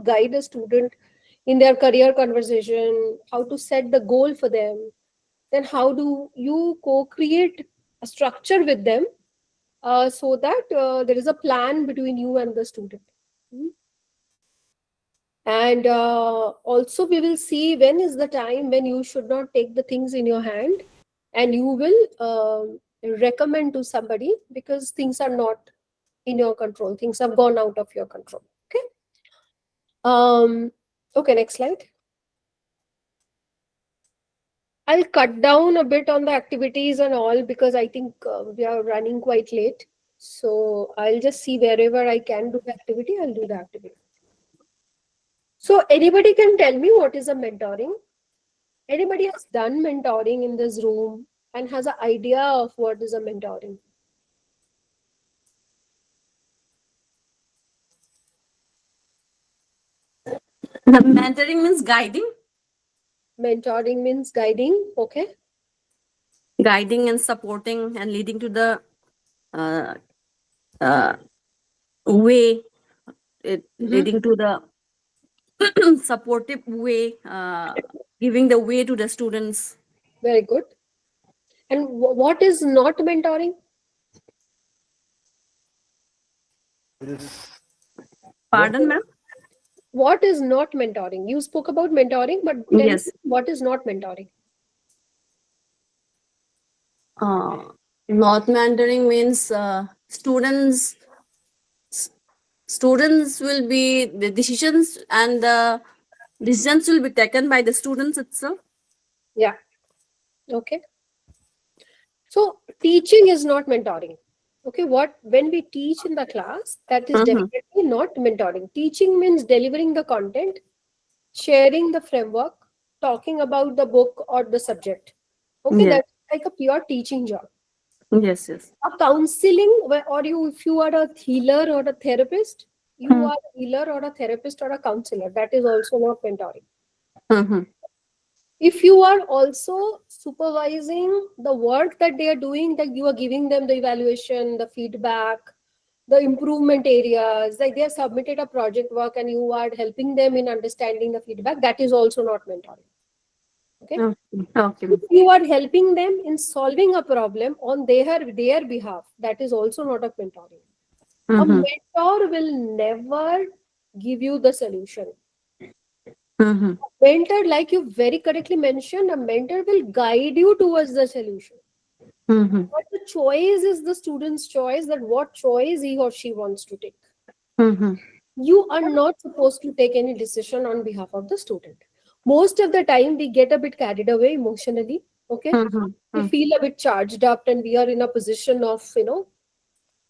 guide a student in their career conversation, how to set the goal for them, then how do you co-create a structure with them, so that there is a plan between you and the student. Hmm. And also we will see when is the time when you should not take the things in your hand, and you will recommend to somebody because things are not in your control, things have gone out of your control. Okay. um okay, next slide. I'll cut down a bit on the activities and all because I think we are running quite late. So I'll just see wherever I can do the activity, I'll do the activity. So anybody can tell me what is a mentoring? Anybody has done mentoring in this room and has an idea of what is a mentoring? Mentoring means guiding, Mentoring means guiding. Okay. guiding and supporting and leading to the uh, uh, way, Mhm. leading to the supportive way, giving the way to the students. Very good. And what is not mentoring? Pardon, ma'am? What is not mentoring? You spoke about mentoring, but tell me Yes. what is not mentoring? Uh, Not mentoring means students will be the decisions, and the decisions will be taken by the students itself. Yeah. Okay. So teaching is not mentoring. Okay. What when we teach in the class, that is Mm-hmm. definitely not mentoring. Teaching means delivering the content, sharing the framework, talking about the book or the subject. Okay, Yes. that's like a pure teaching job. Yes. Yes. A counseling, or you, if you are a healer or a therapist, you are a healer or a therapist or a counselor, that is also not mentoring. Mm-hmm. If you are also supervising the work that they are doing, that you are giving them the evaluation, the feedback, the improvement areas, like they have submitted a project work and you are helping them in understanding the feedback, that is also not mentoring. Okay. Okay. Okay. If you are helping them in solving a problem on their behalf, that is also not a mentoring. A Mm-hmm. mentor will never give you the solution. Mm-hmm. Mentor, like you very correctly mentioned, a mentor will guide you towards the solution. Mm-hmm. But the choice is the student's choice, that what choice he or she wants to take. Mm-hmm. You are not supposed to take any decision on behalf of the student. Most of the time, we get a bit carried away emotionally. Okay. We Mm-hmm. feel a bit charged up and we are in a position of,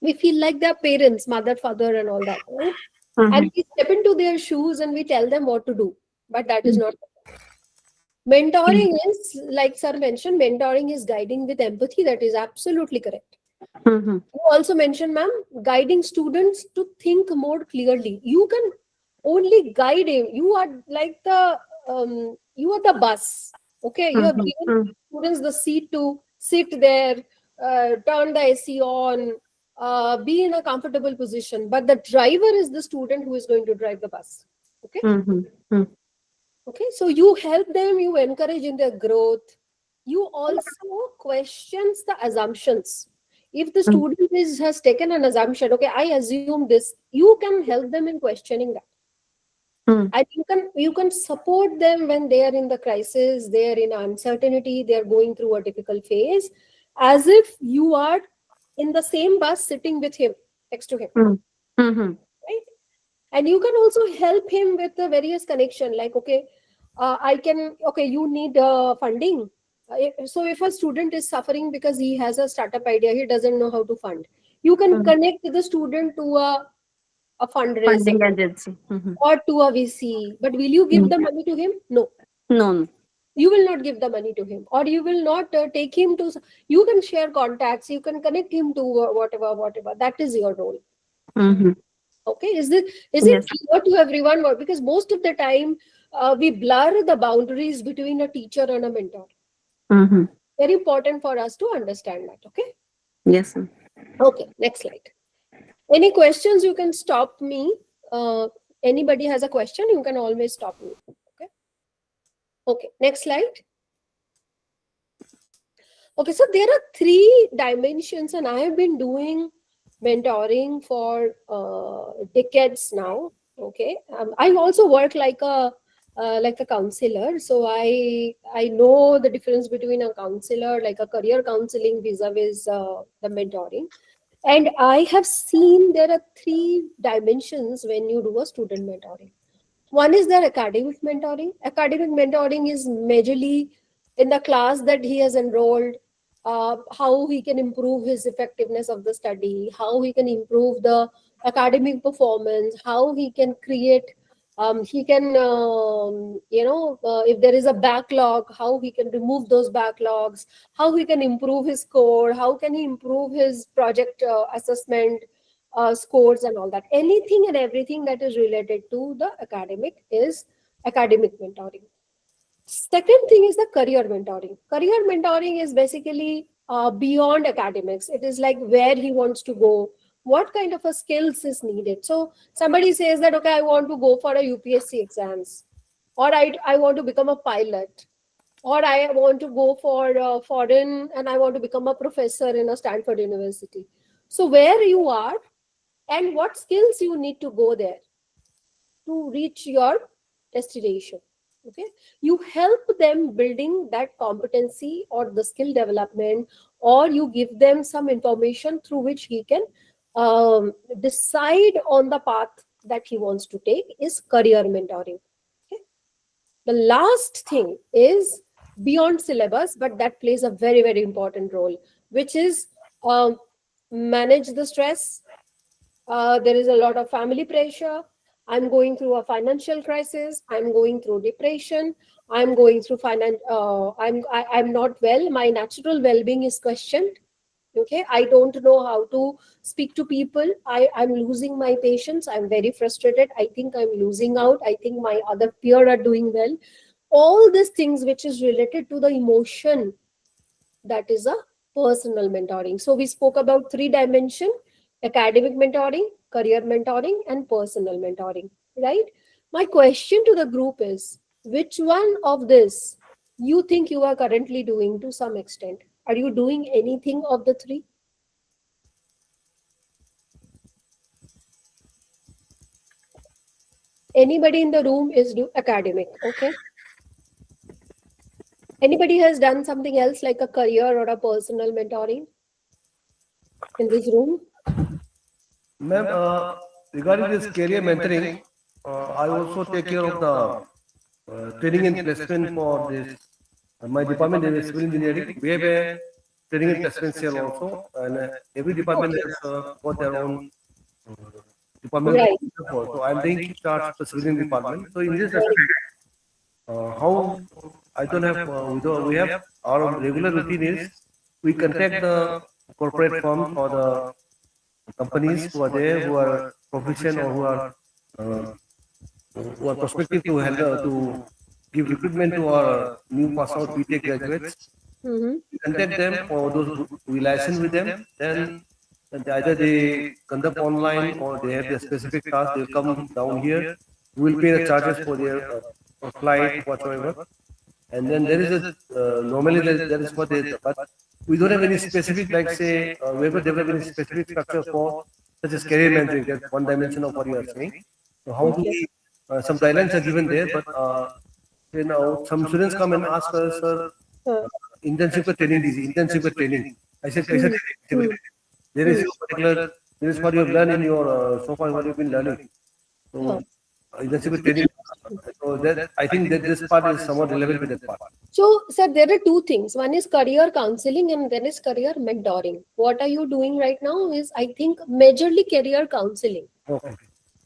we feel like their parents, mother, father, and all that. Right? And Mm-hmm. we step into their shoes and we tell them what to do. But that is not. Mentoring is, like sir mentioned, mentoring is guiding with empathy. That is absolutely correct. Mm-hmm. You also mentioned, ma'am, guiding students to think more clearly. You can only guide him. You are like you are the bus. Okay, you have given Mm-hmm. students the seat to sit there, turn the AC on, be in a comfortable position. But the driver is the student who is going to drive the bus. Okay. Mm-hmm. Okay, so you help them, you encourage in their growth. You also questions the assumptions. If the student has taken an assumption, okay, I assume this, you can help them in questioning that. Mm-hmm. And you can support them when they are in the crisis, they are in uncertainty, they are going through a difficult phase, as if you are in the same bus sitting with him, next to him, Mm-hmm. right? And you can also help him with the various connection, like, okay, I can, okay, you need funding. So if a student is suffering because he has a startup idea, he doesn't know how to fund, you can Mm-hmm. connect the student to a fundraiser Funding agency. Mm-hmm. or to a VC. But will you give the money to him? No, No. No. you will not give the money to him, or you will not take him to. You can share contacts, you can connect him to whatever. That is your role. Mm-hmm. Okay, is it Yes. clear to everyone? Because most of the time we blur the boundaries between a teacher and a mentor. Mm-hmm. Very important for us to understand that. Okay. Yes, ma'am. Okay, next slide. Any questions, you can stop me. Anybody has a question, you can always stop me. Okay. Okay. Next slide. Okay, so there are three dimensions, and I have been doing mentoring for decades now. Okay, I also work like a counselor, so I know the difference between a counselor, like a career counseling, vis-a-vis the mentoring. And I have seen there are three dimensions when you do a student mentoring. One is their academic mentoring. Academic mentoring is majorly in the class that he has enrolled, how he can improve his effectiveness of the study, how he can improve the academic performance, how he can create, he can, if there is a backlog, how he can remove those backlogs, how he can improve his score, how can he improve his project assessment scores and all that. Anything and everything that is related to the academic is academic mentoring. Second thing is the career mentoring. Career mentoring is basically beyond academics. It is like where he wants to go, what kind of a skills is needed. So somebody says that, okay, I want to go for a UPSC exams, or I want to become a pilot, or I want to go for foreign and I want to become a professor in a Stanford University. So where you are and what skills you need to go there to reach your destination. Okay, you help them building that competency or the skill development, or you give them some information through which he can decide on the path that he wants to take, is career mentoring. Okay, the last thing is beyond syllabus, but that plays a very very important role, which is um, manage the stress. There is a lot of family pressure. I'm going through a financial crisis. I'm going through depression. I'm going through I'm not well. My natural well-being is questioned. Okay, I don't know how to speak to people. I'm losing my patience. I'm very frustrated. I think I'm losing out. I think my other peer are doing well. All these things which is related to the emotion, that is a personal mentoring. So we spoke about three dimension: academic mentoring, career mentoring, and personal mentoring, right? My question to the group is, which one of this you think you are currently doing to some extent? Are you doing anything of the three? Anybody in the room is do academic? Okay, anybody has done something else like a career or a personal mentoring in this room? Ma'am, regarding this career mentoring, I also take care of the training and placement for this. My department is civil engineering. We have a training and placement cell also, and every department has got their own department. Right. So I'm taking charge of the civil engineering department. So in this Right. aspect, how I don't have, we have our regular routine is we contact the corporate firms or the companies who are there, who are proficient or uh, who are prospective to handle to give recruitment to our new pass out BTech graduates. Mm-hmm. We contact them or those we license with them. Then either they conduct online or they have their specific task. They'll come down here. We will pay the charges for their flight, whatsoever. And then there is a normally there is what they, but we don't have any specific, like say we ever develop any specific structure for such as career mentoring. That's one dimension of what you are saying. So how do Okay. we some guidelines are given there, but some students come and ask us, sir, Uh, internship का training दीजिए, internship का training. I said कैसे hmm, training? hmm, There is hmm. no particular, this is what you have learned in your so far what you've been learning. So Uh, internship का training. So that I think that this part is somewhat relevant with that part. So, sir, there are two things. One is career counseling and then is career mentoring. What are you doing right now is, I think, majorly career counseling. Okay.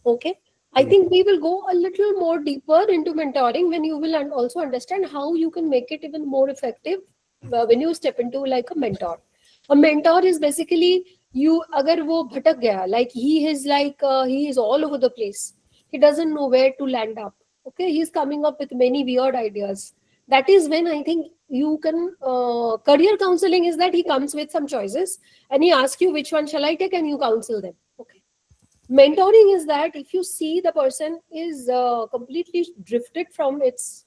Okay. I think we will go a little more deeper into mentoring when you will also understand how you can make it even more effective when you step into like a mentor. A mentor is basically you, agar wo bhatak gaya, like he is he is all over the place. He doesn't know where to land up. Okay. He's coming up with many weird ideas. That is when I think you can, career counseling is that he comes with some choices and he asks you which one shall I take and you counsel them. Okay. Mentoring is that if you see the person is completely drifted from its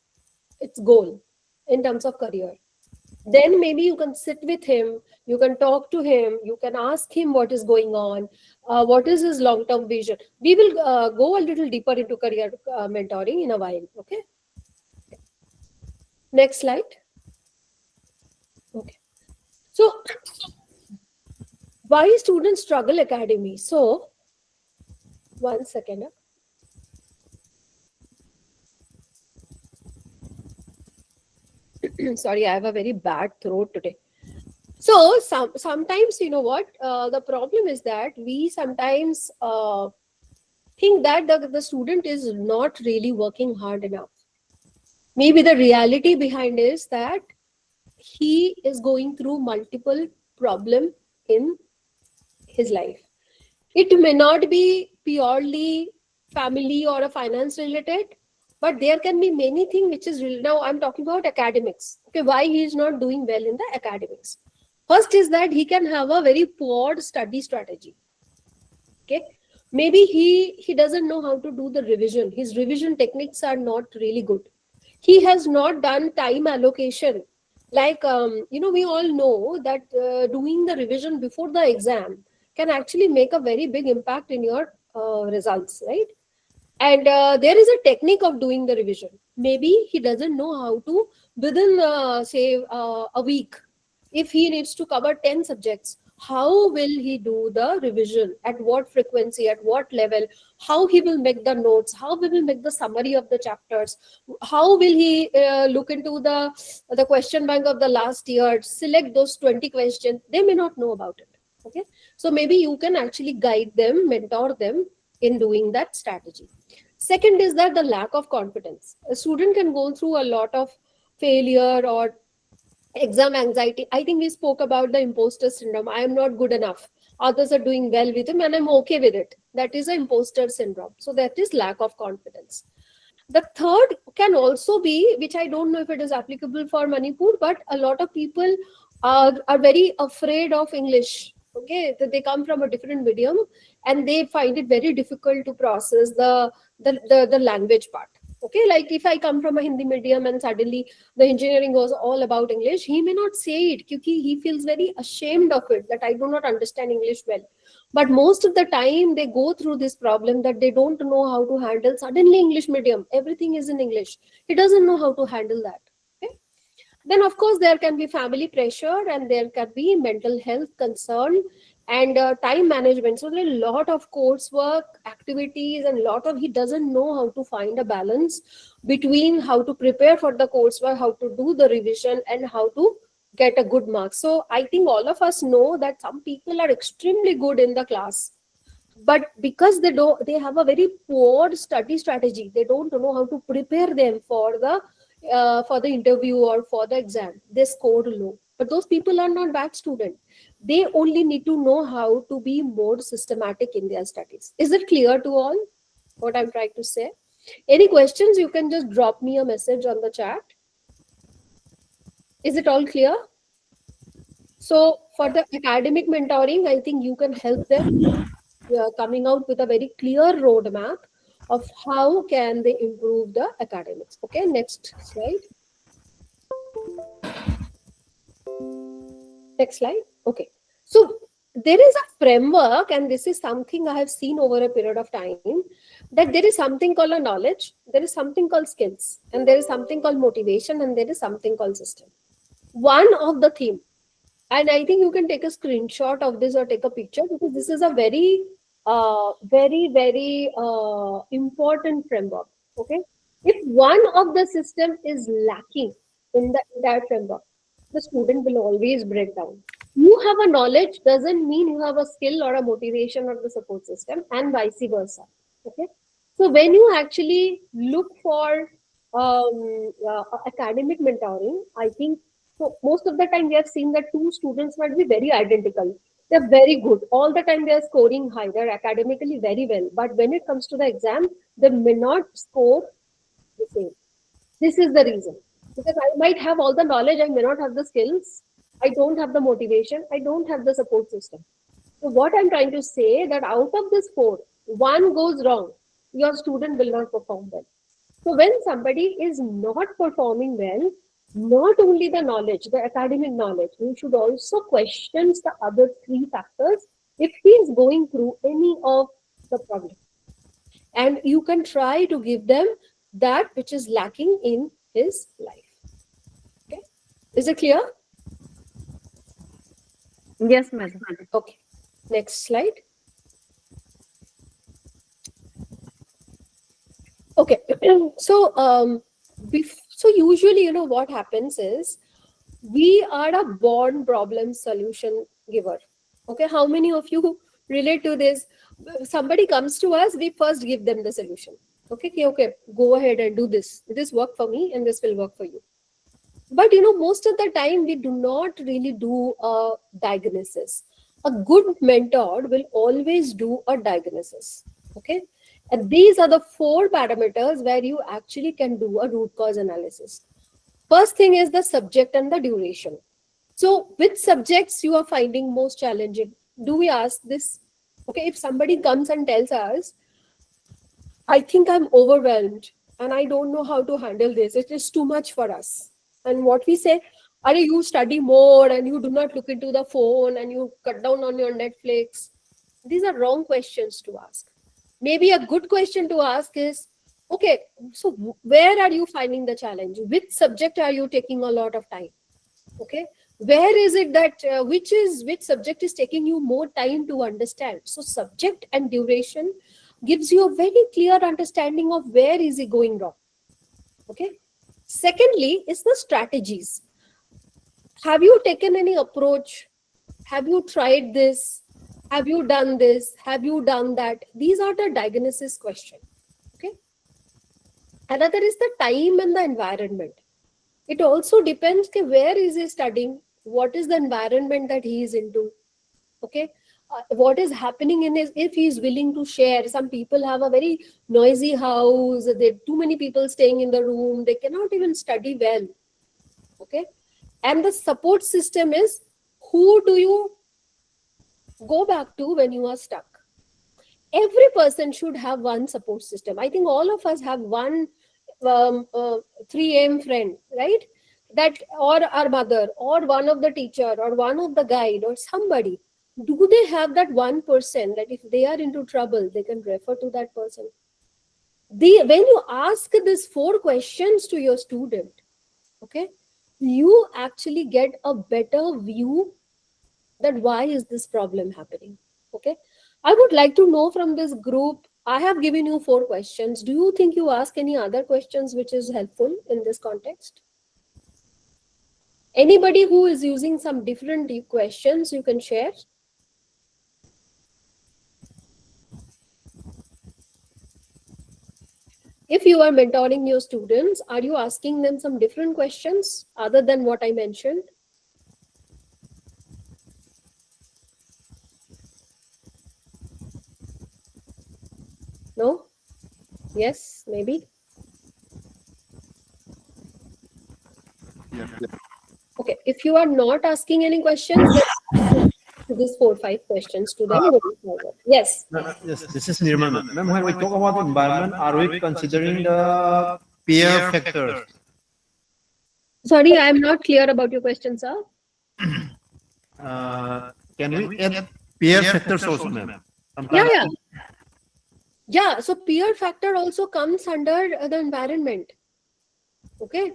goal in terms of career, then maybe you can sit with him, you can talk to him, you can ask him what is going on, what is his long term vision. We will go a little deeper into career mentoring in a while. Okay, next slide. Okay, so why students struggle academy? So one second. Sorry, I have a very bad throat today. So sometimes, you know what, the problem is that we sometimes think that the student is not really working hard enough. Maybe the reality behind is that he is going through multiple problem in his life. It may not be purely family or a finance related, but there can be many things which is real. Now I'm talking about academics. Okay, why he is not doing well in the academics? First is that he can have a very poor study strategy. Okay, maybe he doesn't know how to do the revision. His revision techniques are not really good. He has not done time allocation. Like we all know that doing the revision before the exam can actually make a very big impact in your results, right? And there is a technique of doing the revision. Maybe he doesn't know how to, within say a week, if he needs to cover 10 subjects, how will he do the revision, at what frequency, at what level, how he will make the notes, how he will make the summary of the chapters, how will he look into the question bank of the last year, select those 20 questions. They may not know about it. Okay, so maybe you can actually guide them, mentor them in doing that strategy. Second is that the lack of confidence. A student can go through a lot of failure or exam anxiety. I think we spoke about the imposter syndrome. I am not good enough. Others are doing well with him and I'm okay with it. That is an imposter syndrome. So that is lack of confidence. The third can also be, which I don't know if it is applicable for Manipur, but a lot of people are very afraid of English. Okay, that they come from a different medium and they find it very difficult to process the language part. Okay, like if I come from a Hindi medium and suddenly the engineering was all about English, he may not say it because he feels very ashamed of it, that I do not understand English well. But most of the time they go through this problem that they don't know how to handle suddenly English medium, everything is in English, he doesn't know how to handle that. Okay, then of course there can be family pressure and there can be mental health concern and time management. So there are a lot of coursework activities and lot of, he doesn't know how to find a balance between how to prepare for the coursework, how to do the revision and how to get a good mark. So I think all of us know that some people are extremely good in the class, but because they have a very poor study strategy, they don't know how to prepare them for the interview or for the exam, they scored low. But those people are not bad students, they only need to know how to be more systematic in their studies. Is it clear to all what I'm trying to say? Any questions, you can just drop me a message on the chat. Is it all clear? So for the academic mentoring, I think you can help them coming out with a very clear roadmap of how can they improve the academics. Okay, next slide. Next slide. Okay, so there is a framework, and this is something I have seen over a period of time, that there is something called a knowledge, there is something called skills, and there is something called motivation, and there is something called system. One of the theme, and I think you can take a screenshot of this or take a picture, because this is a very important framework. Okay, if one of the system is lacking in the entire framework, the student will always break down. You have a knowledge doesn't mean you have a skill or a motivation or the support system, and vice versa. Okay, so when you actually look for academic mentoring, I think, so most of the time we have seen that two students might be very identical. They're very good. All the time they are scoring high. They're academically very well. But when it comes to the exam, they may not score the same. This is the reason. Because I might have all the knowledge, I may not have the skills. I don't have the motivation. I don't have the support system. So what I'm trying to say that out of this four, one goes wrong, your student will not perform well. So when somebody is not performing well, not only the knowledge, the academic knowledge, you should also question the other three factors if he is going through any of the problem. And you can try to give them that which is lacking in his life. Okay. Is it clear? Yes, madam. Okay. Next slide. Okay. So usually, what happens is we are a born problem solution giver. Okay. How many of you relate to this? Somebody comes to us, we first give them the solution. Okay. Okay. Okay. Go ahead and do this. This work for me and this will work for you. But most of the time we do not really do a diagnosis. A good mentor will always do a diagnosis. Okay. And these are the 4 parameters where you actually can do a root cause analysis. First thing is the subject and the duration. So which subjects you are finding most challenging? Do we ask this? Okay, if somebody comes and tells us, I think I'm overwhelmed and I don't know how to handle this. It is too much for us. And what we say, are you study more and you do not look into the phone and you cut down on your Netflix? These are wrong questions to ask. Maybe a good question to ask is, okay, so where are you finding the challenge? Which subject are you taking a lot of time? Okay, where is it that which subject is taking you more time to understand? So subject and duration gives you a very clear understanding of where is it going wrong. Okay, secondly is the strategies. Have you taken any approach? Have you tried this? Have you done this? Have you done that? These are the diagnosis question. Okay, another is the time and the environment. It also depends where is he studying, what is the environment that he is into. Okay, what is happening in his, if he is willing to share. Some people have a very noisy house, there are too many people staying in the room, they cannot even study well. Okay, and the support system is, who do you go back to when you are stuck? Every person should have one support system. I think all of us have one 3am friend, right? That, or our mother, or one of the teacher, or one of the guide, or somebody. Do they have that one person that if they are into trouble, they can refer to that person? When you ask these 4 questions to your student, okay, you actually get a better view that why is this problem happening. Okay, I would like to know from this group, I have given you 4 questions. Do you think you ask any other questions which is helpful in this context? Anybody who is using some different questions, you can share. If you are mentoring your students, are you asking them some different questions other than what I mentioned? No? Yes, maybe. Yeah. Okay, if you are not asking any questions, then these 4-5 questions to them going forward. Yes. Yes, this is Nirmal. Ma'am, when we talk about environment, are we considering the peer factors? Sorry, I am not clear about your question, sir. Can we add peer factors also, ma'am? Yeah, Sometimes yeah. Yeah, so peer factor also comes under the environment. Okay,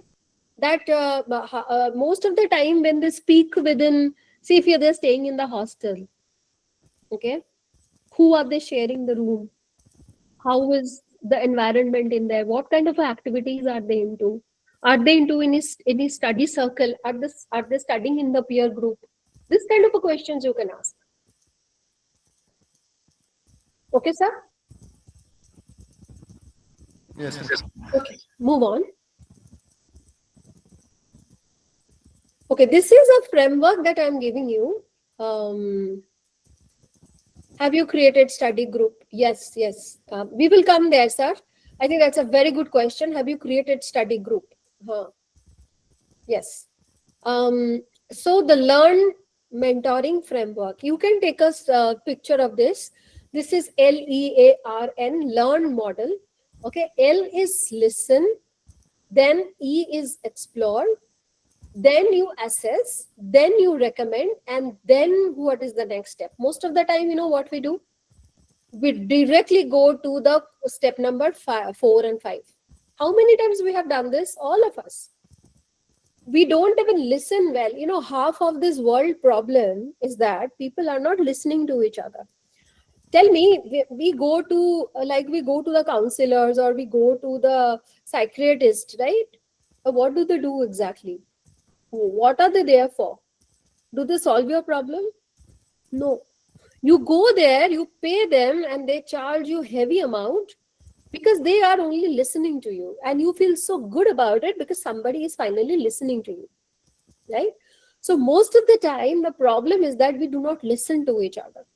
that most of the time when they speak within, see if they're staying in the hostel, okay, who are they sharing the room? How is the environment in there? What kind of activities are they into? Are they into any study circle? Are they studying in the peer group? This kind of a questions you can ask. Okay, sir. yes. Okay, move on. Okay, this is a framework that I'm giving you. Have you created study group? Yes, yes. We will come there, sir. I think that's a very good question. Have you created study group? Yes. So the learn mentoring framework. You can take a picture of this. This is LEARN, learn model. Okay, L is listen, then E is explore, then you assess, then you recommend, and then what is the next step? Most of the time, you know what we do? We directly go to the step number 4 and 5. How many times we have done this? All of us. We don't even listen well. You know, half of this world problem is that people are not listening to each other. Tell me, we go to we go to the counselors or we go to the psychiatrist, right? What do they do exactly? What are they there for? Do they solve your problem? No. You go there, you pay them, and they charge you heavy amount because they are only listening to you, and you feel so good about it because somebody is finally listening to you, right? So most of the time the problem is that we do not listen to each other.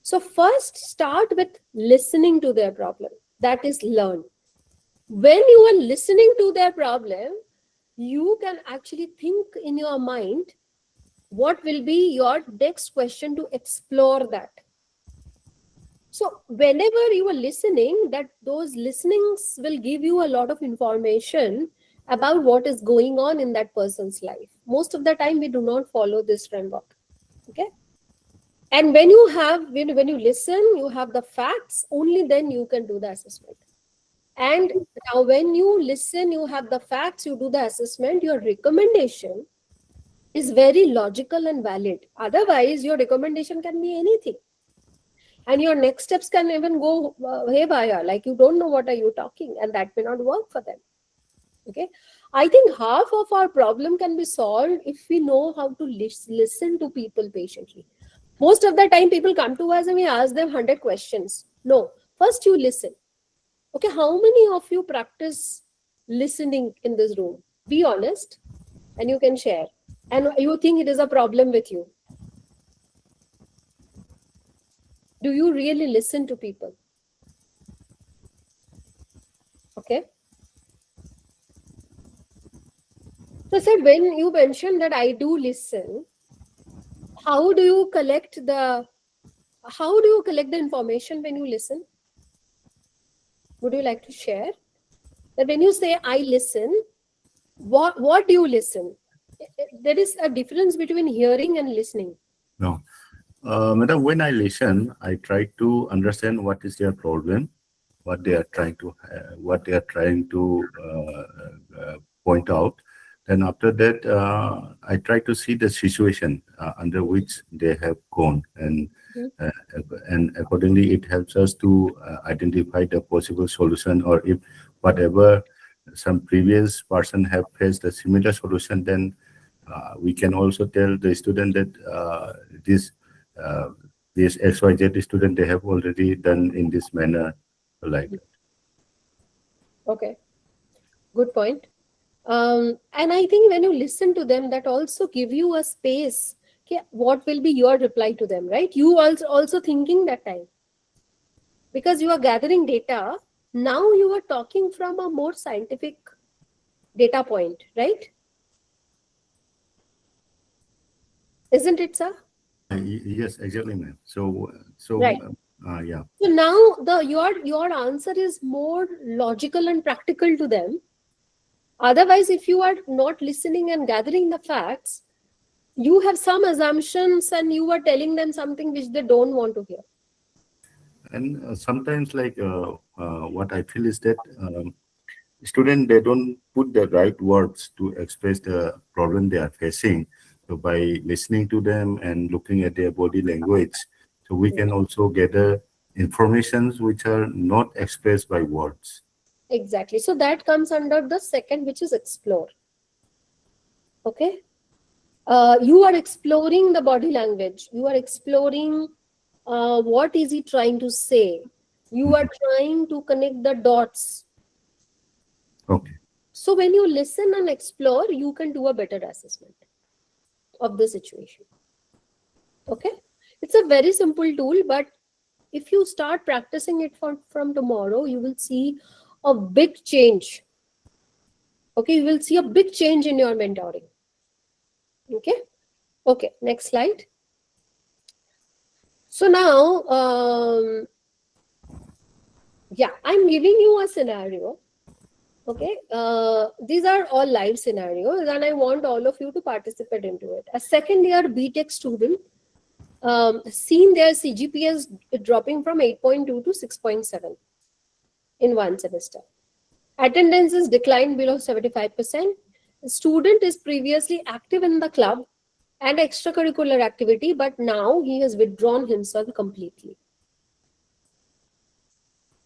So first start with listening to their problem. That is learn. When you are listening to their problem, you can actually think in your mind what will be your next question to explore that. So whenever you are listening, that those listenings will give you a lot of information about what is going on in that person's life. Most of the time we do not follow this framework. Okay. And when you have when you listen, you have the facts, only then you can do the assessment. And now when you listen, you have the facts, you do the assessment, your recommendation is very logical and valid. Otherwise, your recommendation can be anything. And your next steps can even go haywire, like you don't know what are you talking, and that may not work for them. Okay. I think half of our problem can be solved if we know how to listen to people patiently. Most of the time people come to us and we ask them 100 questions. No, first you listen. Okay, how many of you practice listening in this room? Be honest and you can share. And you think it is a problem with you? Do you really listen to people? Okay. So, sir, when you mentioned that I do listen, how do you collect the information when you listen? Would you like to share? That when you say I listen, what do you listen? There is a difference between hearing and listening. No. Madam, when I listen, I try to understand what is their problem, what they are trying to point out. Then after that, I try to see the situation under which they have gone, and accordingly, it helps us to identify the possible solution, or if whatever some previous person have faced a similar solution, then we can also tell the student that this XYZ student, they have already done in this manner, like that. Okay, good point. And I think when you listen to them, that also give you a space. Okay, what will be your reply to them, right? You also thinking that time because you are gathering data. Now you are talking from a more scientific data point, right? Isn't it, sir? Yes, exactly, ma'am. So Right. yeah. So now your answer is more logical and practical to them. Otherwise, if you are not listening and gathering the facts, you have some assumptions and you are telling them something which they don't want to hear. And sometimes, like what I feel is that student, they don't put the right words to express the problem they are facing. So by listening to them and looking at their body language, so we can also gather informations which are not expressed by words. Exactly. So that comes under the second, which is explore. Okay. You are exploring the body language. You are exploring what is he trying to say. You are trying to connect the dots. Okay. So when you listen and explore, you can do a better assessment of the situation. Okay. It's a very simple tool, but if you start practicing it from tomorrow, you will see a big change. Okay. You will see a big change in your mentoring. Okay. Okay. Next slide. So now, yeah, I'm giving you a scenario. Okay, these are all live scenarios, and I want all of you to participate into it. A second year BTech student seen their CGPAs dropping from 8.2 to 6.7 in one semester. Attendance is declined below 75%. The student is previously active in the club and extracurricular activity, but now he has withdrawn himself completely.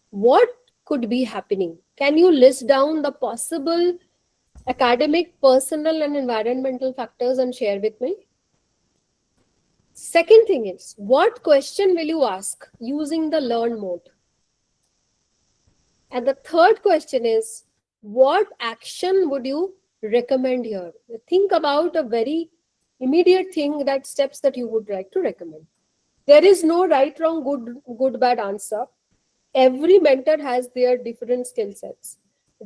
What could be happening? Can you list down the possible academic, personal, and environmental factors and share with me? Second thing is, what question will you ask using the learn mode? And the third question is, what action would you recommend here? Think about a very immediate thing, that steps that you would like to recommend. There is no right, wrong, good, bad answer. Every mentor has their different skill sets,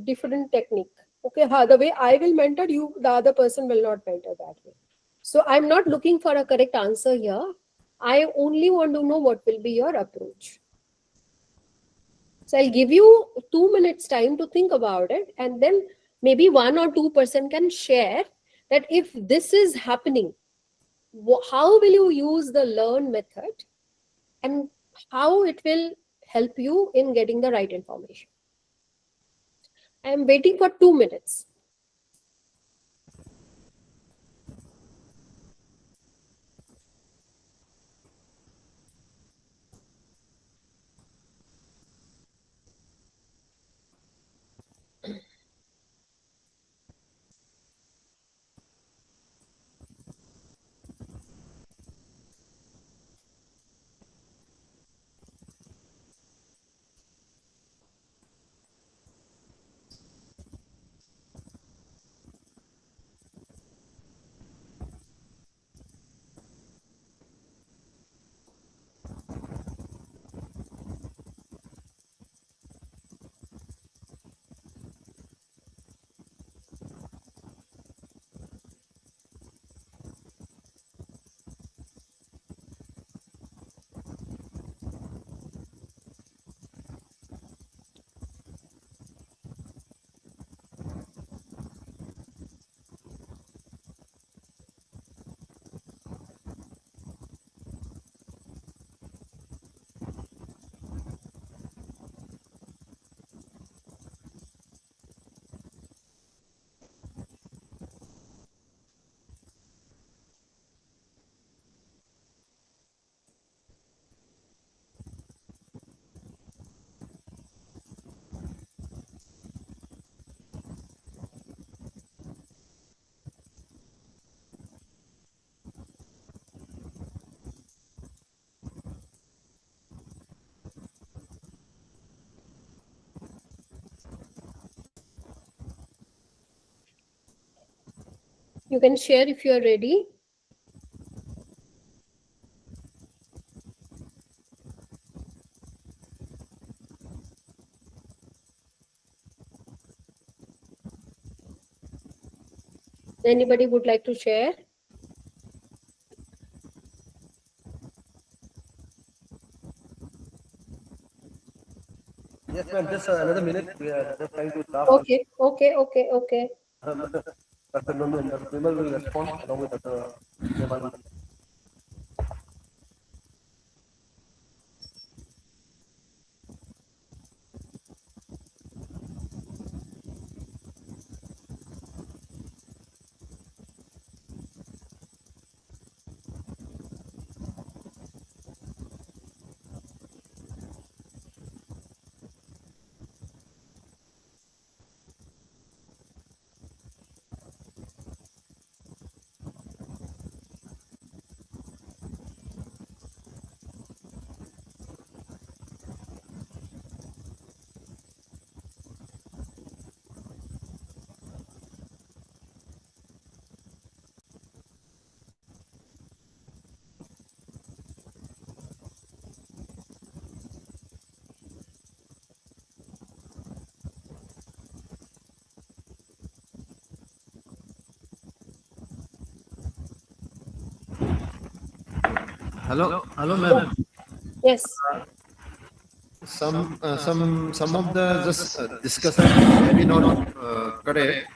different technique. Okay, the way I will mentor you, the other person will not mentor that way. So I'm not looking for a correct answer here. I only want to know what will be your approach. So I'll give you 2 minutes time to think about it, and then maybe 1 or 2% can share that if this is happening, how will you use the learn method and how it will help you in getting the right information. I am waiting for 2 minutes. You can share if you are ready. Anybody would like to share? Yes, ma'am. Just another minute. We are just trying to draft. Okay. Dr. Nundu and Dr. Vimal will respond along with Dr. Vimal. Hello, ma'am. Yes. Some of the just discussion maybe not correct.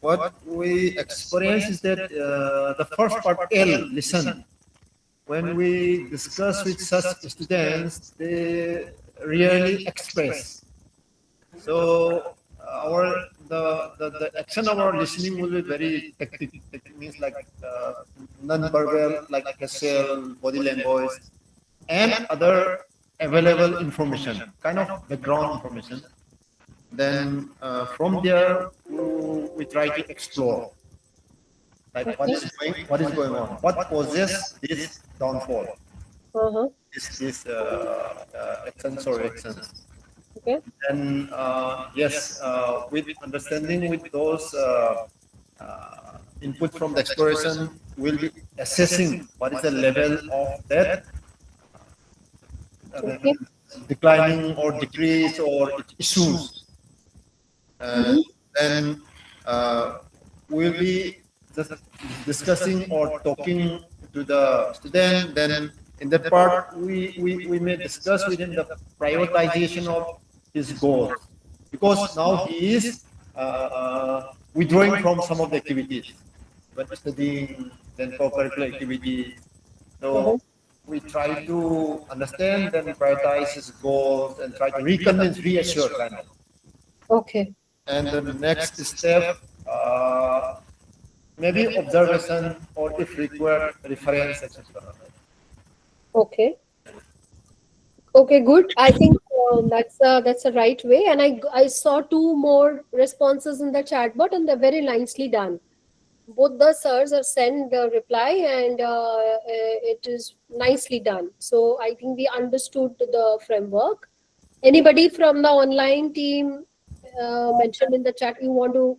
What we experience is that the first part L, listen. When we discuss with such students, they really express. So our the action of our listening will be very tactic. Tactic means like non-verbal, like facial, body language, and other available information, kind of background information. Then from there, we try to explore, like what is going on, what causes this downfall, Uh-huh. this actions or reactions. Okay. And yes, with understanding with those input from the exploration, we'll be assessing what is the level of that Okay. declining or decrease or issues. And Mm-hmm. then we'll be just discussing or talking to the student. Then in that part, we may discuss with him the prioritization of his goals, because now he is withdrawing from some of the activities, but studying, then co-curricular activities. Uh-huh. So we try to understand, then prioritize his goals and try to reconvince, reassure kind of. Okay. And the next step, maybe observation or if required, reference, etc. Okay. Okay, good. I think that's a right way. And I saw two more responses in the chat bot, and they're very nicely done. Both the sirs have sent the reply, and it is nicely done. So I think we understood the framework. Anybody from the online team mentioned in the chat you want to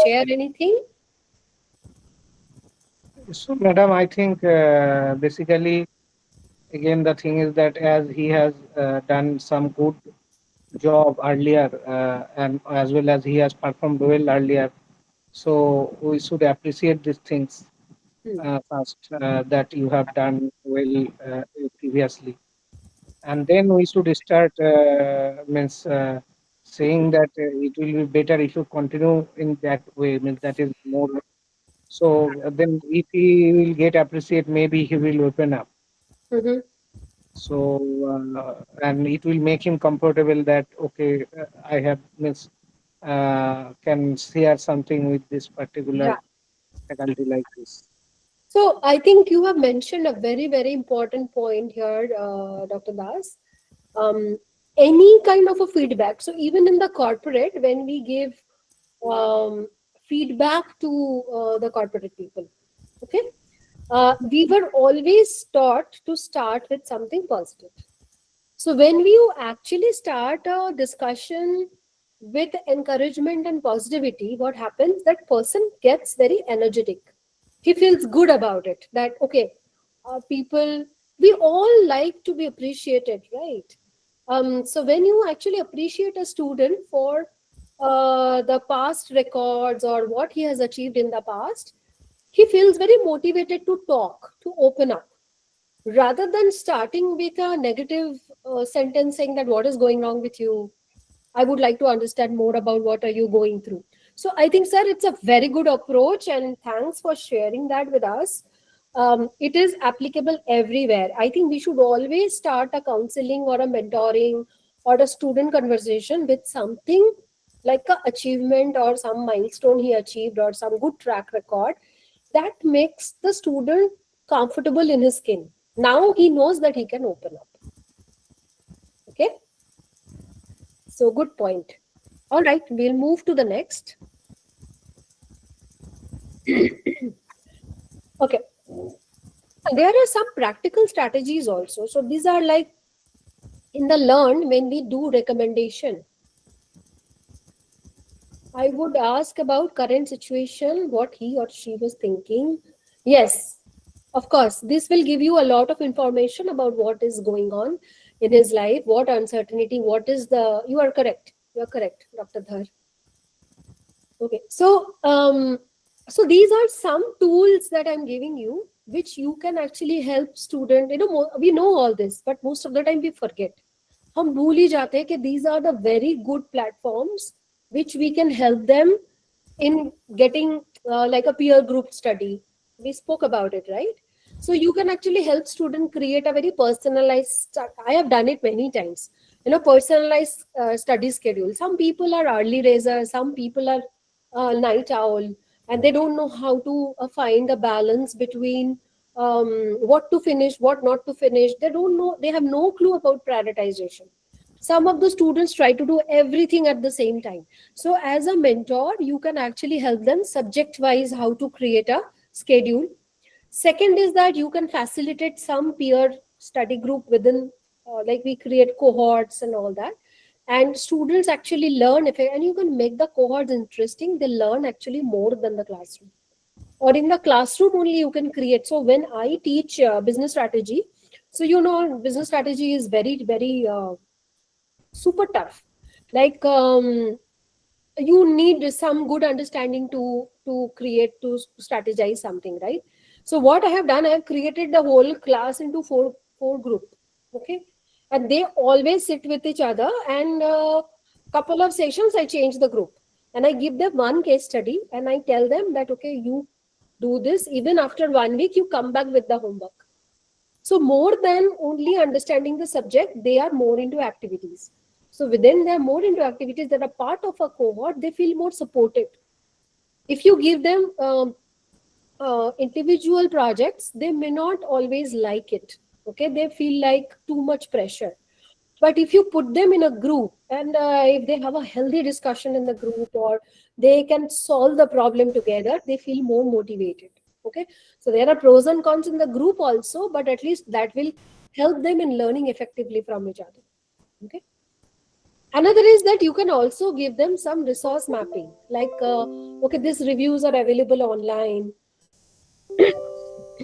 share anything? So, madam, I think basically, again, the thing is that as he has done some good job earlier, and as well as he has performed well earlier, so we should appreciate these things Hmm. first that you have done well previously, and then we should start means saying that it will be better if you continue in that way. Means that is more. So then, if he will get appreciate, maybe he will open up. Mm-hmm. So and it will make him comfortable that okay, I have means can share something with this particular Yeah. faculty like this. So I think you have mentioned a very, very important point here, Dr. Das. Um, any kind of a feedback. So even in the corporate, when we give feedback to the corporate people, okay, we were always taught to start with something positive. So when you actually start a discussion with encouragement and positivity, what happens? That person gets very energetic. He feels good about it. That okay, people, we all like to be appreciated, right? So when you actually appreciate a student for the past records or what he has achieved in the past, he feels very motivated to talk, to open up, rather than starting with a negative sentence saying that what is going wrong with you. I would like to understand more about what are you going through. So I think, sir, it's a very good approach, and thanks for sharing that with us. It is applicable everywhere. I think we should always start a counseling or a mentoring or a student conversation with something like a achievement or some milestone he achieved or some good track record that makes the student comfortable in his skin. Now he knows that he can open up. Okay. So good point. All right, we'll move to the next. Okay. There are some practical strategies also. So these are like in the learn when we do recommendation. I would ask about current situation, what he or she was thinking. Yes, of course, this will give you a lot of information about what is going on in his life, what uncertainty, what is the. You are correct. You are correct, Dr. Dhar. Okay, so so these are some tools that I'm giving you which you can actually help student. We know all this, but most of the time we forget. हम भूल ही जाते हैं कि these are the very good platforms which we can help them in getting like a peer group study. We spoke about it, right? So you can actually help student create a very personalized. I have done it many times. Personalized study schedule. Some people are early risers, some people are night owl, and they don't know how to find a balance between what to finish, what not to finish. They don't know. They have no clue about prioritization. Some of the students try to do everything at the same time. So as a mentor, you can actually help them subject wise how to create a schedule. Second is that you can facilitate some peer study group within, like we create cohorts and all that. And students actually learn, and you can make the cohorts interesting. They learn actually more than the classroom. Or in the classroom only you can create. So when I teach business strategy, so business strategy is very, very super tough. Like you need some good understanding to create, to strategize something, right? So what I have done, I have created the whole class into four group. Okay, and they always sit with each other, and couple of sessions I change the group, and I give them one case study, and I tell them that okay, you do this, even after 1 week you come back with the homework. So more than only understanding the subject, they are more into activities. So within they are more into activities that are part of a cohort, they feel more supported. If you give them individual projects, they may not always like it. Okay, they feel like too much pressure. But if you put them in a group, and if they have a healthy discussion in the group, or they can solve the problem together, they feel more motivated. Okay, so there are pros and cons in the group also, but at least that will help them in learning effectively from each other. Okay, another is that you can also give them some resource mapping, like okay, these reviews are available online.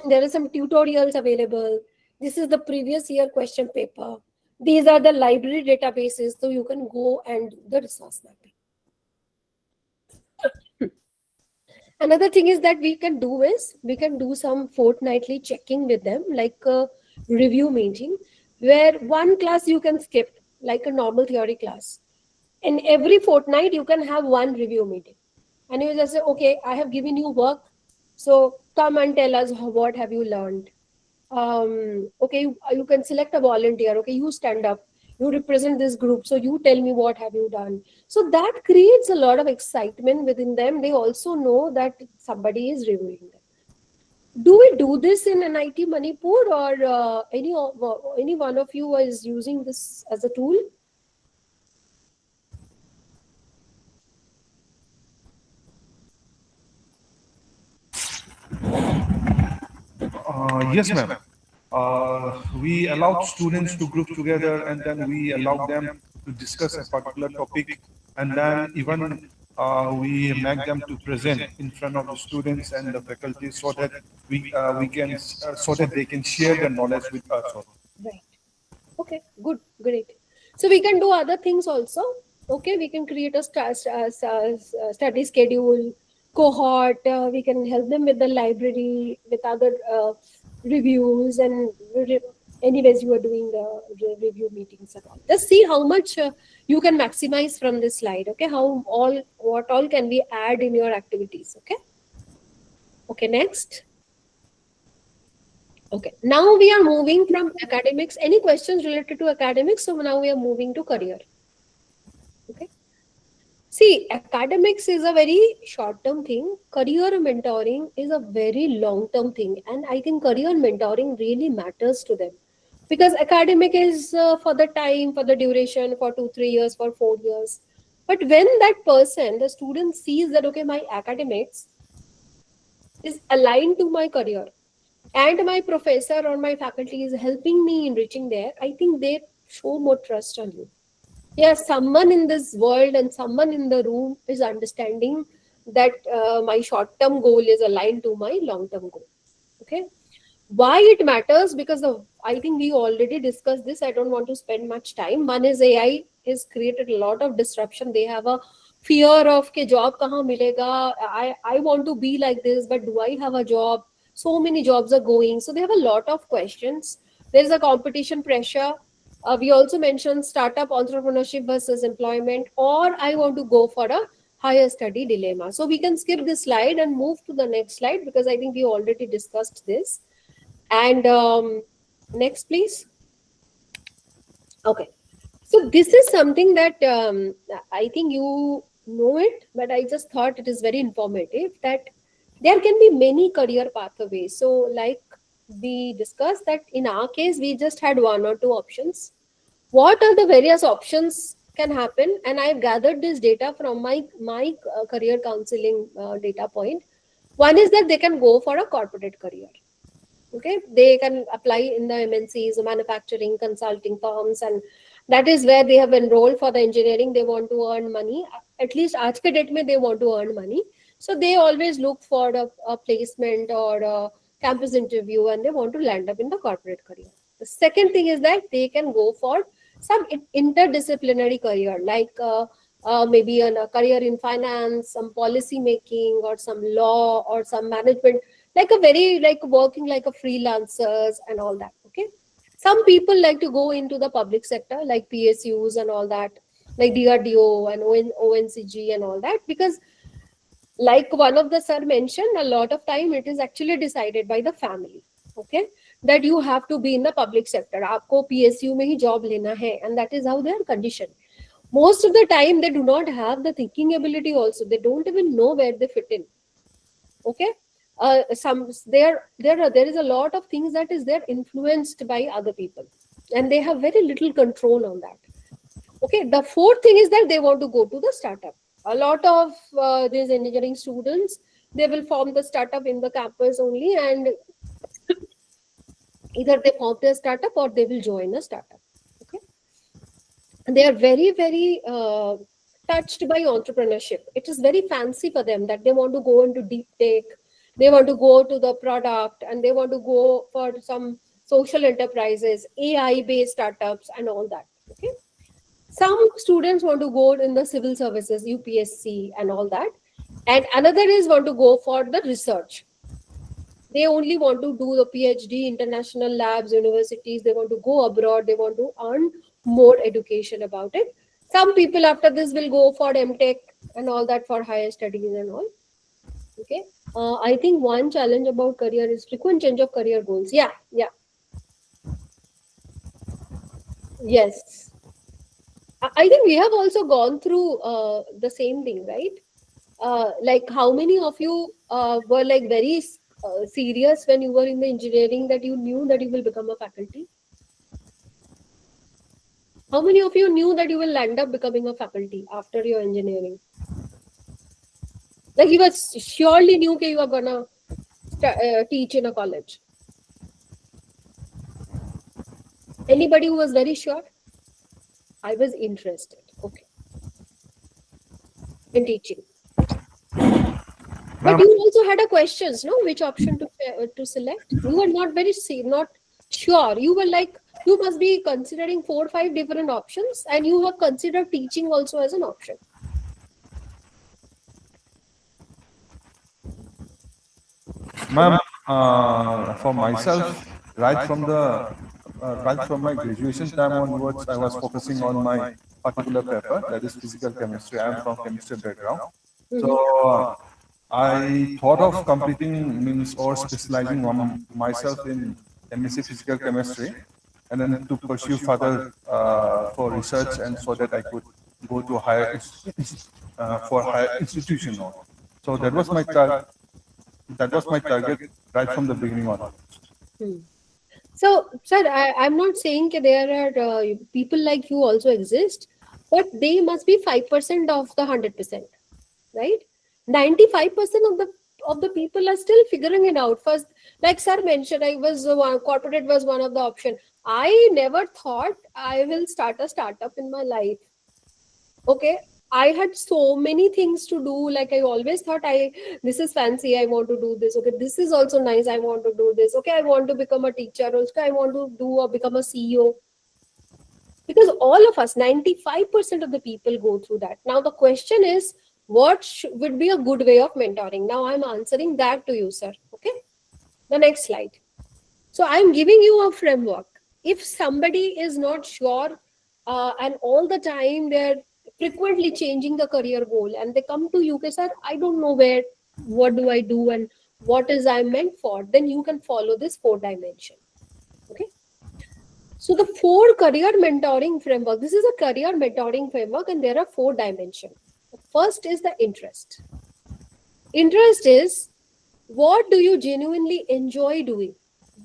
There are some tutorials available. This is the previous year question paper. These are the library databases, so you can go and do the resource mapping. Another thing is that we can do some fortnightly checking with them, like a review meeting, where one class you can skip, like a normal theory class. And every fortnight you can have one review meeting. And you just say, okay, I have given you work, so come and tell us what have you learned. Okay, you can select a volunteer. Okay, you stand up, you represent this group, so you tell me what have you done. So that creates a lot of excitement within them. They also know that somebody is reviewing them. Do we do this in NIT Manipur, or any one of you is using this as a tool? Yes, ma'am. We allowed students to group together, and then we allowed them to discuss a particular topic, and then even we make them to present in front of the students and the faculty, so that we can so that they can share their knowledge with us. Right. Okay, good, great. So we can do other things also. Okay, we can create a study schedule, cohort. We can help them with the library, with other reviews, and anyways, you are doing the review meetings and all. Just see how much you can maximize from this slide. Okay, what all can we add in your activities? Okay. Okay, next. Okay, now we are moving from academics. Any questions related to academics? So now we are moving to career. Okay. See, academics is a very short-term thing. Career mentoring is a very long-term thing. And I think career mentoring really matters to them. Because academic is for the time, for the duration, for 2-3 years, for 4 years. But when that person, the student sees that, okay, my academics is aligned to my career, and my professor or my faculty is helping me in reaching there, I think they show more trust on you. Yeah, someone in this world and someone in the room is understanding that my short-term goal is aligned to my long-term goal. Okay. Why it matters? Because I think we already discussed this. I don't want to spend much time. One is AI has created a lot of disruption. They have a fear of ke job kahan milega. I want to be like this, but do I have a job? So many jobs are going, so they have a lot of questions. There's a competition pressure. We also mentioned startup entrepreneurship versus employment, or I want to go for a higher study dilemma. So we can skip this slide and move to the next slide, because I think we already discussed this. And next, please. Okay. So this is something that I think you know it, but I just thought it is very informative, that there can be many career pathways. So like we discussed that in our case, we just had one or two options. What are the various options can happen? And I've gathered this data from my career counseling data point. One is that they can go for a corporate career. Okay, they can apply in the MNCs, manufacturing, consulting firms, and that is where they have enrolled for the engineering. They want to earn money. At least aaj ke date mein they want to earn money. So they always look for a placement or a campus interview, and they want to land up in the corporate career. The second thing is that they can go for some interdisciplinary career, like maybe a career in finance, some policy making, or some law, or some management, like a very like working like a freelancers and all that. Okay, some people like to go into the public sector, like PSUs and all that, like DRDO and ONCG and all that, because like one of the sir mentioned, a lot of time it is actually decided by the family. Okay, that you have to be in the public sector, aapko PSU mein hi job lena hai, and that is how they are conditioned. Most of the time they do not have the thinking ability also, they don't even know where they fit in. Okay, some there is a lot of things that is there influenced by other people, and they have very little control on that. Okay, the fourth thing is that they want to go to the startup. A lot of these engineering students, they will form the startup in the campus only, and either they form their startup or they will join a startup. Okay, and they are very very touched by entrepreneurship. It is very fancy for them that they want to go into deep tech, they want to go to the product, and they want to go for some social enterprises, AI based startups and all that. Okay, some students want to go in the civil services, UPSC and all that, and another is want to go for the research. They only want to do the PhD, international labs, universities, they want to go abroad, they want to earn more education about it. Some people after this will go for MTech and all that, for higher studies and all. Okay, I think one challenge about career is frequent change of career goals. Yeah, yes, I think we have also gone through the same thing, right? Like how many of you were like very serious when you were in the engineering, that you knew that you will become a faculty? How many of you knew that you will end up becoming a faculty after your engineering? Like you were surely knew that you are gonna teach in a college. Anybody who was very sure? I was interested. Okay. In teaching. But you also had a questions, no? Which option to select? You were not very not sure. You were like, you must be considering 4 or 5 different options, and you have considered teaching also as an option. Ma'am, for myself, right from my graduation time onwards, I was focusing on my particular paper, that is physical chemistry. I am from chemistry background. So I thought of completing means or specializing on myself in MSc physical chemistry, and then to pursue further for research, and so that I could go to higher for higher institution. So that was my target. That was my target right from the beginning on. So, sir, I'm not saying that there are people like you also exist, but they must be 5% of the 100%, right? 95% of the people are still figuring it out. First, like sir mentioned, corporate was one of the option. I never thought I will start a startup in my life. Okay, I had so many things to do. Like I always thought, this is fancy, I want to do this. Okay, this is also nice, I want to do this. Okay, I want to become a teacher. Okay, I want to become a CEO. Because all of us, 95% of the people go through that. Now the question is, what would be a good way of mentoring? Now I'm answering that to you, sir. Okay. The next slide. So I'm giving you a framework. If somebody is not sure and all the time they're frequently changing the career goal and they come to you, sir, I don't know what do I do and what is I meant for, then you can follow this 4 dimension. Okay. So the 4 career mentoring framework, this is a career mentoring framework and there are 4 dimensions. The first is the interest. Interest is, what do you genuinely enjoy doing?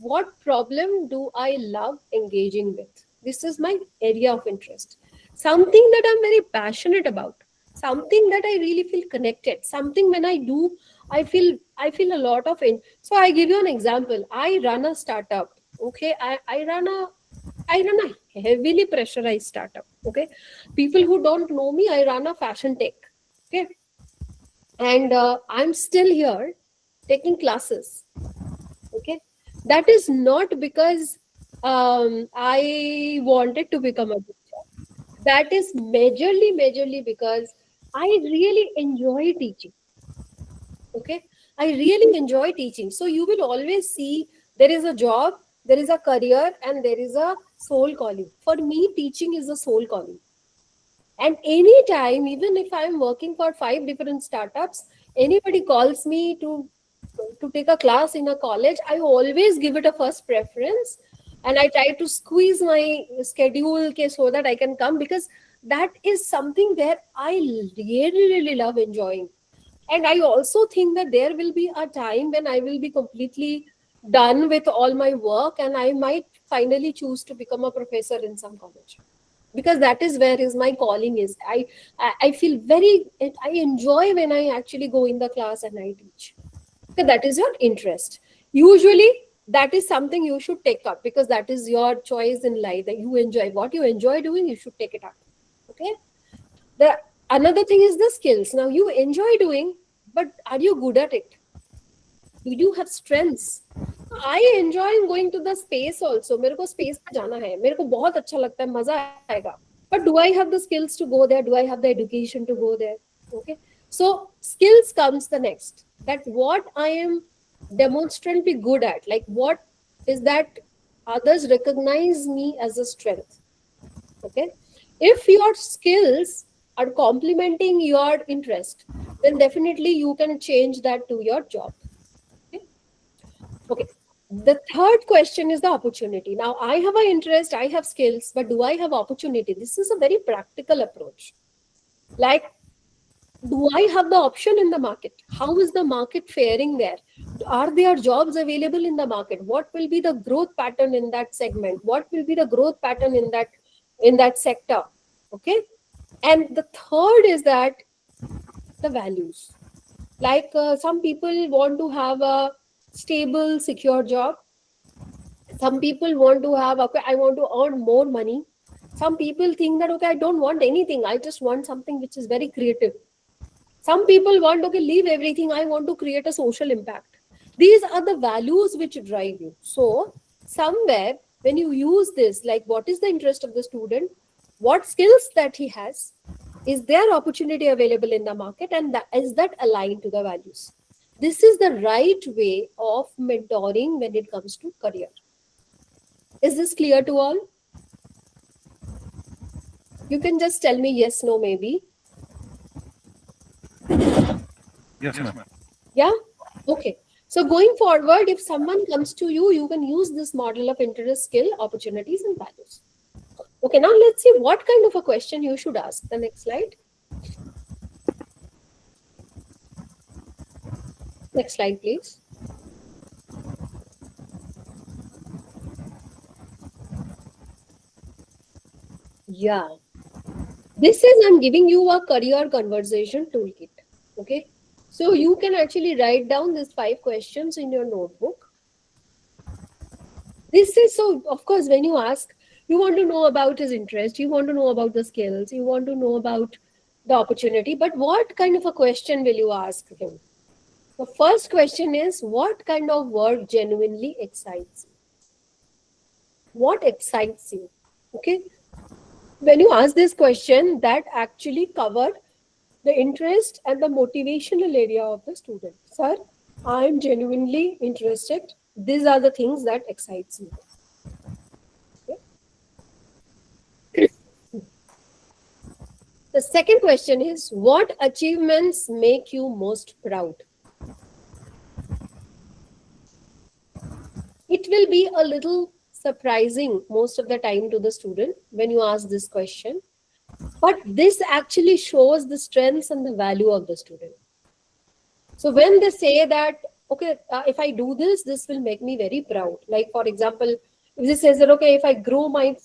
What problem do I love engaging with? This is my area of interest. Something that I'm very passionate about. Something that I really feel connected. Something when I do, I feel a lot of in. So I give you an example. I run a startup. Okay, I run a heavily pressurized startup. Okay, people who don't know me, I run a fashion tech. Okay, and I'm still here taking classes. Okay, that is not because I wanted to become a teacher. That is majorly because I really enjoy teaching. Okay, I really enjoy teaching. So you will always see there is a job, there is a career, and there is a soul calling. For me, teaching is a soul calling. And anytime, even if I'm working for 5 different startups, anybody calls me to take a class in a college, I always give it a first preference, and I try to squeeze my schedule so that I can come, because that is something where I really love enjoying. And I also think that there will be a time when I will be completely done with all my work and I might finally choose to become a professor in some college, because that is where is my calling is. I feel very, I enjoy when I actually go in the class and I teach. So that is your interest. Usually that is something you should take up, because that is your choice in life, that you enjoy what you enjoy doing, you should take it up. Okay. The another thing is the skills. Now you enjoy doing, but are you good at it? You do have strengths. I enjoy going to the space also. मेरे को space में जाना है, मेरे को बहुत अच्छा लगता है, मजा आएगा. But do I have the skills to go there? Do I have the education to go there? Okay. So skills comes the next. That what I am demonstrably good at. Like what is that others recognize me as a strength. Okay. If your skills are complementing your interest, then definitely you can change that to your job. Okay. Okay. The third question is the opportunity. Now, I have an interest, I have skills, but do I have opportunity? This is a very practical approach. Like, do I have the option in the market? How is the market faring there? Are there jobs available in the market? What will be the growth pattern in that segment? What will be the growth pattern in that sector? Okay. And the third is that the values. Like some people want to have a stable, secure job. Some people want to have, okay, I want to earn more money. Some people think that, okay, I don't want anything. I just want something which is very creative. Some people want, okay, leave everything. I want to create a social impact. These are the values which drive you. So somewhere when you use this, like what is the interest of the student? What skills that he has? Is there opportunity available in the market? And is that aligned to the values? This is the right way of mentoring when it comes to career. Is this clear to all? You can just tell me yes, no, maybe. Yes, ma'am. Yeah? Okay. So going forward, if someone comes to you, you can use this model of interest, skill, opportunities, and values. Okay, now let's see what kind of a question you should ask. The next slide. Next slide, please. Yeah. This is, I'm giving you a career conversation toolkit. Okay. So you can actually write down these 5 questions in your notebook. This is, so of course, when you ask, you want to know about his interest, you want to know about the skills, you want to know about the opportunity, but what kind of a question will you ask him? The first question is, what kind of work genuinely excites you? What excites you? Okay. When you ask this question, that actually covered the interest and the motivational area of the student. Sir, I am genuinely interested These are the things that excites me. Okay? The second question is, what achievements make you most proud? It will be a little surprising most of the time to the student when you ask this question, but this actually shows the strengths and the value of the student. So when they say that, okay, if I do this, this will make me very proud. Like for example, if this says that, okay, if I grow my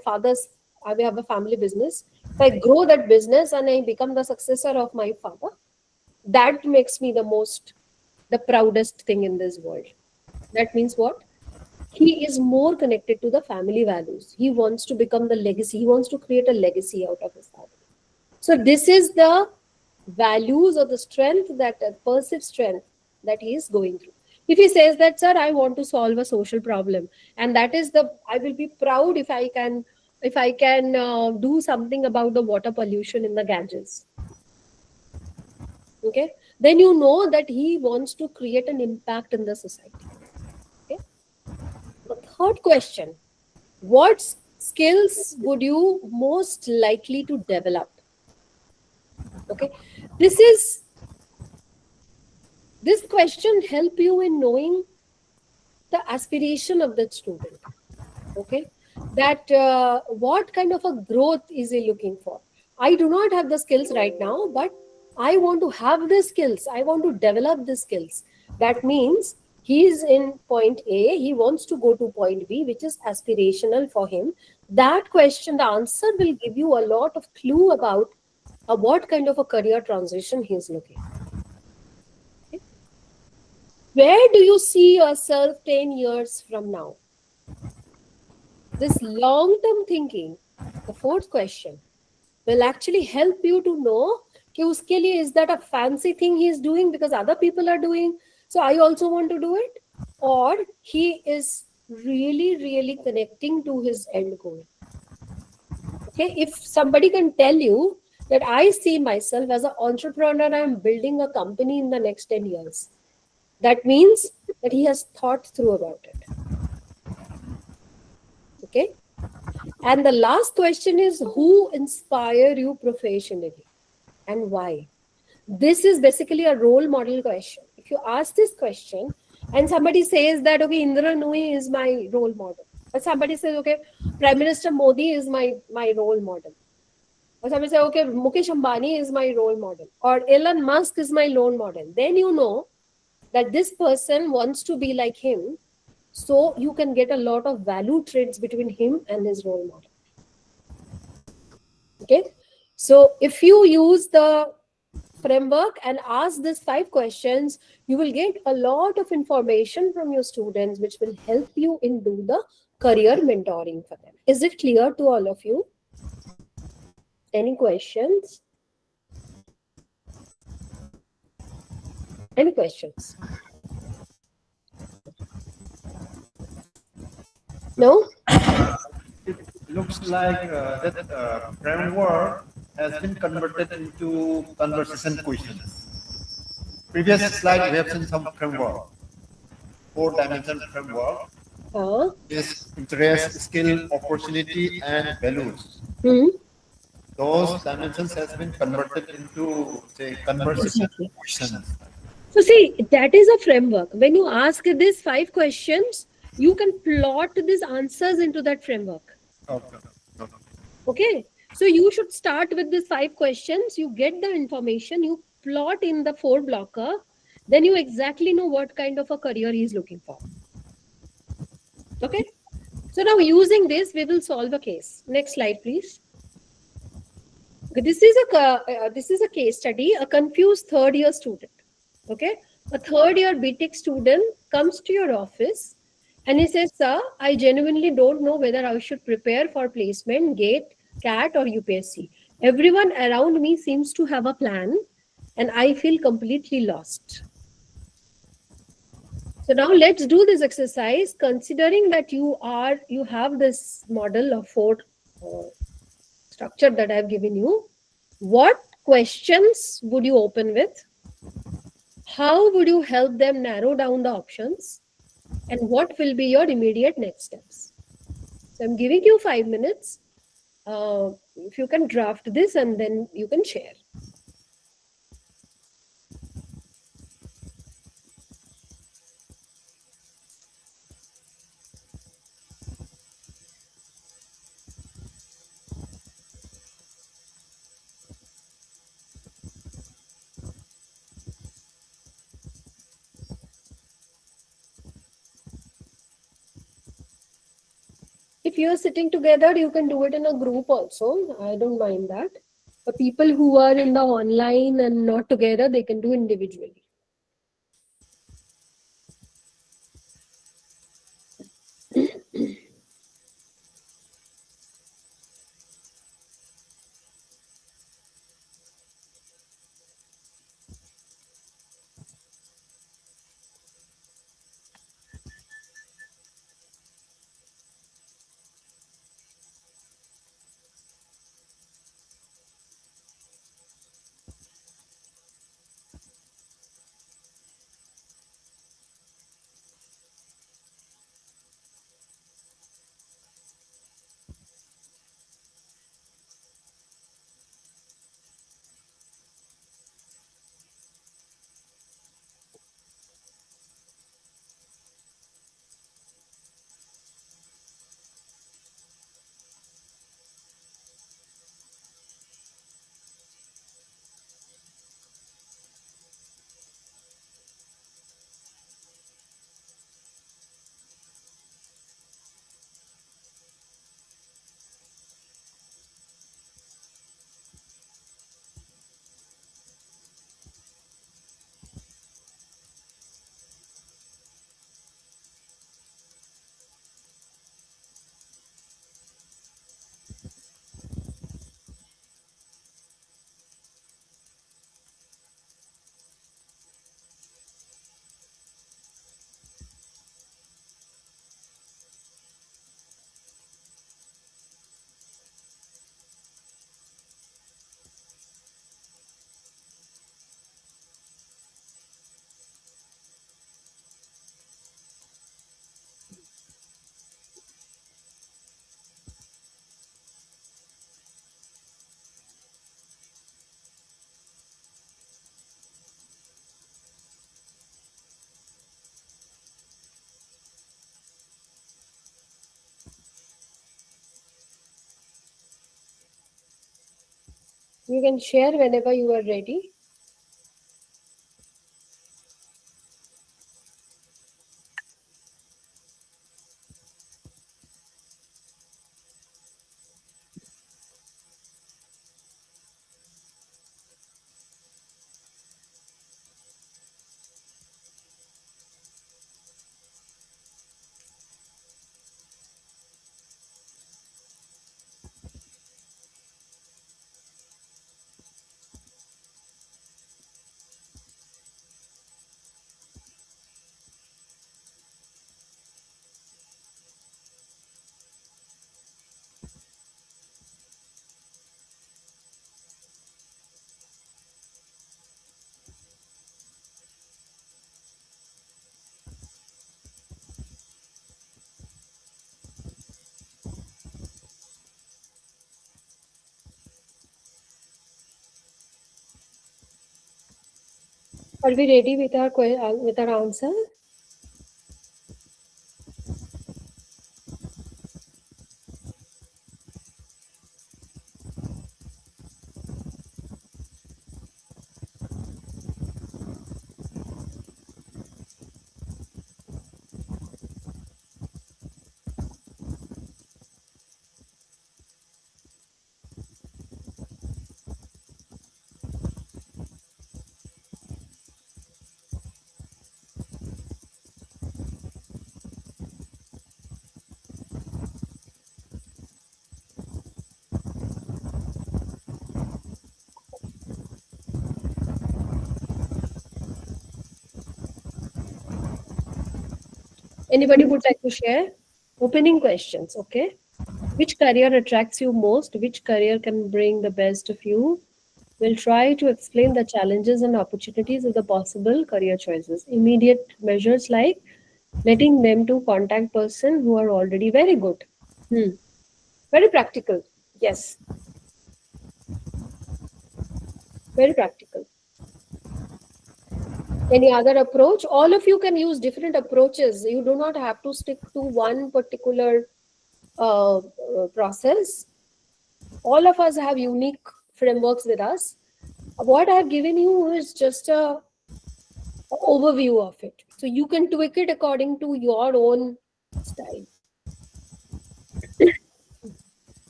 father's, I have a family business. If I grow that business and I become the successor of my father, that makes me the proudest thing in this world. That means what? He is more connected to the family values. He wants to become the legacy. He wants to create a legacy out of his family. So this is the values or the strength, that perceived strength that he is going through. If he says that, sir, I want to solve a social problem, and that is I will be proud if I can do something about the water pollution in the Ganges. Okay, then you know that he wants to create an impact in the society. Okay. The third question: what skills would you most likely to develop? Okay, this question help you in knowing the aspiration of that student. Okay, that what kind of a growth is he looking for? I do not have the skills right now, but I want to have the skills. I want to develop the skills. That means he is in point A, he wants to go to point B, which is aspirational for him. That question, the answer will give you a lot of clue about what kind of a career transition he is looking. Okay. Where do you see yourself 10 years from now? This long-term thinking, the fourth question, will actually help you to know कि उसके लिए is that a fancy thing he is doing because other people are doing, so I also want to do it, or he is really connecting to his end goal. Okay, if somebody can tell you that I see myself as an entrepreneur, I am building a company in the next 10 years, that means that he has thought through about it. Okay. And the last question is, who inspire you professionally and why? This is basically a role model question. If you ask this question and somebody says that, okay, Indra Nooyi is my role model, or somebody says, okay, Prime Minister Modi is my role model, or somebody says, okay, Mukesh Ambani is my role model, or Elon Musk is my role model, then you know that this person wants to be like him. So you can get a lot of value traits between him and his role model. Okay, so if you use the framework and ask these 5 questions, you will get a lot of information from your students, which will help you in do the career mentoring for them. Is it clear to all of you? Any questions? Any questions? No? It looks like that framework has been converted into conversation questions. Previous slide, we have seen some framework, 4-dimensional framework. Is interest, skill, opportunity, and values. Those dimensions has been converted into, say, conversation questions. So see, that is a framework. When you ask these 5 questions, you can plot these answers into that framework. Okay. So you should start with these 5 questions. You get the information, you plot in the 4 blocker, then you exactly know what kind of a career he is looking for. Okay. So now using this, we will solve a case. Next slide, please. This is a case study. A confused 3rd-year student. Okay, a 3rd-year BTech student comes to your office and he says, sir, I genuinely don't know whether I should prepare for placement, GATE, CAT or UPSC. Everyone around me seems to have a plan and I feel completely lost. So now let's do this exercise, considering that you have this model of 4 structure that I have given you. What questions would you open with? How would you help them narrow down the options? and what will be your immediate next steps. So I'm giving you 5 minutes. If you can draft this and then you can share. If you're sitting together, you can do it in a group also. I don't mind that. For people who are in the online and not together, they can do individually. You can share whenever you are ready. Are we ready with our answer? Anybody would like to share? Opening questions, okay? Which career attracts you most? Which career can bring the best of you? We'll try to explain the challenges and opportunities of the possible career choices. Immediate measures like letting them to contact person who are already very good. Very practical. Yes, very practical. Any other approach? All of you can use different approaches. You do not have to stick to one particular process. All of us have unique frameworks with us. What I've given you is just a overview of it. So you can tweak it according to your own style.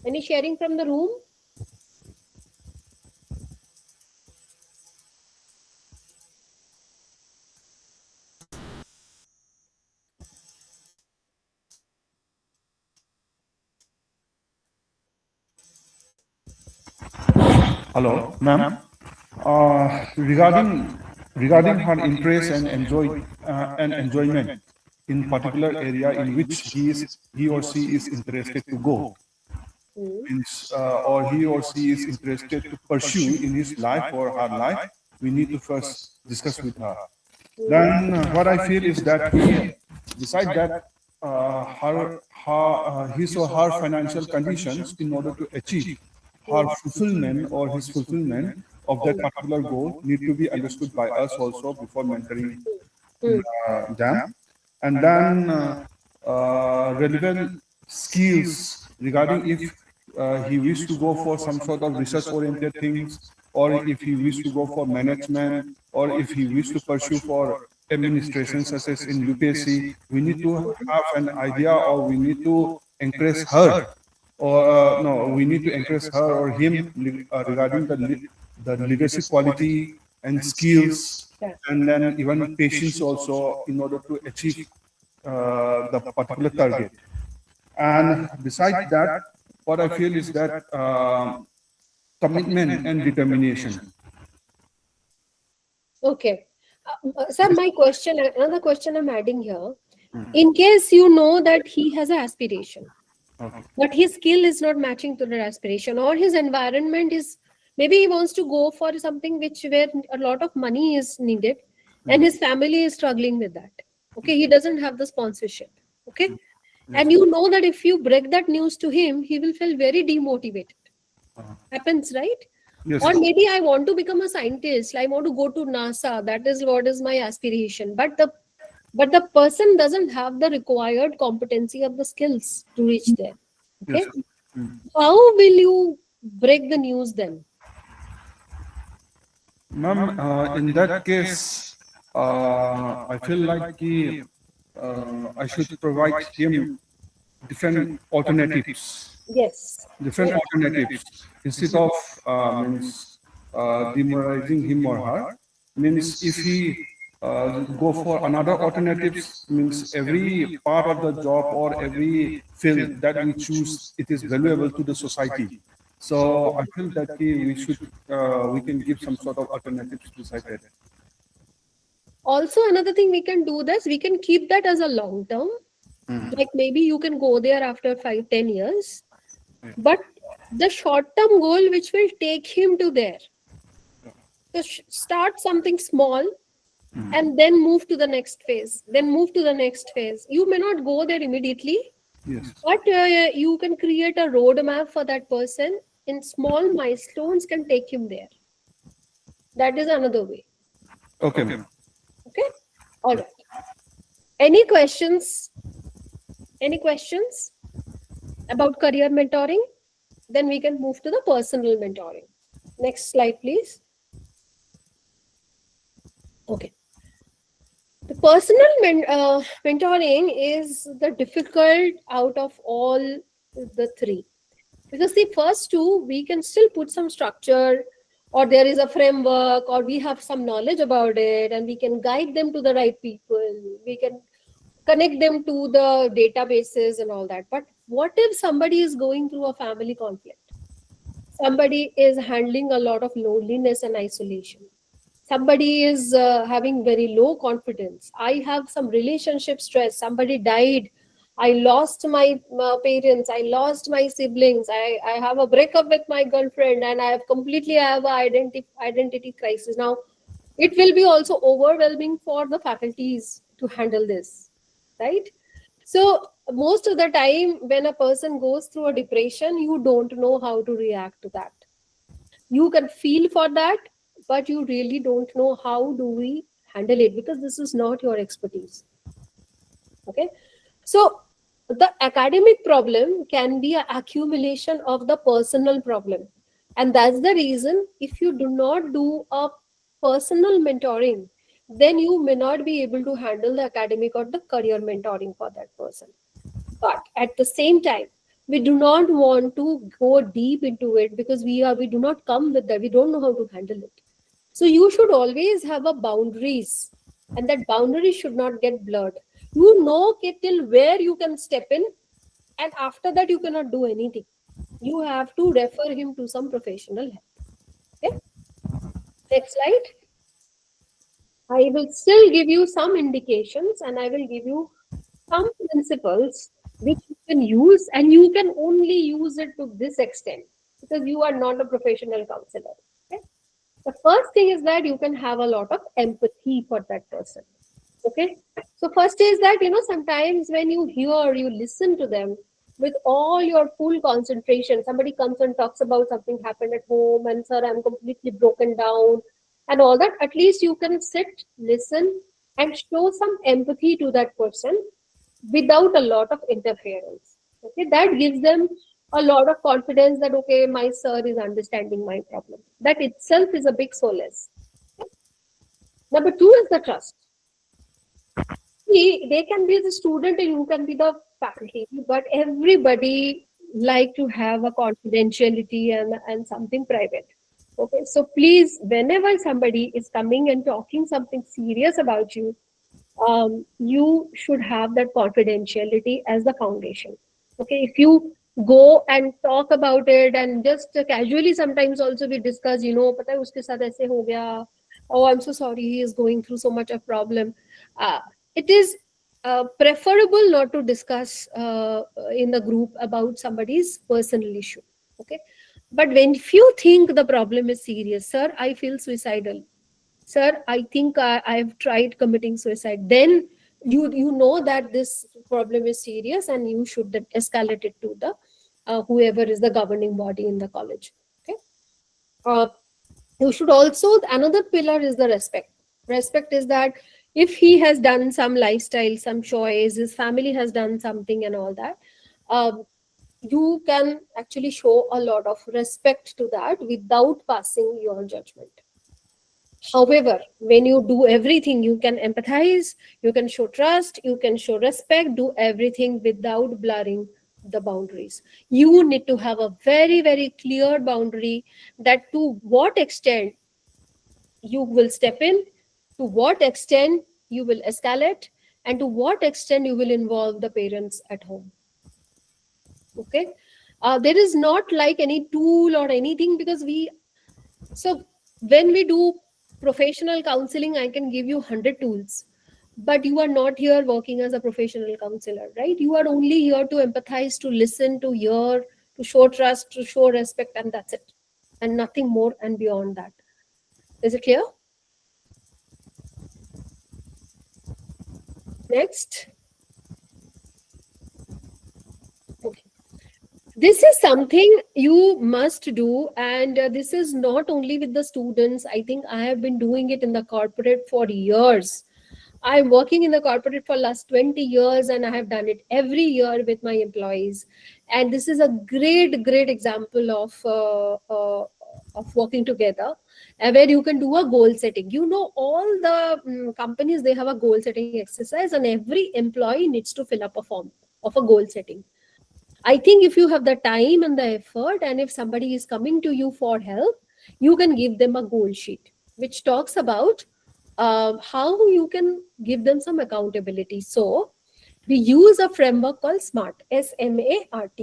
Any sharing from the room? Hello, ma'am. Regarding her interest and enjoyment in particular area in which he or she is interested to go, means or he or she is interested to pursue in his life or her life, we need to first discuss with her. Then what I feel is that we decide that his or her financial conditions in order to achieve her fulfillment or his fulfillment of that particular goal need to be understood by us also before mentoring them. And then relevant skills regarding if he wished to go for some sort of research oriented things, or if he wished to go for management, or if he wished to pursue for administration such as in UPSC, we need to have an idea, or we need to encourage her, or no, we need to encourage her or him regarding the leadership quality and skills, and then even patience also in order to achieve the particular target. And besides that, what I feel is that commitment and determination. Okay. Sir, my question, another question I'm adding here. In case you know that he has an aspiration, but his skill is not matching to that aspiration, or his environment is, maybe he wants to go for something where a lot of money is needed, and his family is struggling with that. Okay, he doesn't have the sponsorship. Okay, and you know that if you break that news to him, he will feel very demotivated. Happens, right? Yes. Or maybe I want to become a scientist, I want to go to NASA, that is what is my aspiration, but the person doesn't have the required competency of the skills to reach there. Okay, Yes. how will you break the news then? Ma'am, in that case, I feel like I should provide him different alternatives. Yes. Different alternatives instead of demoralizing him or her. Means if he go for another alternatives, means every part of the job or every field that we choose, it is valuable to the society. So I feel that we can give some sort of alternatives beside that. Also, another thing we can do this, we can keep that as a long term. Like maybe you can go there after 5-10 years, but the short term goal which will take him to there. So start something small and then move to the next phase, then move to the next phase. You may not go there immediately, Yes. but you can create a roadmap for that person, in small milestones can take him there. That is another way. Okay, ma'am. Okay, all right. Any questions? Any questions about career mentoring? Then we can move to the personal mentoring. Next slide, please. Okay. The personal mentoring is the difficult out of all the three, because the first two we can still put some structure, or there is a framework, or we have some knowledge about it, and we can guide them to the right people, we can connect them to the databases and all that. But what if somebody is going through a family conflict, somebody is handling a lot of loneliness and isolation, somebody is having very low confidence, I have some relationship stress, somebody died, I lost my parents, I lost my siblings, I have a breakup with my girlfriend, and I have a identity crisis. Now it will be also overwhelming for the faculties to handle this. right? So most of the time when a person goes through a depression, you don't know how to react to that. You can feel for that, but you really don't know how do we handle it, because this is not your expertise. Okay, so the academic problem can be an accumulation of the personal problem, and that's the reason if you do not do a personal mentoring, then you may not be able to handle the academic or the career mentoring for that person. But at the same time, we do not want to go deep into it, because we do not come with that, we don't know how to handle it. So you should always have a boundaries, and that boundary should not get blurred. You know till where you can step in, and after that you cannot do anything. You have to refer him to some professional help. Okay, next slide. I will still give you some indications, and I will give you some principles which you can use, and you can only use it to this extent, because you are not a professional counselor. Okay? The first thing is that you can have a lot of empathy for that person. Okay, so first is that, sometimes when you listen to them with all your full concentration. Somebody comes and talks about something happened at home, and sir, I'm completely broken down, and all that. At least you can sit, listen, and show some empathy to that person without a lot of interference. Okay, that gives them a lot of confidence that, okay, my sir is understanding my problem. That itself is a big solace. Number two is the trust. See, they can be the student and you can be the faculty, but everybody like to have a confidentiality and something private. Okay, so please, whenever somebody is coming and talking something serious about you, you should have that confidentiality as the foundation. Okay, if you go and talk about it and just casually, sometimes also we discuss, pata hai uske sath aise ho gaya, oh, I'm so sorry, he is going through so much of problem. uh, it is preferable not to discuss in the group about somebody's personal issue. Okay, but when if you think the problem is serious, sir, I feel suicidal, sir, I think I've tried committing suicide, then you know that this problem is serious, and you should then escalate it to the whoever is the governing body in the college. Okay, uh, you should also, another pillar is the respect. Respect is that if he has done some lifestyle, some choice, his family has done something and all that, um, you can actually show a lot of respect to that without passing your judgment. However, when you do everything, you can empathize, you can show trust, you can show respect, do everything without blurring the boundaries. You need to have a very, very clear boundary, that to what extent you will step in, to what extent you will escalate, and to what extent you will involve the parents at home. Okay, there is not like any tool or anything, because so when we do professional counseling, I can give you 100 tools, but you are not here working as a professional counselor, right? You are only here to empathize, to listen, to hear, to show trust, to show respect, and that's it, and nothing more and beyond that. Is it clear? Next. Okay, this is something you must do, and this is not only with the students. I think I have been doing it in the corporate for years. I'm working in the corporate for last 20 years, and I have done it every year with my employees. And this is a great, great example of working together, where you can do a goal setting. All the companies, they have a goal setting exercise, and every employee needs to fill up a form of a goal setting. I think if you have the time and the effort, and if somebody is coming to you for help, you can give them a goal sheet which talks about how you can give them some accountability. So we use a framework called SMART, SMART.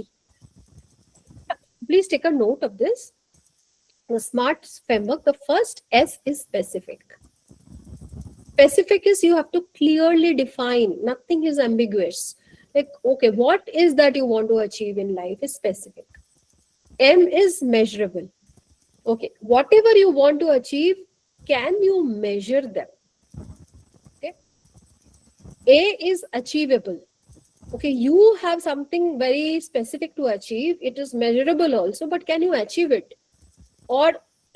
Please take a note of this. The SMART framework, the first S is specific. Specific is you have to clearly define, nothing is ambiguous. Like, okay, what is that you want to achieve in life is specific. M is measurable. Okay, whatever you want to achieve, can you measure them? Okay. A is achievable. Okay, you have something very specific to achieve. It is measurable also, but can you achieve it? Or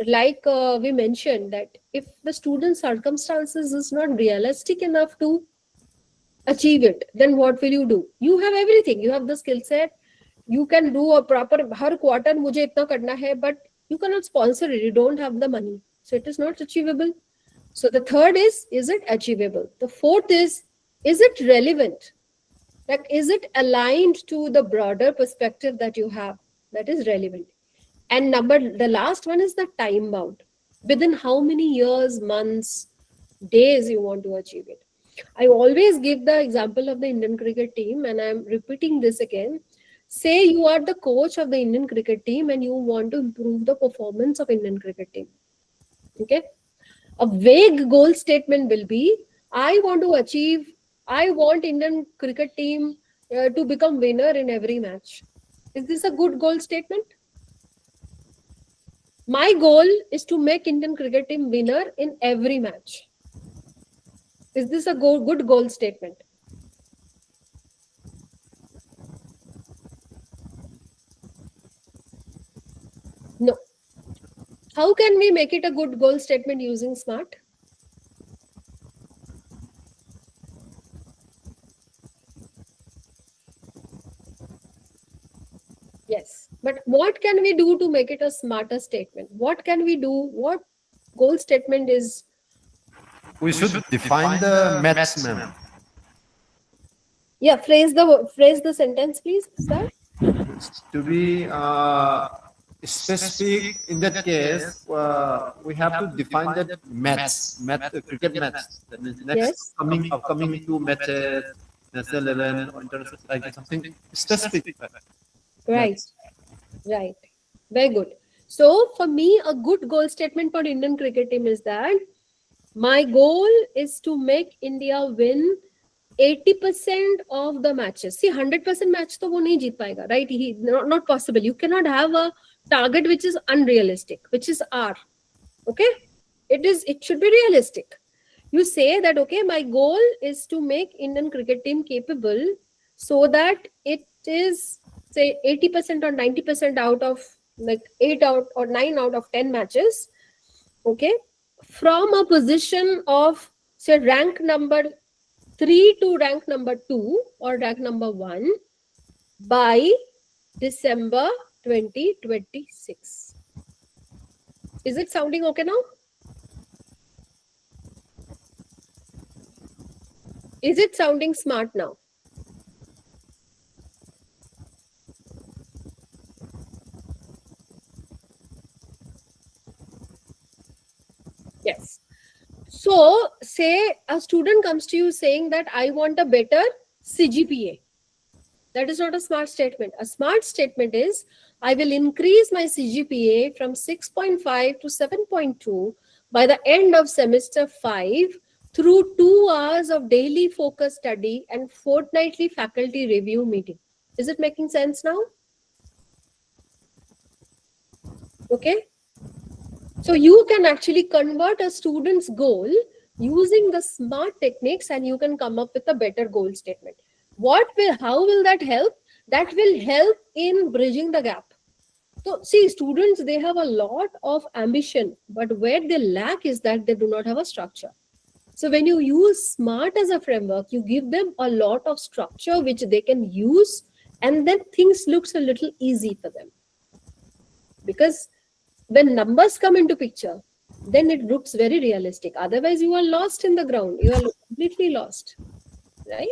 like we mentioned that if the student circumstances is not realistic enough to achieve it, then what will you do? You have everything. You have the skill set. You can do a proper har quarter mujhe itna karna hai, but you cannot sponsor it. You don't have the money. So it is not achievable. So the third is it achievable? The fourth is it relevant? Like, is it aligned to the broader perspective that you have that is relevant? And the last one is the time bound. Within how many years, months, days you want to achieve it? I always give the example of the Indian cricket team, and I'm repeating this again. Say you are the coach of the Indian cricket team and you want to improve the performance of Indian cricket team. Okay? A vague goal statement will be, I want Indian cricket team to become winner in every match. Is this a good goal statement? My goal is to make Indian cricket team winner in every match. Is this a good goal statement? No. How can we make it a good goal statement using SMART? Yes. But what can we do to make it a smarter statement? What can we do? What goal statement is? We should define the maximum. Yeah, phrase the sentence, please, sir. To be specific in that case, we have to define that cricket match. That means next Yes. upcoming two matches, national level or international, like something specific. Right. Right. Very good. So for me, a good goal statement for Indian cricket team is that my goal is to make India win 80% of the matches. See, 100% match to wo nahi jeet payega, right? Not possible. You cannot have a target which is unrealistic, which is R. Okay? It should be realistic. You say that, okay, my goal is to make Indian cricket team capable so that it is, say, 80% or 90% out of like 8 out or 9 out of 10 matches. Okay? From a position of, say, rank number 3 to rank number 2 or rank number 1 by December 2026. Is it sounding okay now? Is it sounding smart now? Yes. So, say a student comes to you saying that I want a better CGPA. That is not a smart statement. A smart statement is, I will increase my CGPA from 6.5 to 7.2 by the end of semester 5 through 2 hours of daily focus study and fortnightly faculty review meeting. Is it making sense now? Okay. So you can actually convert a student's goal using the SMART techniques and you can come up with a better goal statement. How will that help? That will help in bridging the gap. So see, students, they have a lot of ambition, but where they lack is that they do not have a structure. So when you use SMART as a framework, you give them a lot of structure which they can use, and then things looks a little easy for them. Because when numbers come into picture, then it looks very realistic. Otherwise, you are lost in the ground. You are completely lost, right?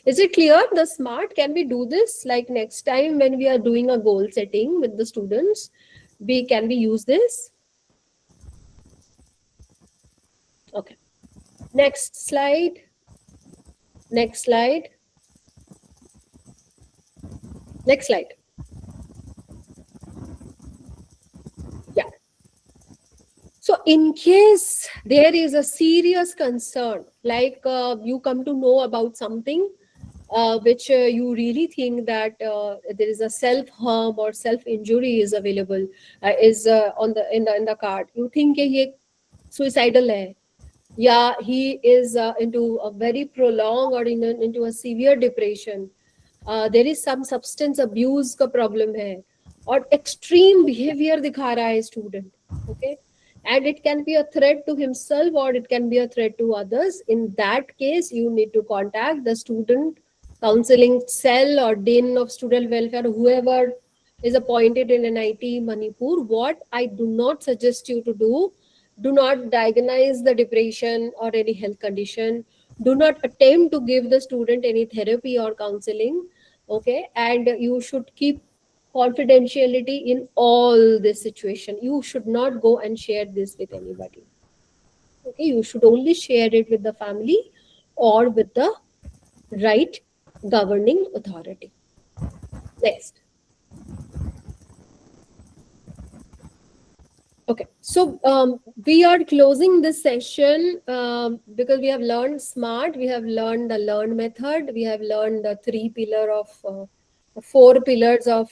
Is it clear? The SMART, can we do this? Like next time when we are doing a goal setting with the students, can we use this? Okay. Next slide. Next slide. Next slide. Yeah. So in case there is a serious concern, like you come to know about something which you really think that there is a self-harm or self-injury is available, is in the card. You think ye suicidal hai, Yeah, he is into a very prolonged or into a severe depression. There is some substance abuse का problem है और extreme behavior दिखा रहा है student. Okay, and it can be a threat to himself or it can be a threat to others. In that case, you need to contact the student counseling cell or dean of student welfare, whoever is appointed in NIT Manipur. What I do not suggest you to do not diagnose the depression or any health condition. Do not attempt to give the student any therapy or counseling. Okay, and you should keep confidentiality in all this situation. You should not go and share this with anybody. Okay, you should only share it with the family or with the right governing authority. Next. Okay, so we are closing this session because we have learned SMART, we have learned the learn method, we have learned the four pillars of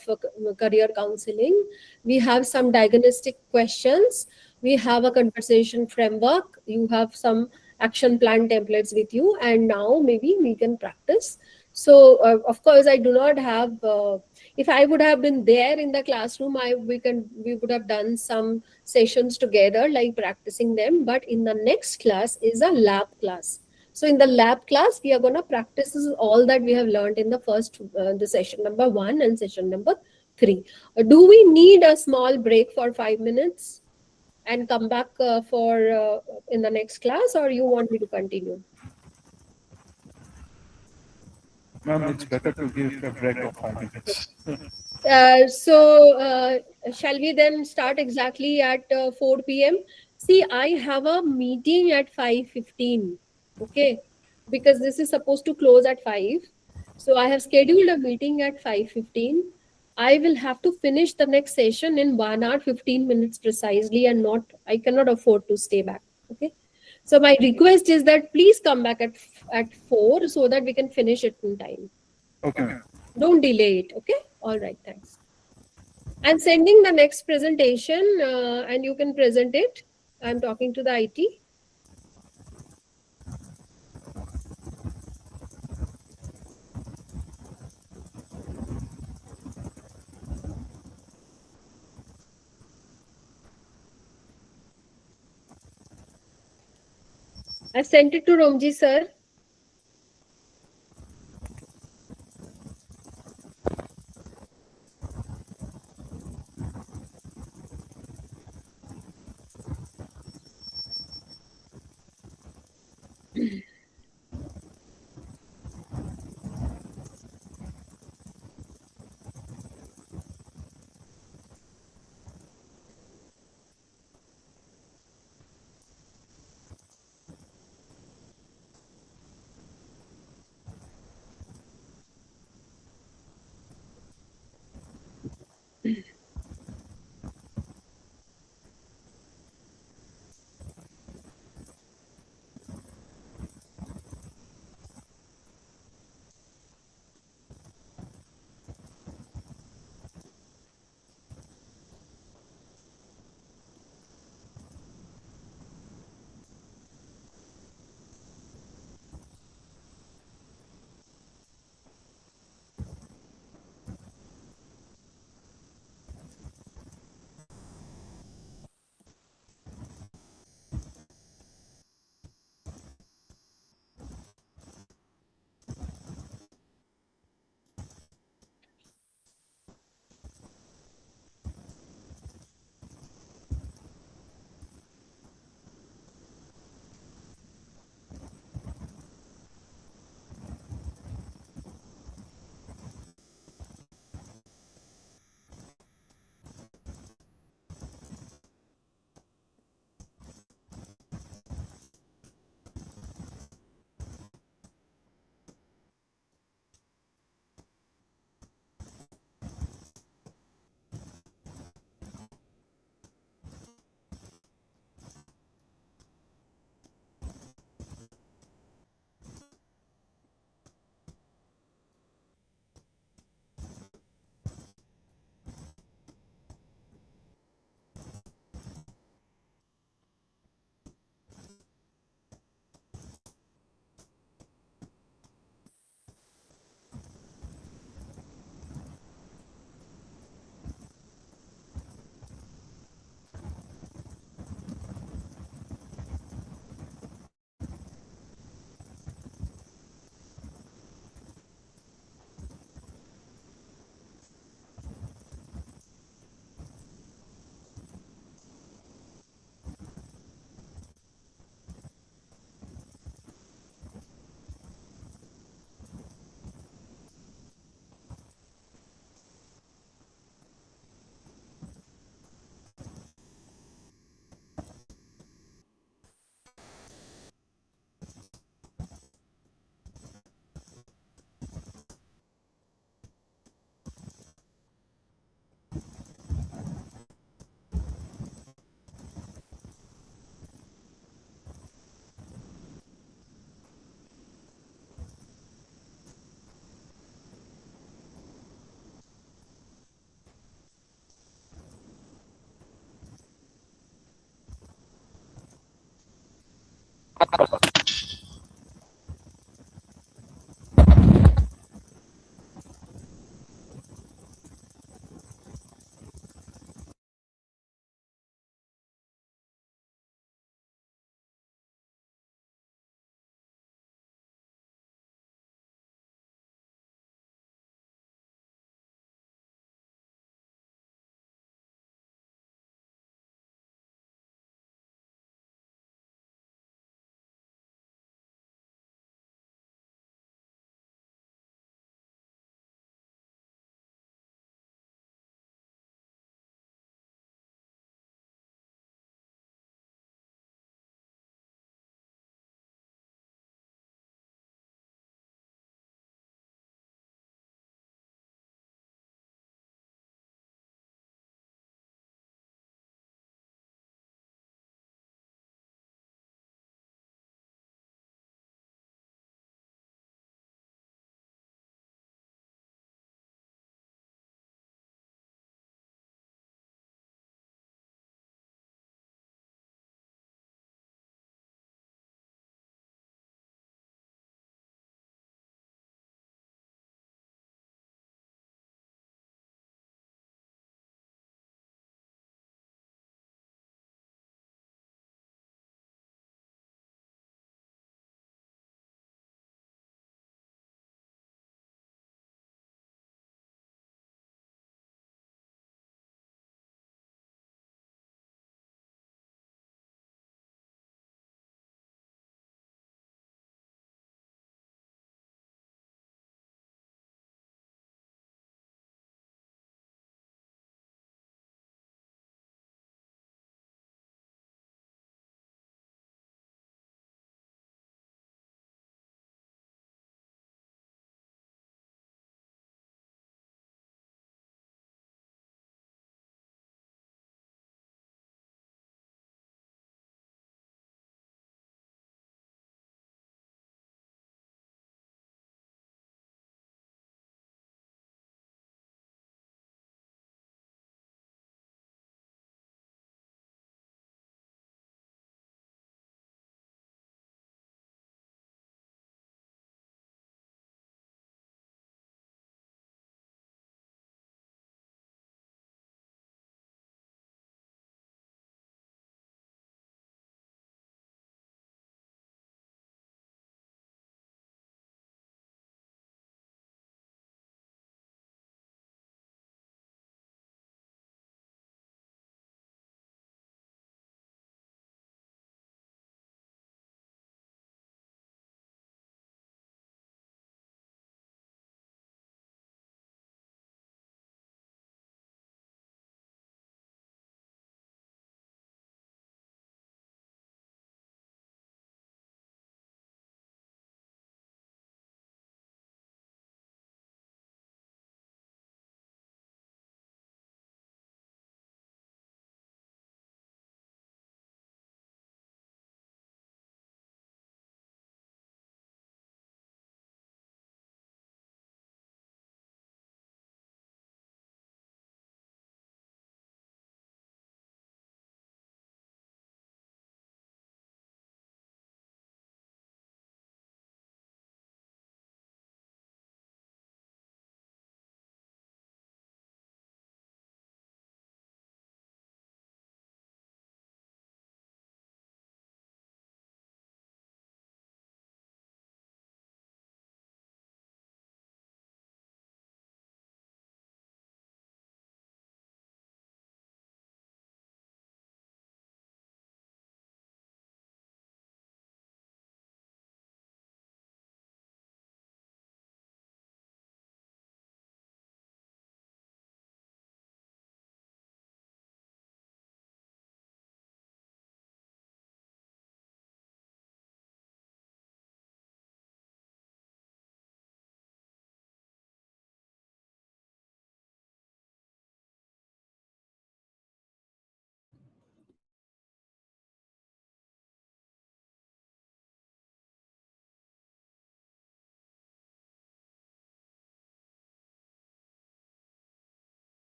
career counseling. We have some diagnostic questions. We have a conversation framework. You have some action plan templates with you, and now maybe we can practice. So, of course, I do not have. If I would have been there in the classroom, we would have done some sessions together, like practicing them. But in the next class is a lab class. So in the lab class, we are going to practice all that we have learned in the session number 1 and session number 3. Do we need a small break for 5 minutes and come back for in the next class, or you want me to continue? Ma'am, it's better to give a break of 5 minutes. Shall we then start exactly at 4 p.m.? See, I have a meeting at 5:15. Okay, because this is supposed to close at 5. So I have scheduled a meeting at 5:15. I will have to finish the next session in 1 hour 15 minutes precisely, and not I cannot afford to stay back. Okay. So my request is that please come back at 4 so that we can finish it in time. Okay, ma'am. Don't delay it. Okay. All right. Thanks. I'm sending the next presentation and you can present it. I'm talking to the IT. I sent it to Romji sir.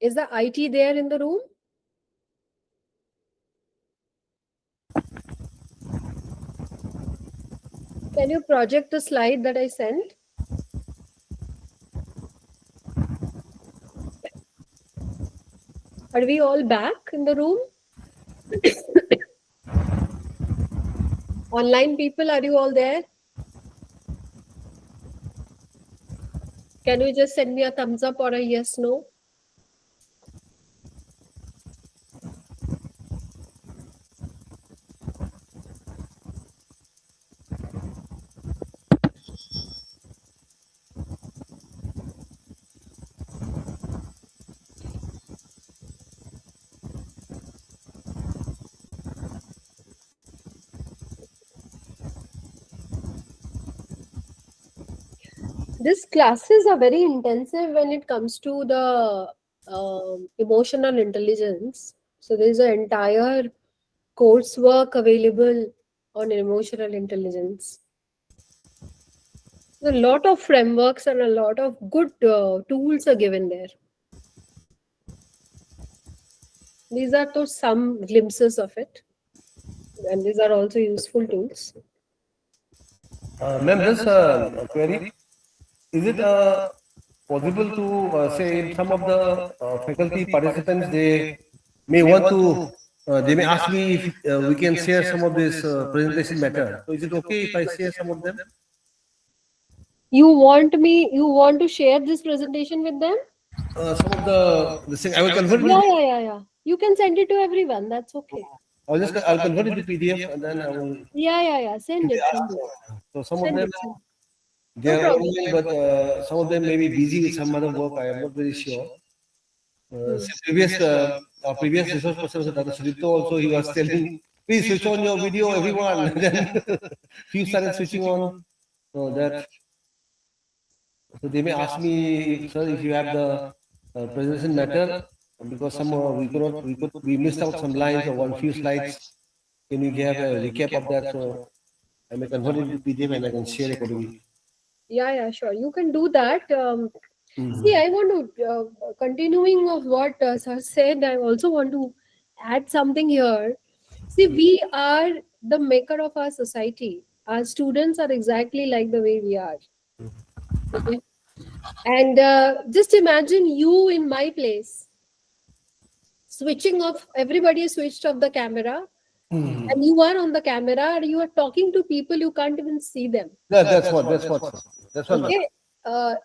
Is the IT there in the room? Can you project the slide that I sent? Are we all back in the room? Online people, are you all there? Can you just send me a thumbs up or a yes, no? These classes are very intensive when it comes to the emotional intelligence. So there's an entire coursework available on emotional intelligence. A lot of frameworks and a lot of good tools are given there. These are to some glimpses of it, and these are also useful tools. Ma'am, just a query. Is it possible to say in some of the faculty participants, they may want to, they may ask me if we can share some of this presentation matter. So is it okay if I share some of them? You want to share this presentation with them? Some of the thing I will convert it. Yeah. You can send it to everyone. That's okay. I'll convert it to PDF and then I will. Yeah. Send it. So some of Send them it. they No are problem. online, but some of them may be busy with some other work. I am not very sure. Our previous resource person, Dr. Sudipto, also he was telling, please switch on your video, everyone. Then few started switching on. So that. So they may ask me, sir, if you have the presentation matter, because some we missed out some lines or one few slides. Can you give a recap of that? So I may convert it to PDF and I can share accordingly. Yeah, sure. You can do that. See, I want to continuing of what sir said. I also want to add something here. See, we are the maker of our society. Our students are exactly like the way we are. Okay, and just imagine you in my place, switching off. Everybody is switched off the camera, and you are on the camera, and you are talking to people. You can't even see them. That's what. Okay,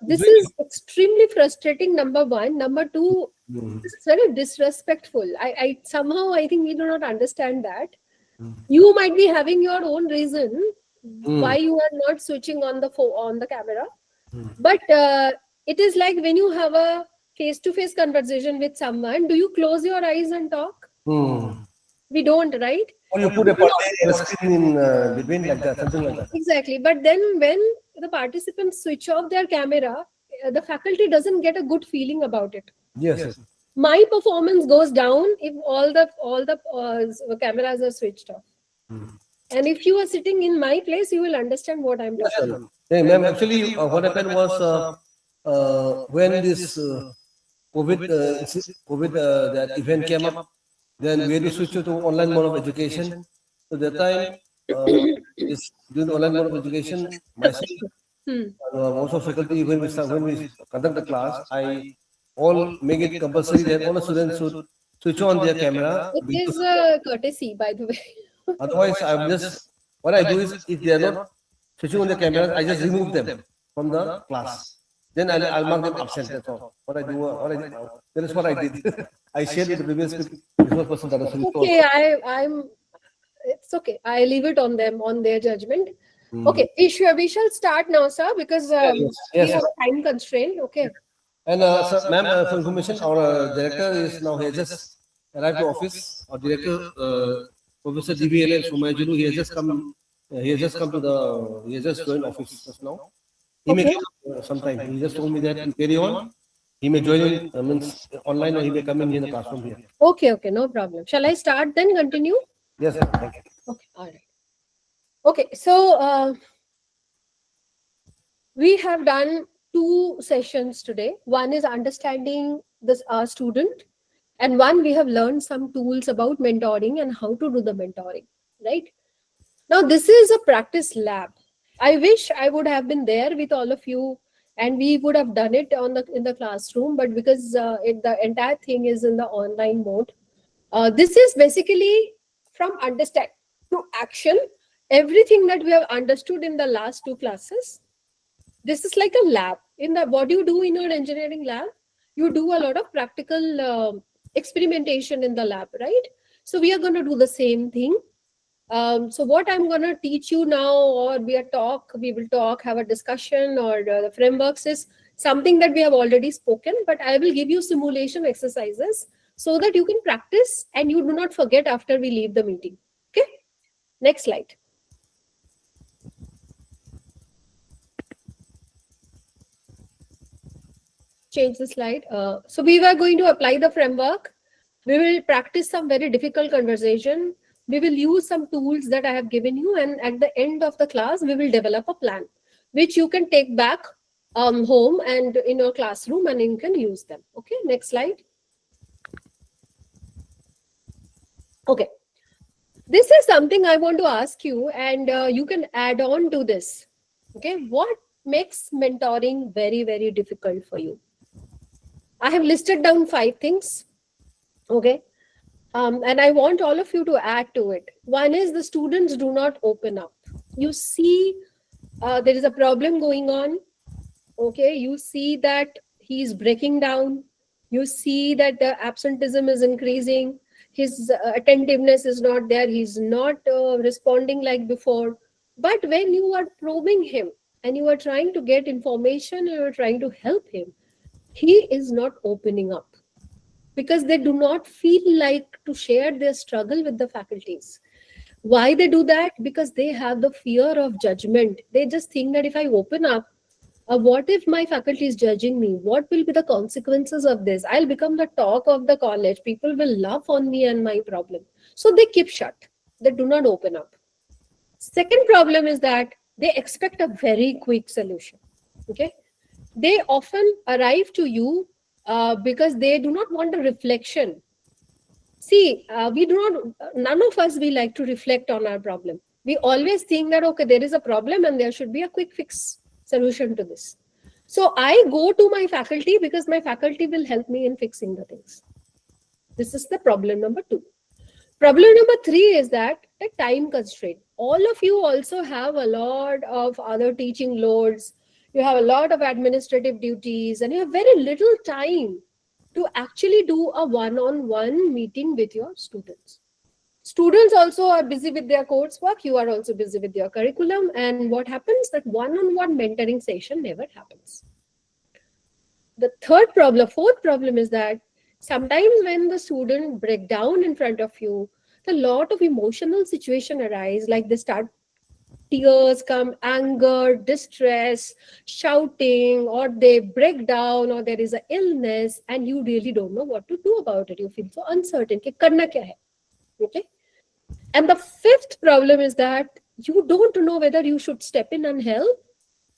this is extremely frustrating. Number one. Number two, it's very disrespectful. I somehow I think we do not understand that. You might be having your own reason why you are not switching on the camera, but it is like when you have a face-to-face conversation with someone. Do you close your eyes and talk? We don't, right? Or you put a screen in between like that, something like that. Exactly. But then when the participants switch off their camera, the faculty doesn't get a good feeling about it. Yes. My performance goes down if all the cameras are switched off. And if you are sitting in my place, you will understand what I'm talking about. Hey, ma'am, actually, what happened was when this COVID that event came up, then we had to switch to online mode of education. So that time, during the online mode of education, myself, most of faculty, when we conduct the class, I all make it compulsory that all the students should switch on their camera. It is a courtesy, by the way. Otherwise, what I do is, if they are not switching on the cameras, I just remove them from the class. Then I'll mark them absent. That's all. That is what I did. I shared with the previous person that was Okay, I'm. It's okay. I leave it on them, on their judgment. Okay, we shall start now, sir, because we have a time constraint. Okay. And sir, ma'am, for information, our director is now, he has just arrived to office. Our director, Professor DVLL Sumayjulu, he has just come joined office just now. He may come sometime. He just told me that he carry on. He may join in means online, or he may come in the classroom here. Okay, no problem. Shall I start then? Continue. Yes, ma'am. Thank you. Okay, all right. Okay, so we have done 2 sessions today. One is understanding this student, and one we have learned some tools about mentoring and how to do the mentoring. Right now, this is a practice lab, I wish I would have been there with all of you and we would have done it in the classroom, but because the entire thing is in the online mode, this is basically from understand to action. Everything that we have understood in the last two classes, this is like a lab. In the what you do in your engineering lab, you do a lot of practical experimentation in the lab, right? So we are going to do the same thing. So what I'm going to teach you now, or we will talk, have a discussion, or the frameworks is something that we have already spoken, but I will give you simulation exercises so that you can practice and you do not forget after we leave the meeting. Okay, next slide. Change the slide. So we were going to apply the framework. We will practice some very difficult conversation. We will use some tools that I have given you, and at the end of the class, we will develop a plan, which you can take back home and in your classroom, and you can use them. Okay, next slide. Okay, this is something I want to ask you, and you can add on to this. Okay, what makes mentoring very, very difficult for you? I have listed down 5 things. Okay. And I want all of you to add to it. One is the students do not open up. You see, there is a problem going on. Okay. You see that he's breaking down. You see that the absenteeism is increasing. His attentiveness is not there. He's not responding like before. But when you are probing him and you are trying to get information and you are trying to help him, he is not opening up because they do not feel like to share their struggle with the faculties. Why they do that? Because they have the fear of judgment. They just think that if I open up, what if my faculty is judging me? What will be the consequences of this? I'll become the talk of the college. People will laugh on me and my problem. So they keep shut. They do not open up. Second problem is that they expect a very quick solution. Okay. They often arrive to you because they do not want a reflection. See, none of us, we like to reflect on our problem. We always think that, okay, there is a problem and there should be a quick fix solution to this. So I go to my faculty because my faculty will help me in fixing the things. This is the problem number 2. Problem number 3 is that the time constraint. All of you also have a lot of other teaching loads. You have a lot of administrative duties and you have very little time to actually do a one-on-one meeting with your students. Students also are busy with their coursework. You are also busy with your curriculum. And what happens? That one-on-one mentoring session never happens. The fourth problem is that sometimes when the student break down in front of you, a lot of emotional situation arise, like they start tears come, anger, distress, shouting, or they break down, or there is an illness, and you really don't know what to do about it. You feel so uncertain. Ki karna kya hai? Okay. And the 5th problem is that you don't know whether you should step in and help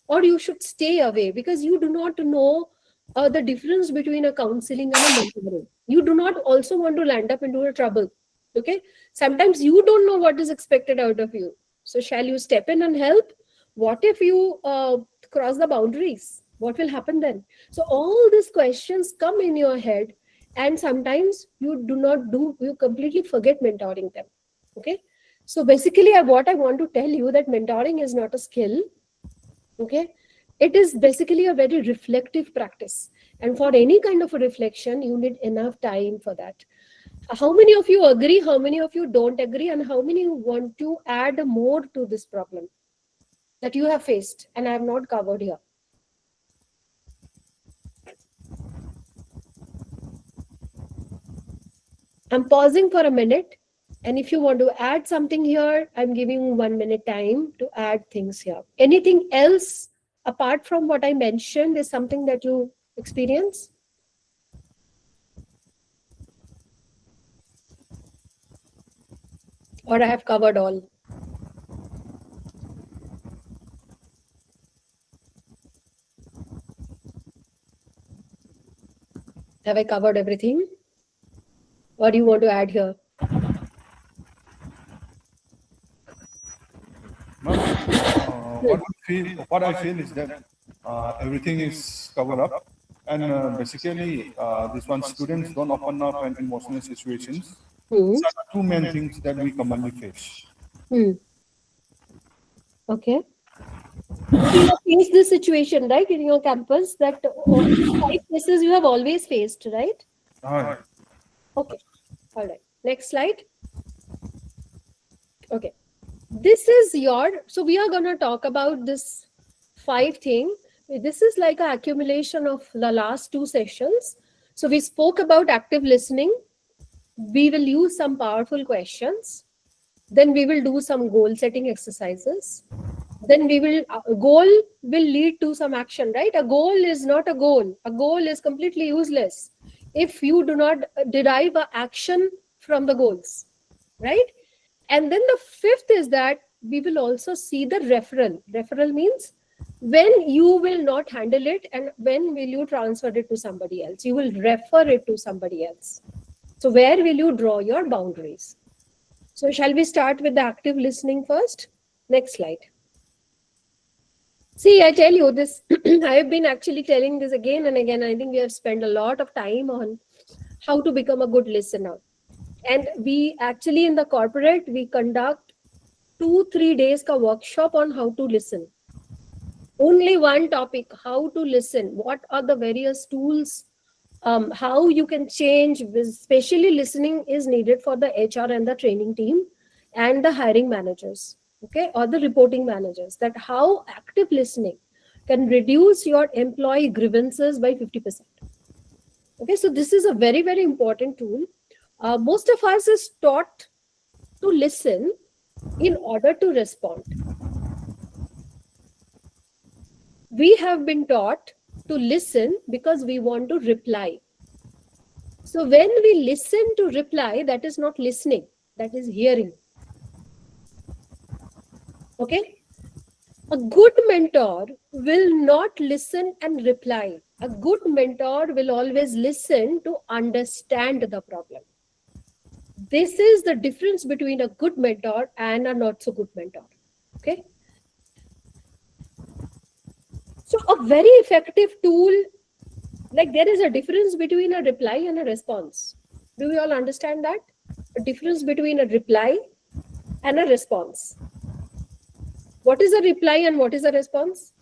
or you should stay away because you do not know the difference between a counseling and a mentoring. You do not also want to land up into a trouble. Okay. Sometimes you don't know what is expected out of you. So shall you step in and help? What if you cross the boundaries? What will happen then? So all these questions come in your head and sometimes you completely forget mentoring them. Okay. So basically what I want to tell you that mentoring is not a skill. Okay. It is basically a very reflective practice. And for any kind of a reflection, you need enough time for that. How many of you agree? How many of you don't agree? And how many want to add more to this problem that you have faced and I have not covered here? I'm pausing for a minute. And if you want to add something here, I'm giving you 1 minute time to add things here. Anything else apart from what I mentioned is something that you experience? Or I have covered all? Have I covered everything? What do you want to add here? Ma'am, what would what I feel is that everything is covered up, and basically, this one students don't open up in emotional situations. Hmm. These are the two main things that we commonly face. Hmm. Okay. You have faced this situation, right, in your campus that 5 cases you have always faced, right? Right. Okay. All right. Next slide. Okay. This is so we are going to talk about this 5 thing. This is like an accumulation of the last 2 sessions. So we spoke about active listening. We will use some powerful questions. Then we will do some goal setting exercises. Then we will goal will lead to some action, right? A goal is not a goal. A goal is completely useless if you do not derive an action from the goals, right? And then the 5th is that we will also see the referral. Referral means when you will not handle it and when will you transfer it to somebody else. You will refer it to somebody else. So where will you draw your boundaries? So shall we start with the active listening first? Next slide. See, I tell you this, I have been actually telling this again and again. I think we have spent a lot of time on how to become a good listener. And we actually in the corporate, we conduct 2-3 days ka workshop on how to listen. Only one topic, how to listen. What are the various tools? How you can change, especially listening is needed for the HR and the training team and the hiring managers, okay, or the reporting managers, that how active listening can reduce your employee grievances by 50%. Okay, so this is a very, very important tool. Most of us is taught to listen in order to respond. We have been taught to listen because we want to reply. So when we listen to reply, that is not listening, that is hearing. Okay? A good mentor will not listen and reply. A good mentor will always listen to understand the problem. This is the difference between a good mentor and a not so good mentor. Okay? So a very effective tool, like there is a difference between a reply and a response. Do we all understand that? A difference between a reply and a response. What is a reply and what is a response?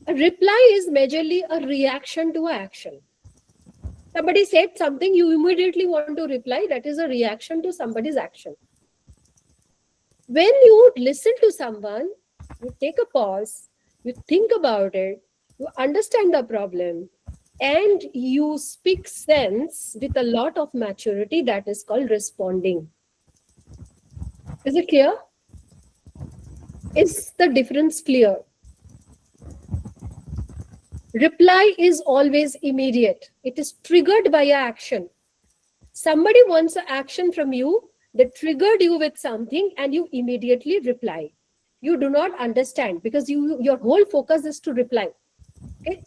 A reply is majorly a reaction to an action. Somebody said something, you immediately want to reply, that is a reaction to somebody's action. When you listen to someone, you take a pause, you think about it, you understand the problem, and you speak sense with a lot of maturity. That is called responding. Is it clear? Is the difference clear? Reply is always immediate. It is triggered by an action. Somebody wants an action from you, they triggered you with something and you immediately reply. You do not understand because your whole focus is to reply. Okay?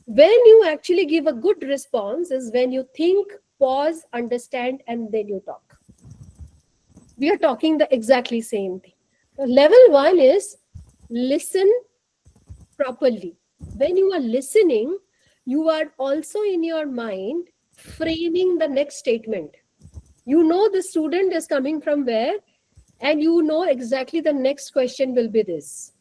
When you actually give a good response is when you think, pause, understand, and then you talk. We are talking the exactly same thing. So level 1 is listen properly. When you are listening, you are also in your mind framing the next statement. You know the student is coming from where, and you know exactly the next question will be this.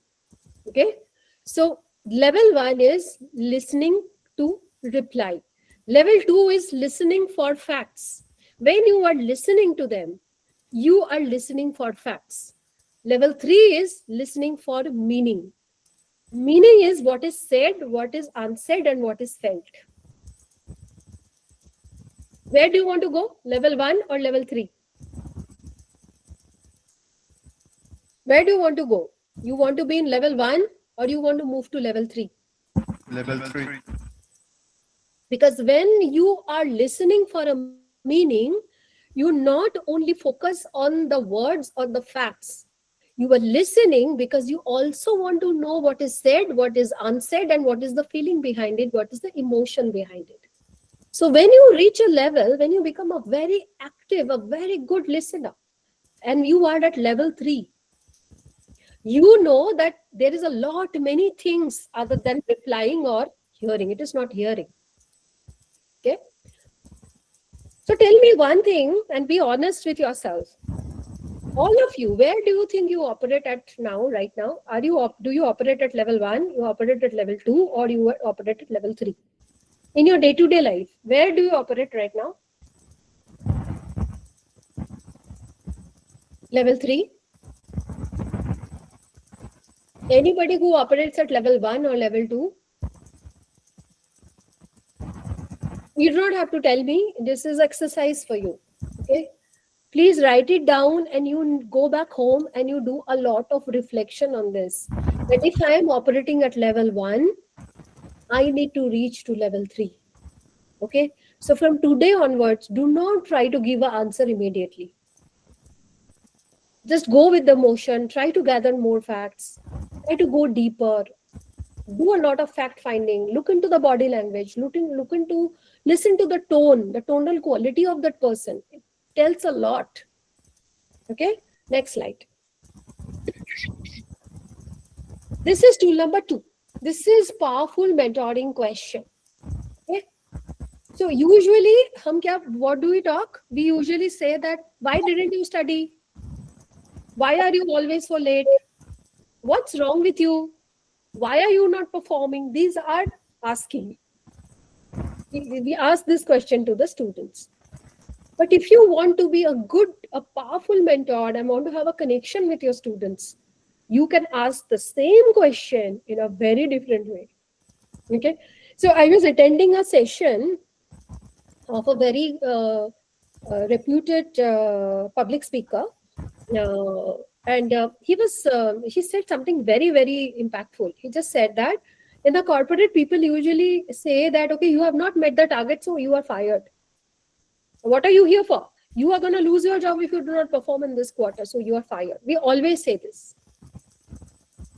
Okay, so level 1 is listening to reply. Level 2 is listening for facts. When you are listening to them, you are listening for facts. Level 3 is listening for meaning. Meaning is what is said, what is unsaid, and what is felt. Where do you want to go? Level 1 or level 3? Where do you want to go? You want to be in level 1 or you want to move to level 3? Level 3. Because when you are listening for a meaning, you not only focus on the words or the facts. You are listening because you also want to know what is said, what is unsaid, and what is the feeling behind it, what is the emotion behind it. So when you reach a level, when you become a very active, a very good listener, and you are at level 3, you know that there is a lot many things other than replying or hearing. It is not hearing. Okay. So tell me one thing and be honest with yourself. All of you, where do you think you operate at now, right now? Do you operate at level 1, you operate at level 2, or you operate at level 3? In your day-to-day life, where do you operate right now? Level 3? Anybody who operates at level 1 or level 2? You do not have to tell me. This is exercise for you. Okay. Please write it down and you go back home and you do a lot of reflection on this. That if I am operating at level 1, I need to reach to level 3. Okay. So from today onwards, do not try to give an answer immediately. Just go with the motion, try to gather more facts, try to go deeper, do a lot of fact finding, look into the body language, listen to the tone, the tonal quality of that person. It tells a lot. Okay, next slide. This is tool number 2. This is powerful mentoring question. Okay. So usually, what do we talk? We usually say that, why didn't you study? Why are you always so late? What's wrong with you? Why are you not performing? These are asking. We ask this question to the students. But if you want to be a powerful mentor and want to have a connection with your students, you can ask the same question in a very different way. Okay. So I was attending a session of a very reputed public speaker. And he said something very, very impactful. He just said that in the corporate, people usually say that, okay, you have not met the target, so you are fired. What are you here for? You are going to lose your job if you do not perform in this quarter, so you are fired. We always say this.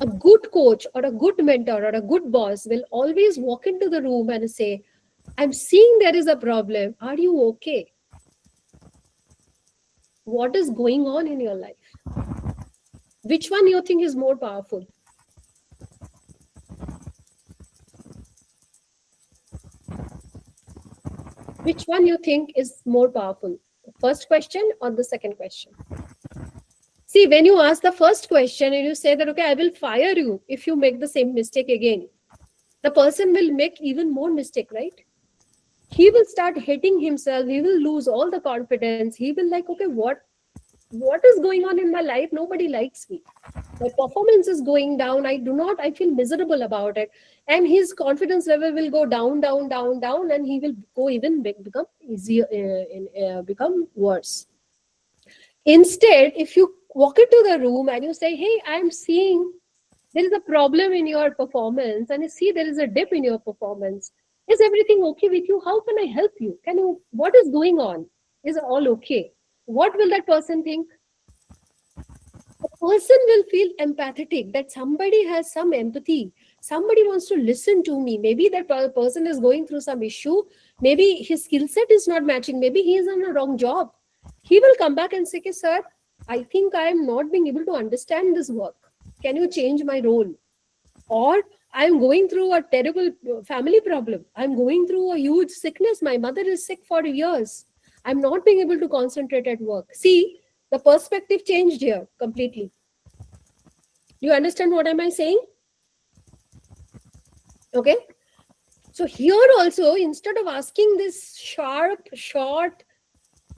A good coach or a good mentor or a good boss will always walk into the room and say, I'm seeing there is a problem. Are you okay? What is going on in your life? Which one you think is more powerful? Which one you think is more powerful? The first question or the second question? See, when you ask the first question and you say that, okay, I will fire you if you make the same mistake again, the person will make even more mistake, right? He will start hating himself. He will lose all the confidence. He will like, okay, what is going on in my life? Nobody likes me. My performance is going down. I feel miserable about it. And his confidence level will go down, and he will go even become easier, become worse. Instead, if you walk into the room and you say, hey, I'm seeing there is a problem in your performance, and you see there is a dip in your performance. Is everything okay with you? How can I help you? What is going on? Is it all okay? What will that person think? The person will feel empathetic, that somebody has some empathy. Somebody wants to listen to me. Maybe that person is going through some issue. Maybe his skill set is not matching. Maybe he is on a wrong job. He will come back and say, okay, sir, I think I am not being able to understand this work. Can you change my role? Or I am going through a terrible family problem. I'm going through a huge sickness. My mother is sick for years. I'm not being able to concentrate at work. See, the perspective changed here completely. Do you understand what am I saying? Okay. So here also, instead of asking this sharp, short,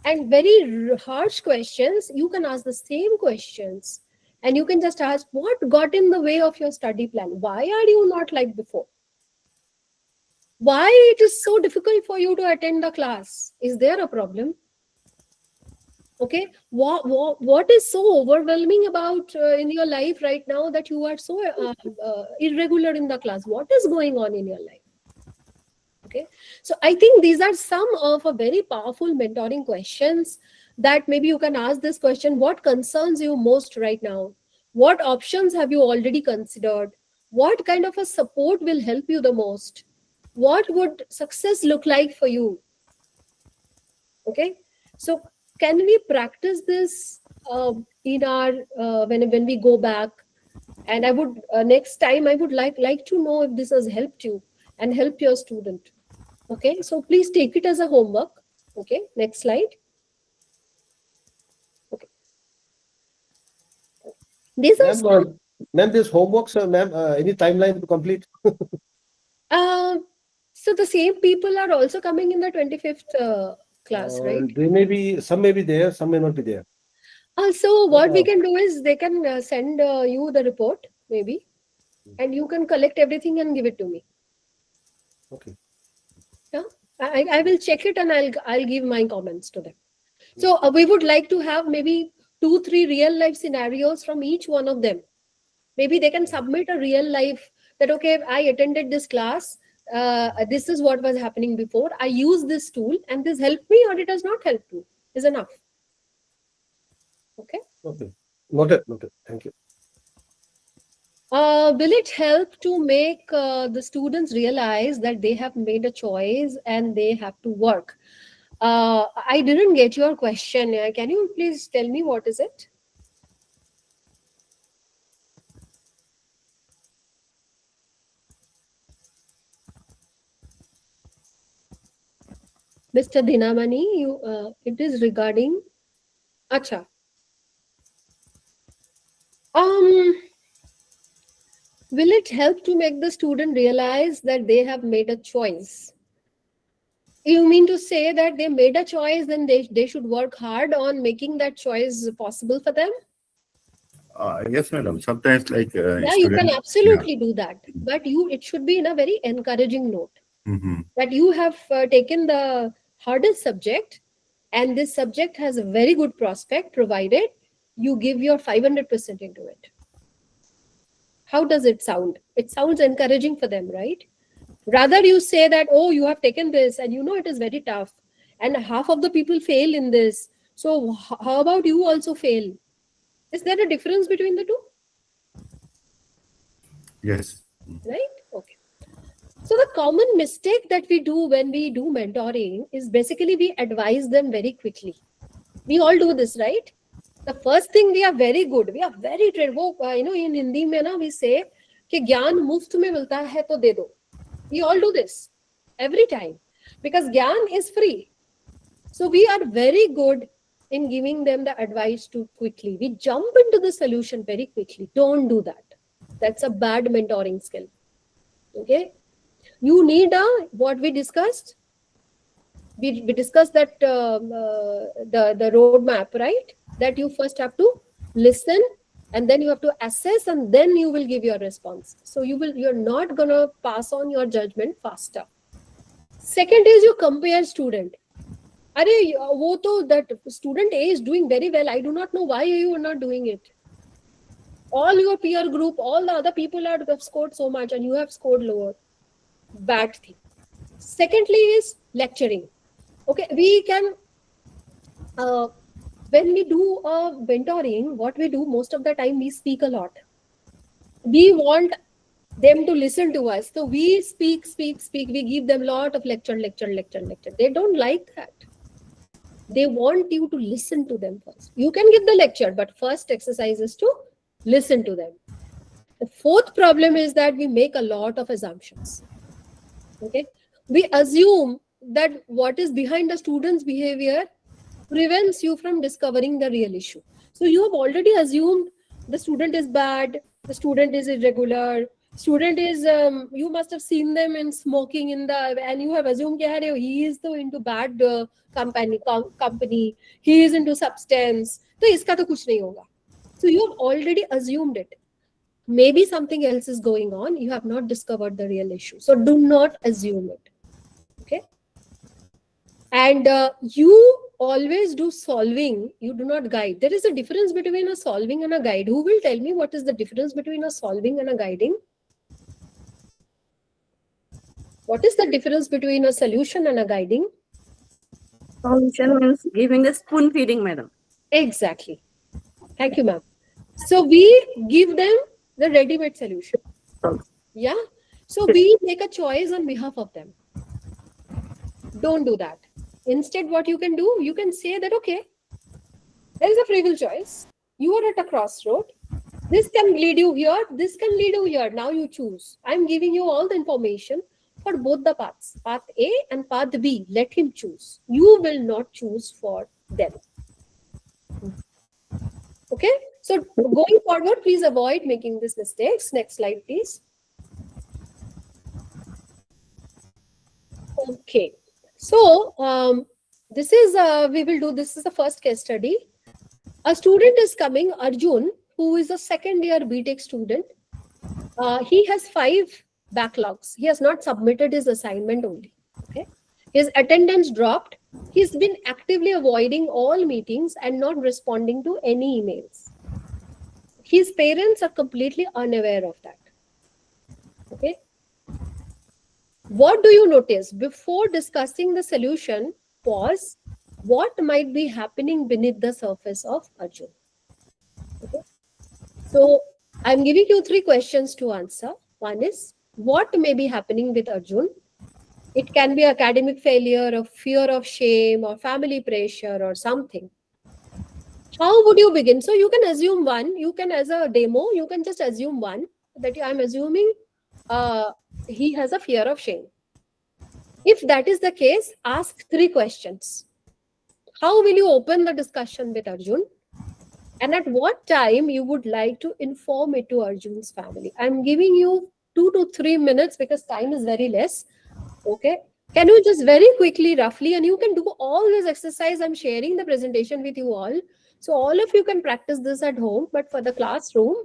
and very harsh questions, you can ask the same questions. And you can just ask, what got in the way of your study plan? Why are you not like before? Why it is so difficult for you to attend the class? Is there a problem? Okay, what is so overwhelming about in your life right now that you are so irregular in the class? What is going on in your life? Okay, so I think these are some of a very powerful mentoring questions that maybe you can ask this question: what concerns you most right now? What options have you already considered? What kind of a support will help you the most? what would success look like for you? Okay, so can we practice this in our when we go back? And I would next time I would like to know if this has helped you and help your student. Okay, so please take it as a homework. Okay, next slide. Okay, these are Ma'am, this homeworks, ma'am, any timeline to complete? So the same people are also coming in the 25th class, right? They may be, some may be there, some may not be there. So what we can do is they can send you the report maybe, and you can collect everything and give it to me. Okay. Yeah, I will check it and I'll give my comments to them. So we would like to have maybe 2-3 real life scenarios from each one of them. Maybe they can submit a real life that, okay, I attended this class. This is what was happening before. I use this tool and this helped me or it has not helped me. Is enough. Okay. Okay. Noted. Thank you. Will it help to make the students realize that they have made a choice and they have to work? I didn't get your question. Can you please tell me what is it? Mr. Dinamani, it is regarding. Acha. Will it help to make the student realize that they have made a choice? You mean to say that they made a choice, then they should work hard on making that choice possible for them? Yes, madam. Sometimes like Yeah, you can absolutely do that, but it should be in a very encouraging note. That you have taken the hardest subject and this subject has a very good prospect provided you give your 500% into it. How does it sound? It sounds encouraging for them, right? Rather you say that, oh, you have taken this and you know it is very tough and half of the people fail in this. So how about you also fail? Is there a difference between the two? Yes. Right? Okay. So the common mistake that we do when we do mentoring is basically we advise them very quickly. We all do this, right? The first thing, we are very good. We are very trained. In Hindi mein na we say कि ज्ञान मुफ्त में मिलता है तो दे दो. We all do this every time because Gyan is free. So we are very good in giving them the advice too quickly. We jump into the solution very quickly. Don't do that. That's a bad mentoring skill. Okay. You need what we discussed. We discussed that the roadmap, right? That you first have to listen and then you have to assess and then you will give your response. So you're not gonna pass on your judgment faster. Second is you compare student. That student A is doing very well. I do not know why you are not doing it. All your peer group, all the other people have scored so much and you have scored lower. Bad thing. Secondly is lecturing. Okay, we can when we do mentoring, what we do most of the time, we speak a lot. We want them to listen to us. So we speak. We give them a lot of lecture. They don't like that. They want you to listen to them first. You can give the lecture, but first exercise is to listen to them. The fourth problem is that we make a lot of assumptions. Okay, we assume that what is behind the student's behavior prevents you from discovering the real issue. So you have already assumed the student is bad, the student is irregular, student is you must have seen them in smoking and you have assumed he is into bad company, he is into substance, so iska to kuch nahi hoga. So you have already assumed it. Maybe something else is going on. You have not discovered the real issue. So do not assume it. Okay. And you always do solving. You do not guide. There is a difference between a solving and a guide. Who will tell me what is the difference between a solving and a guiding? What is the difference between a solution and a guiding? Solution means giving the spoon feeding, madam. Exactly. Thank you, ma'am. So we give them the ready-made solution. Yeah. So we make a choice on behalf of them. Don't do that. Instead, what you can do, you can say that, okay, there is a free will choice. You are at a crossroad. This can lead you here, this can lead you here. Now you choose. I'm giving you all the information for both the paths, path A and path B. Let him choose. You will not choose for them. Okay? So going forward, please avoid making these mistakes. Next slide, please. Okay. So this is, we will do, this is the first case study. A student is coming, Arjun, who is a second year BTech student. He has 5 backlogs. He has not submitted his assignment only. Okay. His attendance dropped. He's been actively avoiding all meetings and not responding to any emails. His parents are completely unaware of that. Okay. What do you notice? Before discussing the solution, pause. What might be happening beneath the surface of Arjun? Okay. So I'm giving you 3 questions to answer. One is, what may be happening with Arjun? It can be academic failure, or fear of shame, or family pressure, or something. How would you begin? So you can assume one. You can, as a demo, you can just assume one, that I'm assuming he has a fear of shame. If that is the case, ask 3 questions. How will you open the discussion with Arjun? And at what time you would like to inform it to Arjun's family? I'm giving you 2 to 3 minutes because time is very less. Okay. Can you just very quickly, roughly, and you can do all this exercise. I'm sharing the presentation with you all. So all of you can practice this at home. But for the classroom,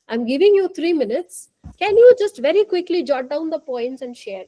I'm giving you 3 minutes. Can you just very quickly jot down the points and share?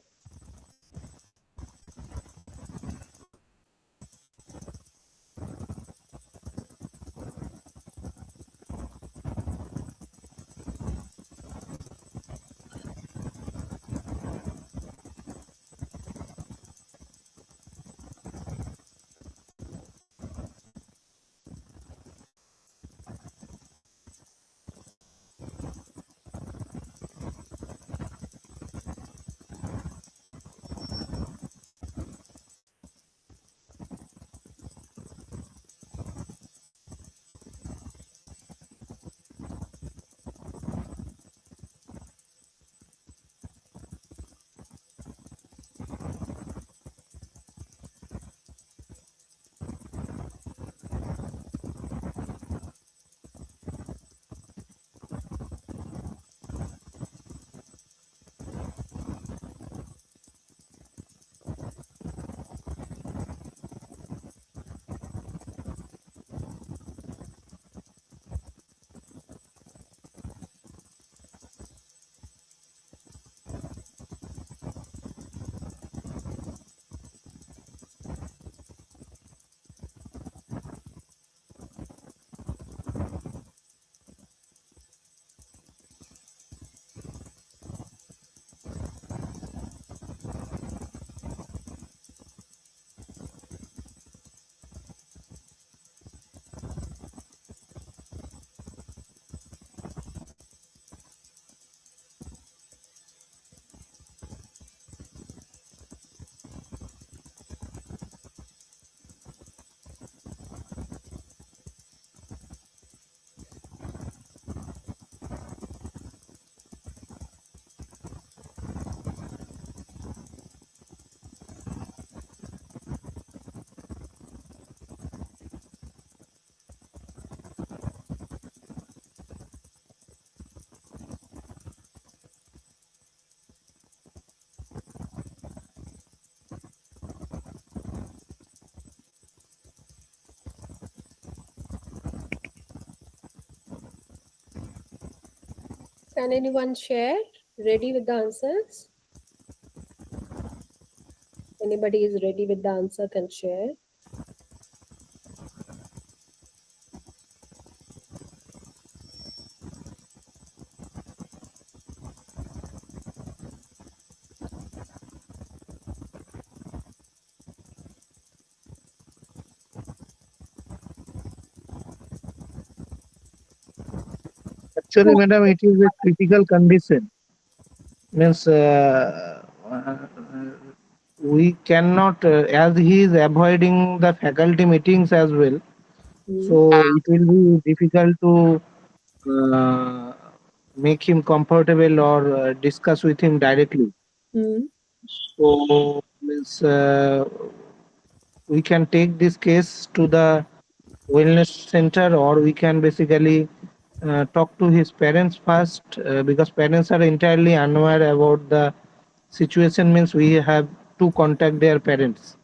Can anyone share? Ready with the answers? Anybody is ready with the answer can share. Actually, madam, it is a critical condition. means we cannot, as he is avoiding the faculty meetings as well, so it will be difficult to make him comfortable or discuss with him directly. So means we can take this case to the wellness center, or we can basically talk to his parents first, because parents are entirely unaware about the situation. Means we have to contact their parents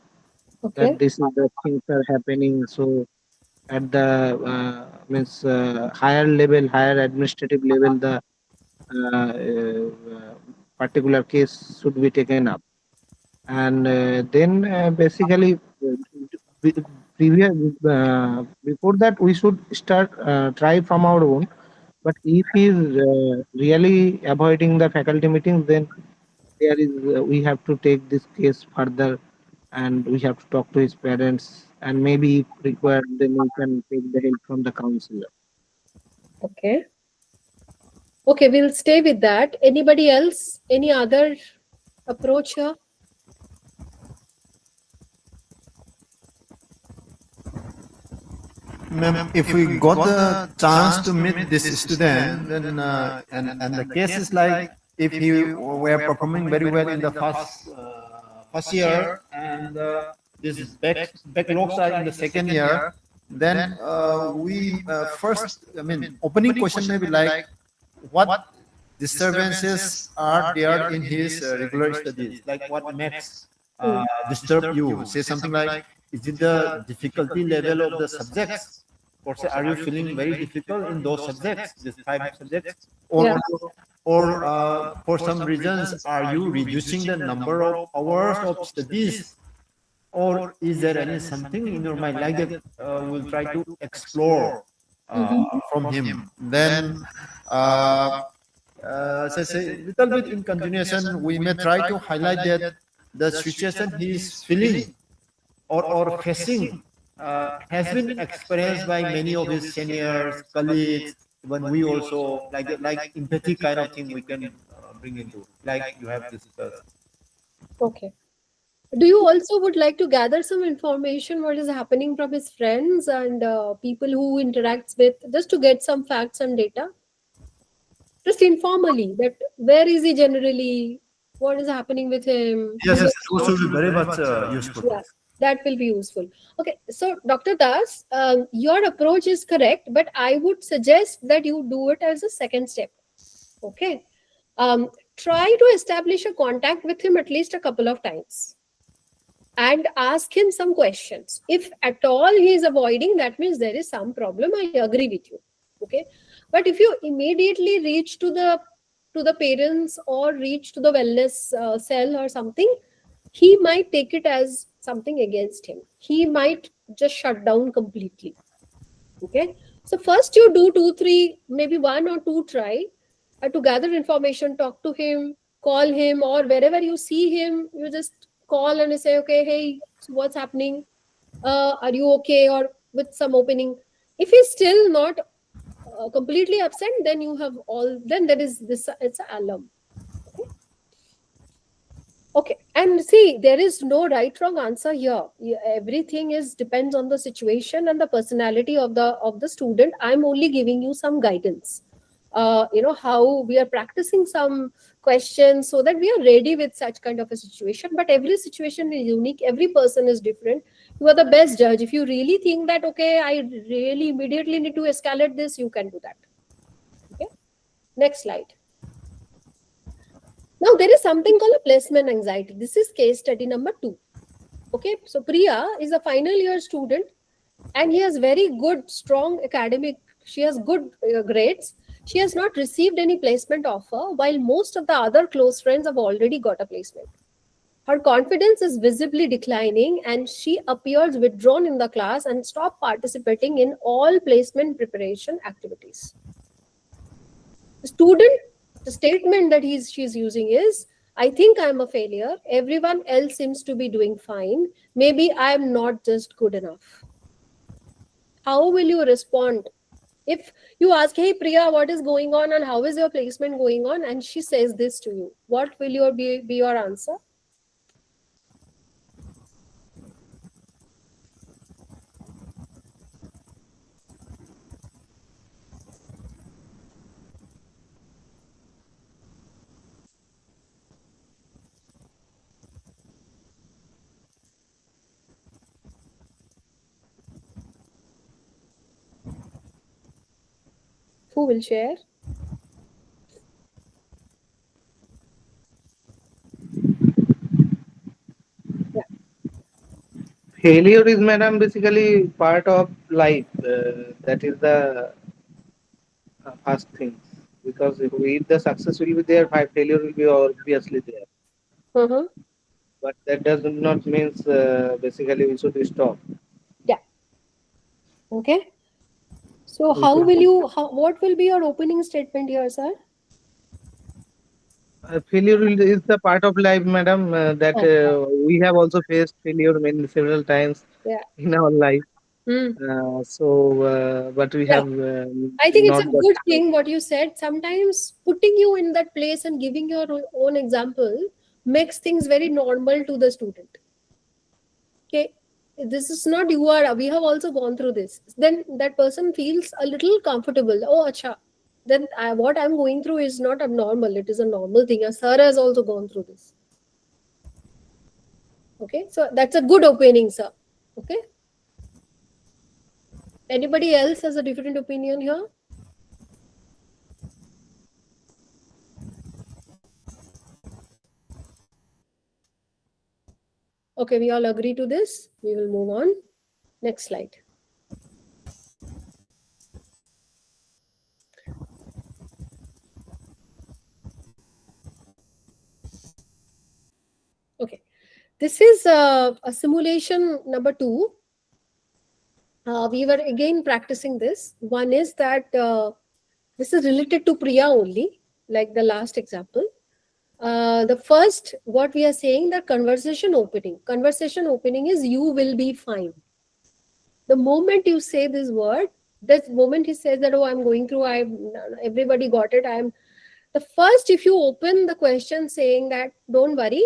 that Okay. this is the things are happening. So at the means higher level, higher administrative level, the particular case should be taken up, and then basically be- previous before that we should start try from our own. But if he is really avoiding the faculty meetings, then there is we have to take this case further, and we have to talk to his parents, and maybe if required, then we can take the help from the counselor. Okay. Okay, we'll stay with that. Anybody else? Any other approach here? Ma'am, if we got the chance to meet this student, then and the case is like if he were performing very well in the first year, and this backlogs are in the second year, then we first, I mean, opening question may be like, what disturbances are there in his regular studies? Like what makes disturb you? Say something like, is it the difficulty level of the subjects? Or say, are you feeling very difficult in those subjects, these 5 subjects? Or, Yeah. for some reasons, are you reducing the number of hours of studies? Or is there any something in your mind like that we'll try to explore from him? Then, as I say, little bit in continuation, we may try to highlight that the situation he is feeling or facing has been experienced by many of his seniors, colleagues. When we also like empathy kind of thing we can bring into, like you have discussed. Okay. Do you also would like to gather some information what is happening from his friends and people who interacts with, just to get some facts and data? Just informally, that where is he generally? What is happening with him? Yes, yes, those will be very much useful. Yeah, that will be useful. Okay, so Dr. Das, your approach is correct, but I would suggest that you do it as a second step. Okay, try to establish a contact with him at least a couple of times and ask him some questions. If at all he is avoiding, that means there is some problem. I agree with you. Okay, but if you immediately reach to the parents or reach to the wellness cell or something, he might take it as something against him. He might just shut down completely. Okay, so first you do 2 3, maybe 1 or 2 try to gather information, talk to him, call him, or wherever you see him, you just call and you say, okay, hey, so what's happening, are you okay, or with some opening. If he's still not completely absent, then you have all, then there is this, it's an alarm. Okay, and see, there is no right wrong answer here. Everything is depends on the situation and the personality of the student. I'm only giving you some guidance. How we are practicing some questions so that we are ready with such kind of a situation. But every situation is unique. Every person is different. You are the best judge. If you really think that, okay, I really immediately need to escalate this, you can do that. Okay. Next slide. Now, there is something called a placement anxiety. This is case study number 2. Okay, so Priya is a final year student and he has very good, strong academic, she has good grades. She has not received any placement offer while most of the other close friends have already got a placement. Her confidence is visibly declining and she appears withdrawn in the class and stop participating in all placement preparation activities. The statement that she's using is, I think I'm a failure. Everyone else seems to be doing fine. Maybe I'm not just good enough. How will you respond If you ask, hey Priya, what is going on and how is your placement going on, and she says this to you, what will be your answer? Who will share? Yeah. Failure is, madam, basically part of life. That is the first thing. Because if the success will be there, failure will be obviously there. Uh-huh. But that does not means basically we should stop. Yeah. Okay. So We should. what will be your opening statement here, sir? Is the part of life, madam. That we have also faced failure many several times Yeah. in our life. Hmm. But we Yeah. have I think it's not a got good time. thing what you said. Sometimes putting you in that place and giving your own example makes things very normal to the student. Okay, this is not you are. We have also gone through this. Then that person feels a little comfortable. Oh, acha. Then what I'm going through is not abnormal. It is a normal thing. Sir has also gone through this. Okay, so that's a good opening, sir. Okay. Anybody else has a different opinion here? Okay, we all agree to this. We will move on. Next slide. Okay, this is a simulation number 2. We were again practicing this. One is that this is related to Priya only, like the last example. The first, what we are saying, the conversation opening. Conversation opening is you will be fine. The moment you say this word, that moment he says that, oh, I'm going through, everybody got it. The first, if you open the question saying that, don't worry,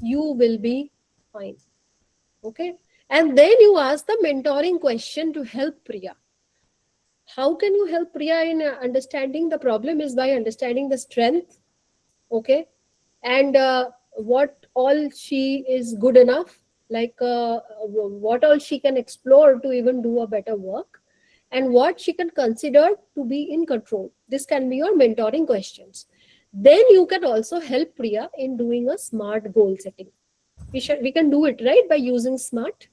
you will be fine. Okay. And then you ask the mentoring question to help Priya. How can you help Priya in understanding the problem is by understanding the strength, okay, and what all she is good enough, like what all she can explore to even do a better work, and what she can consider to be in control. This can be your mentoring questions. Then you can also help Priya in doing a smart goal setting. We can do it right by using smart,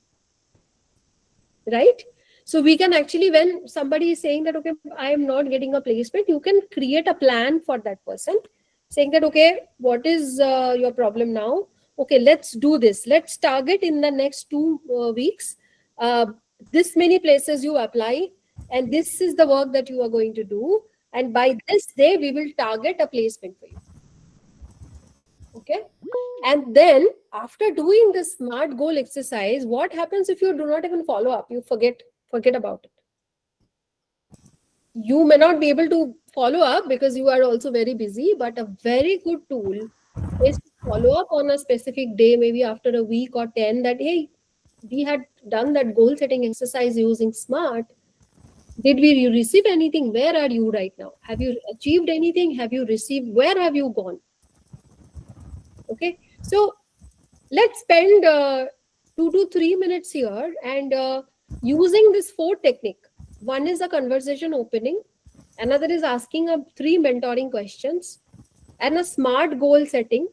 right? So we can actually, when somebody is saying that, okay, I am not getting a placement, you can create a plan for that person, saying that, okay, what is your problem now? Okay, let's do this. Let's target in the next 2 weeks uh, this many places you apply, and this is the work that you are going to do, and by this day we will target a placement for you. Okay. And then after doing this smart goal exercise, what happens if you do not even follow up? You forget about it. You may not be able to follow up because you are also very busy, but a very good tool is to follow up on a specific day, maybe after a week or 10, that hey, we had done that goal setting exercise using smart. Did we receive anything? Where are you right now? Have you achieved anything? Have you received? Where have you gone? Okay. So let's spend 2 to 3 minutes here and using this 4 technique. One is a conversation opening, another is asking a 3 mentoring questions, and a smart goal setting,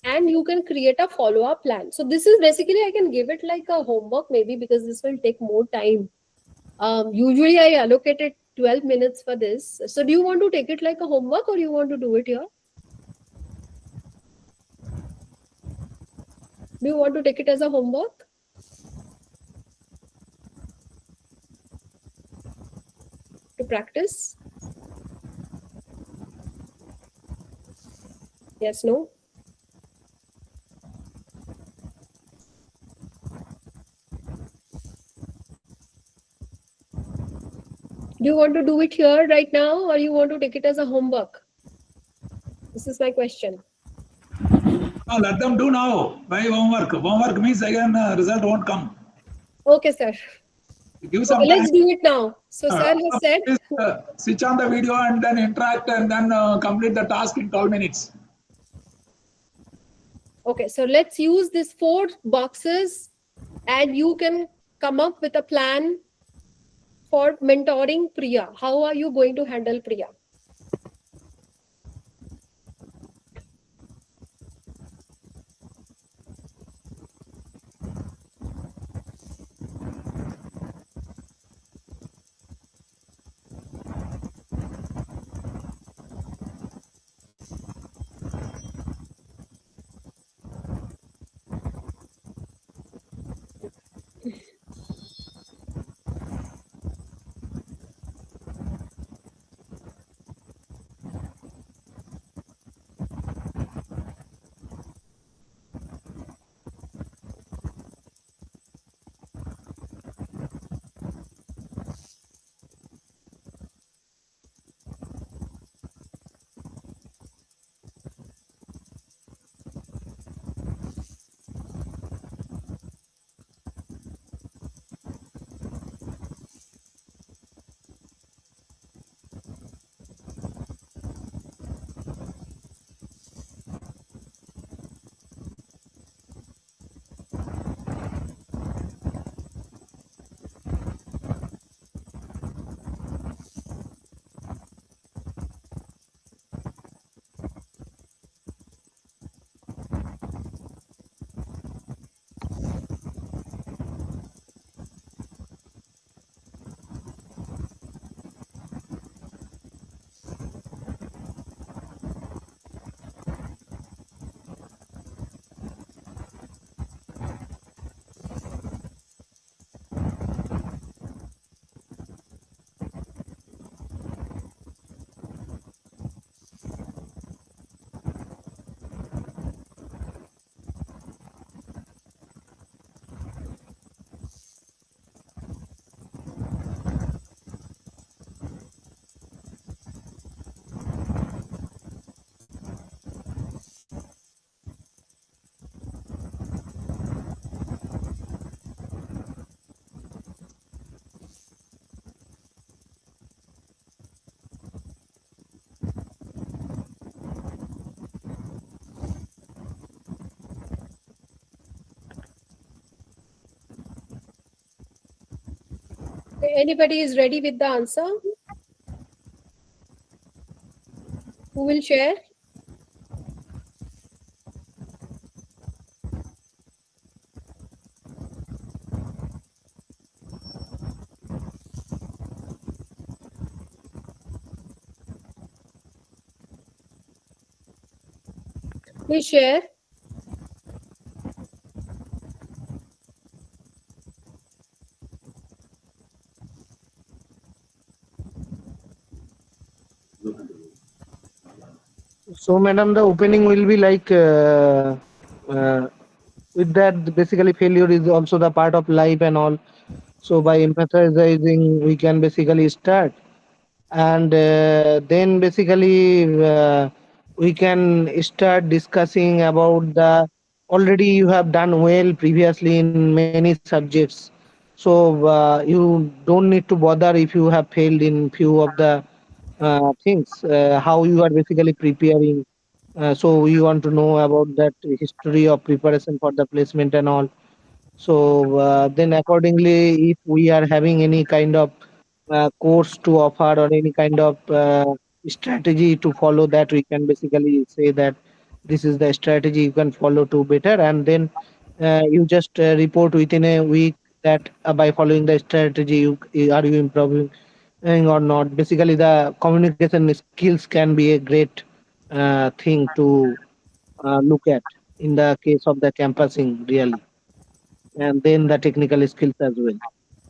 and you can create a follow-up plan. So this is basically, I can give it like a homework maybe, because this will take more time. Usually I allocated 12 minutes for this. So do you want to take it like a homework, or you want to do it here? Do you want to take it as a homework to practice? Yes, no? Do you want to do it here right now, or you want to take it as a homework? This is my question. No, let them do now. Why homework? Homework means again result won't come. Okay, sir. Give So some time. let's do it now. So sir has said, Please, switch on the video and then interact and then complete the task in 12 minutes. okay, so let's use these 4 boxes and you can come up with a plan for mentoring Priya. How are you going to handle Priya? Anybody is ready with the answer? Who will share? Please share. So, madam, the opening will be like with that. Basically, failure is also the part of life and all. So, by empathizing, we can basically start, and then basically we can start discussing about the. Already, you have done well previously in many subjects, so you don't need to bother if you have failed in few of the things. How you are basically preparing, so we want to know about that history of preparation for the placement and all. So then accordingly, if we are having any kind of course to offer or any kind of strategy to follow, that we can basically say that this is the strategy you can follow to better, and then you just report within a week that by following the strategy, are you improving or not. Basically, the communication skills can be a great thing to look at in the case of the campusing, really, and then the technical skills as well.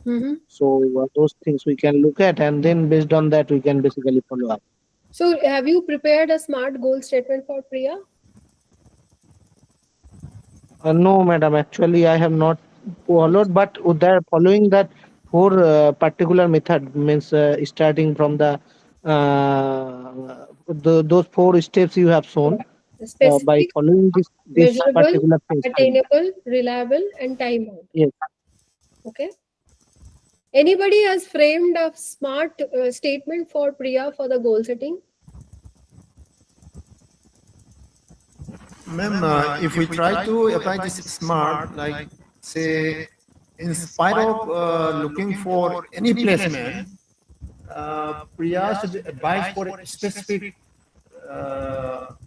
Mhm. So those things we can look at, and then based on that, we can basically follow up. So have you prepared a SMART goal statement for Priya? No, madam, actually, I have not followed, but following that four particular method, means starting from those four steps you have shown, The by specific, following this measurable, particular phase. attainable, reliable, and time bound. Yes. Okay. Anybody has framed a smart statement for Priya for the goal setting? Ma'am, if we try to apply this smart, like say, in spite of looking for any placement, Priya should advise for a specific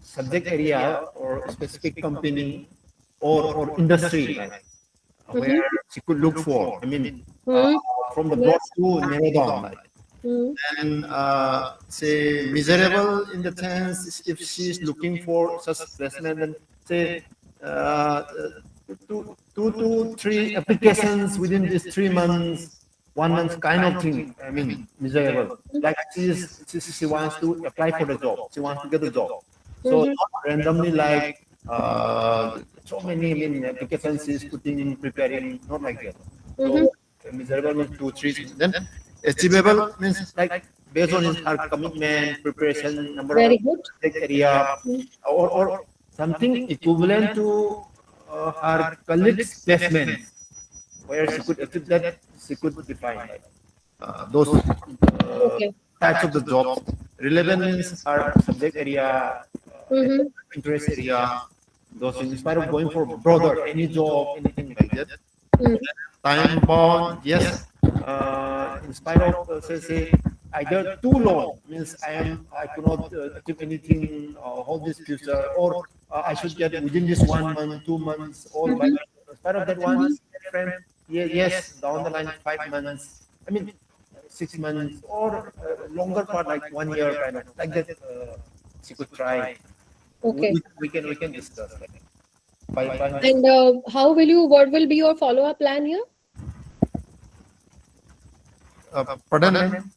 subject area or specific company or industry, like, where she could look for. I mean, from the broad Yes. to narrow down, like. Hmm. And say miserable in the sense if she's looking for such placement, then say uh, two to three applications within these 3 months, 1 month kind of thing. I mean, miserable. Like she wants to apply for the job. She wants to get the job. So not randomly like so many, I mean, applications she's putting, preparing, not like that. So miserable means 2, 3. Then achievable means like based on her commitment, preparation, number of Very good. subject area, or something equivalent to her colleagues' placement, where she could achieve that, she could define like, those Okay. types of the jobs. Relevant means her subject area, interest area, those things. Instead of going for broader, any job, anything like that. Time bound, yes. In spite of say either too long means I could not achieve anything, hold this future, or I should get within this 1 month, 2 months, or by in spite of that one friend, yes, down the line 5 months. I mean 6 months or longer part like 1 year kind of like that. She could try. Okay. We can discuss. Like, And how will you? What will be your follow-up plan here? pardon, ma'am?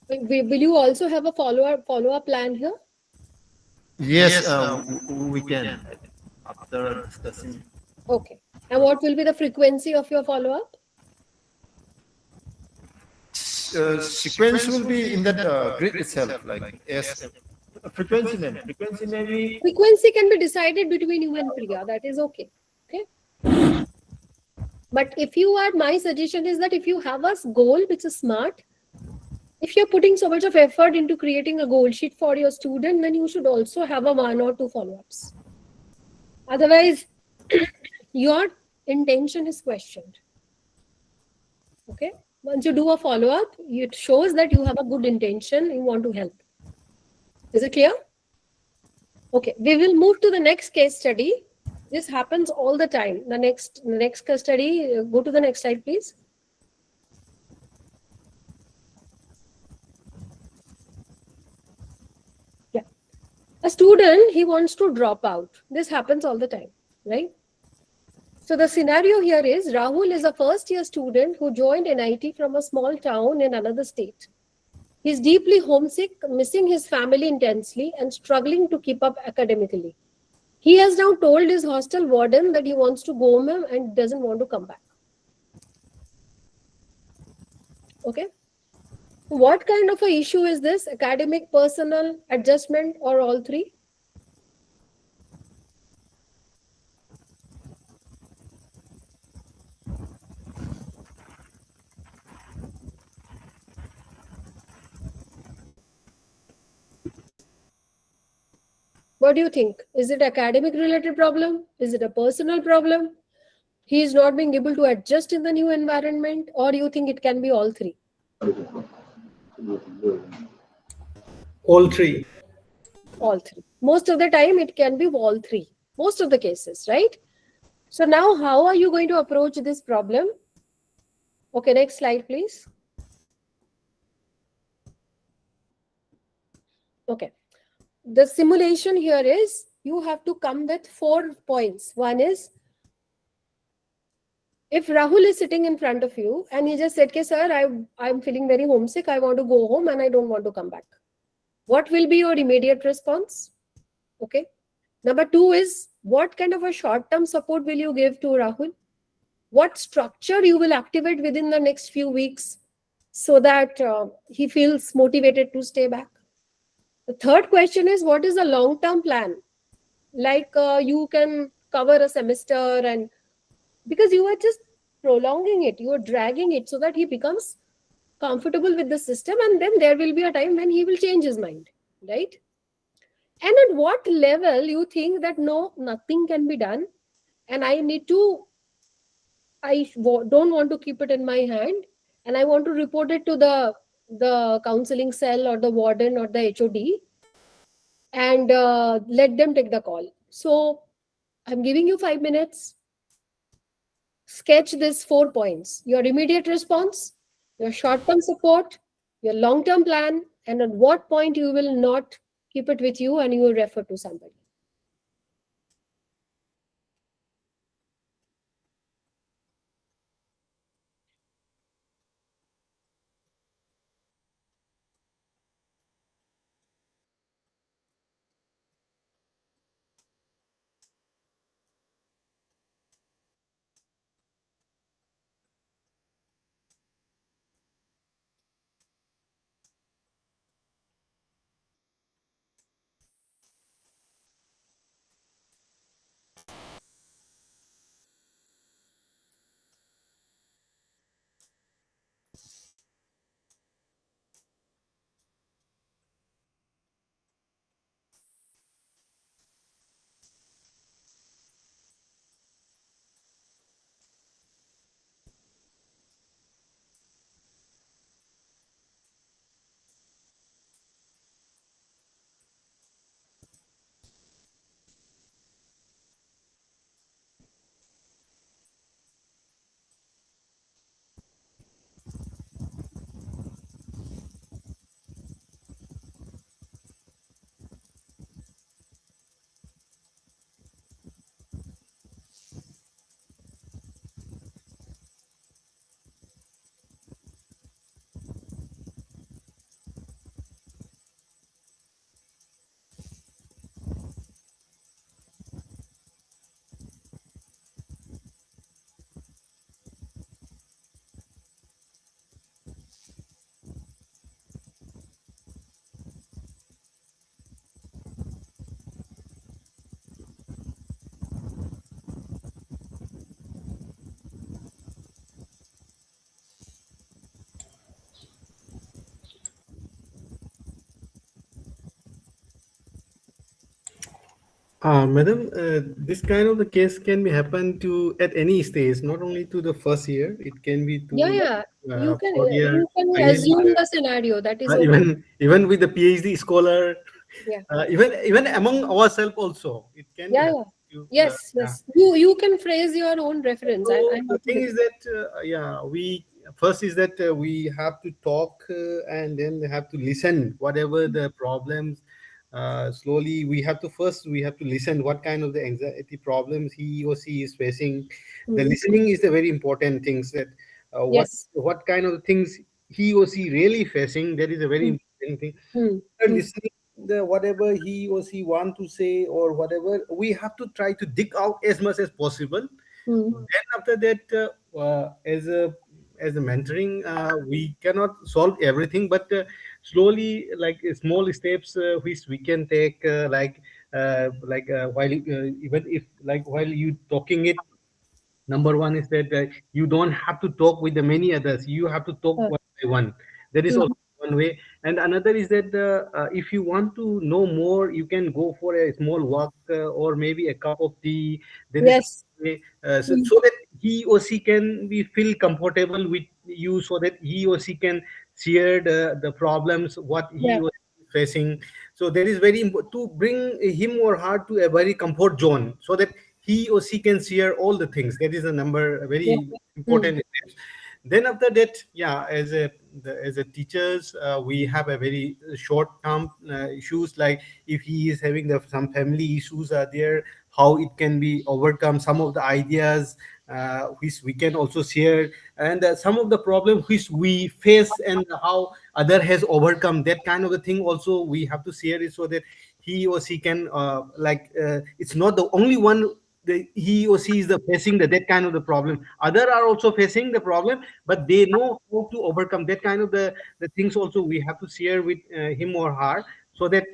Will you also have a follow-up plan here? Yes, we can after discussing. Okay. And what will be the frequency of your follow-up? Sequence will be in that grid itself, like yes, frequency name. Frequency maybe Frequency can be decided between you and Priya. That is okay. Okay. But if you are, my suggestion is that if you have a goal which is smart, if you're putting so much of effort into creating a goal sheet for your student, then you should also have a 1 or 2 follow-ups. Otherwise, your intention is questioned. Okay. Once you do a follow-up, it shows that you have a good intention, you want to help. Is it clear? Okay, we will move to the next case study. This happens all the time. The next case study, go to the next slide, please. Yeah. A student, he wants to drop out. This happens all the time, right? So the scenario here is Rahul is a first-year student who joined NIT from a small town in another state. He's deeply homesick, missing his family intensely, and struggling to keep up academically. He has now told his hostel warden that he wants to go home and doesn't want to come back. Okay. What kind of a issue is this? Academic, personal, adjustment, or all three? What do you think? Is it academic related problem? Is it a personal problem? He is not being able to adjust in the new environment, or you think it can be all three? All three. All three. Most of the time it can be all three. Most of the cases, right? So now how are you going to approach this problem? Okay, next slide, please. Okay. The simulation here is you have to come with 4 points. One is, if Rahul is sitting in front of you and he just said, okay, sir, I'm feeling very homesick. I want to go home and I don't want to come back. What will be your immediate response? Okay. Number 2 is, what kind of a short-term support will you give to Rahul? what structure you will activate within the next few weeks so that he feels motivated to stay back. The third question is, what is the long term plan? Like you can cover a semester, and because you are just prolonging it, you are dragging it so that he becomes comfortable with the system, and then there will be a time when he will change his mind, right? And at what level you think that no, nothing can be done, and I need to, don't want to keep it in my hand, and I want to report it to the counseling cell or the warden or the HOD, and let them take the call. So I'm giving you 5 minutes. Sketch these 4 points: your immediate response, your short term support, your long term plan, and at what point you will not keep it with you and you will refer to somebody. Madam, this kind of the case can be happen to at any stage, not only to the first year. It can be to Yeah, yeah. fourth year, You can final assume year, the scenario. That is okay. even with the PhD scholar, Yeah. even among ourselves also, it can be Yeah, happen yeah. to. Yes, Yeah. yes. You can phrase your own reference. So I'm the happy thing with is it. that yeah, we first is that we have to talk and then we have to listen whatever the problems. Slowly, we have to listen what kind of the anxiety problems he or she is facing. The Hmm. listening is the very important things that Yes. what kind of things he or she really facing. That is a very Hmm. important thing. Hmm. After Hmm. listening the whatever he or she want to say or whatever, we have to try to dig out as much as possible. Hmm. Then after that, as a mentoring, we cannot solve everything, but slowly, like small steps which we can take, while even if like while you talking it, number one is that you don't have to talk with the many others, you have to talk Uh, one by one. That is hmm. also one way. And another is that if you want to know more, you can go for a small walk or maybe a cup of tea. That is Yes. way, Hmm. so that he or she can be feel comfortable with you, so that he or she can share the problems what he Yeah. or she is facing. So there is very to bring him or her to a very comfort zone, so that he or she can share all the things. That is a number a Yeah. very Hmm. important steps. Then after that, yeah, as a teachers, we have a very short term issues, like if he is having some family issues are there, how it can be overcome, some of the ideas which we can also share, and some of the problem which we face and how other has overcome, that kind of a thing also we have to share it, so that he or she can it's not the only one he or she is facing that kind of the problem. Other are also facing the problem, but they know how to overcome that kind of the things. Also, we have to share with him or her, so that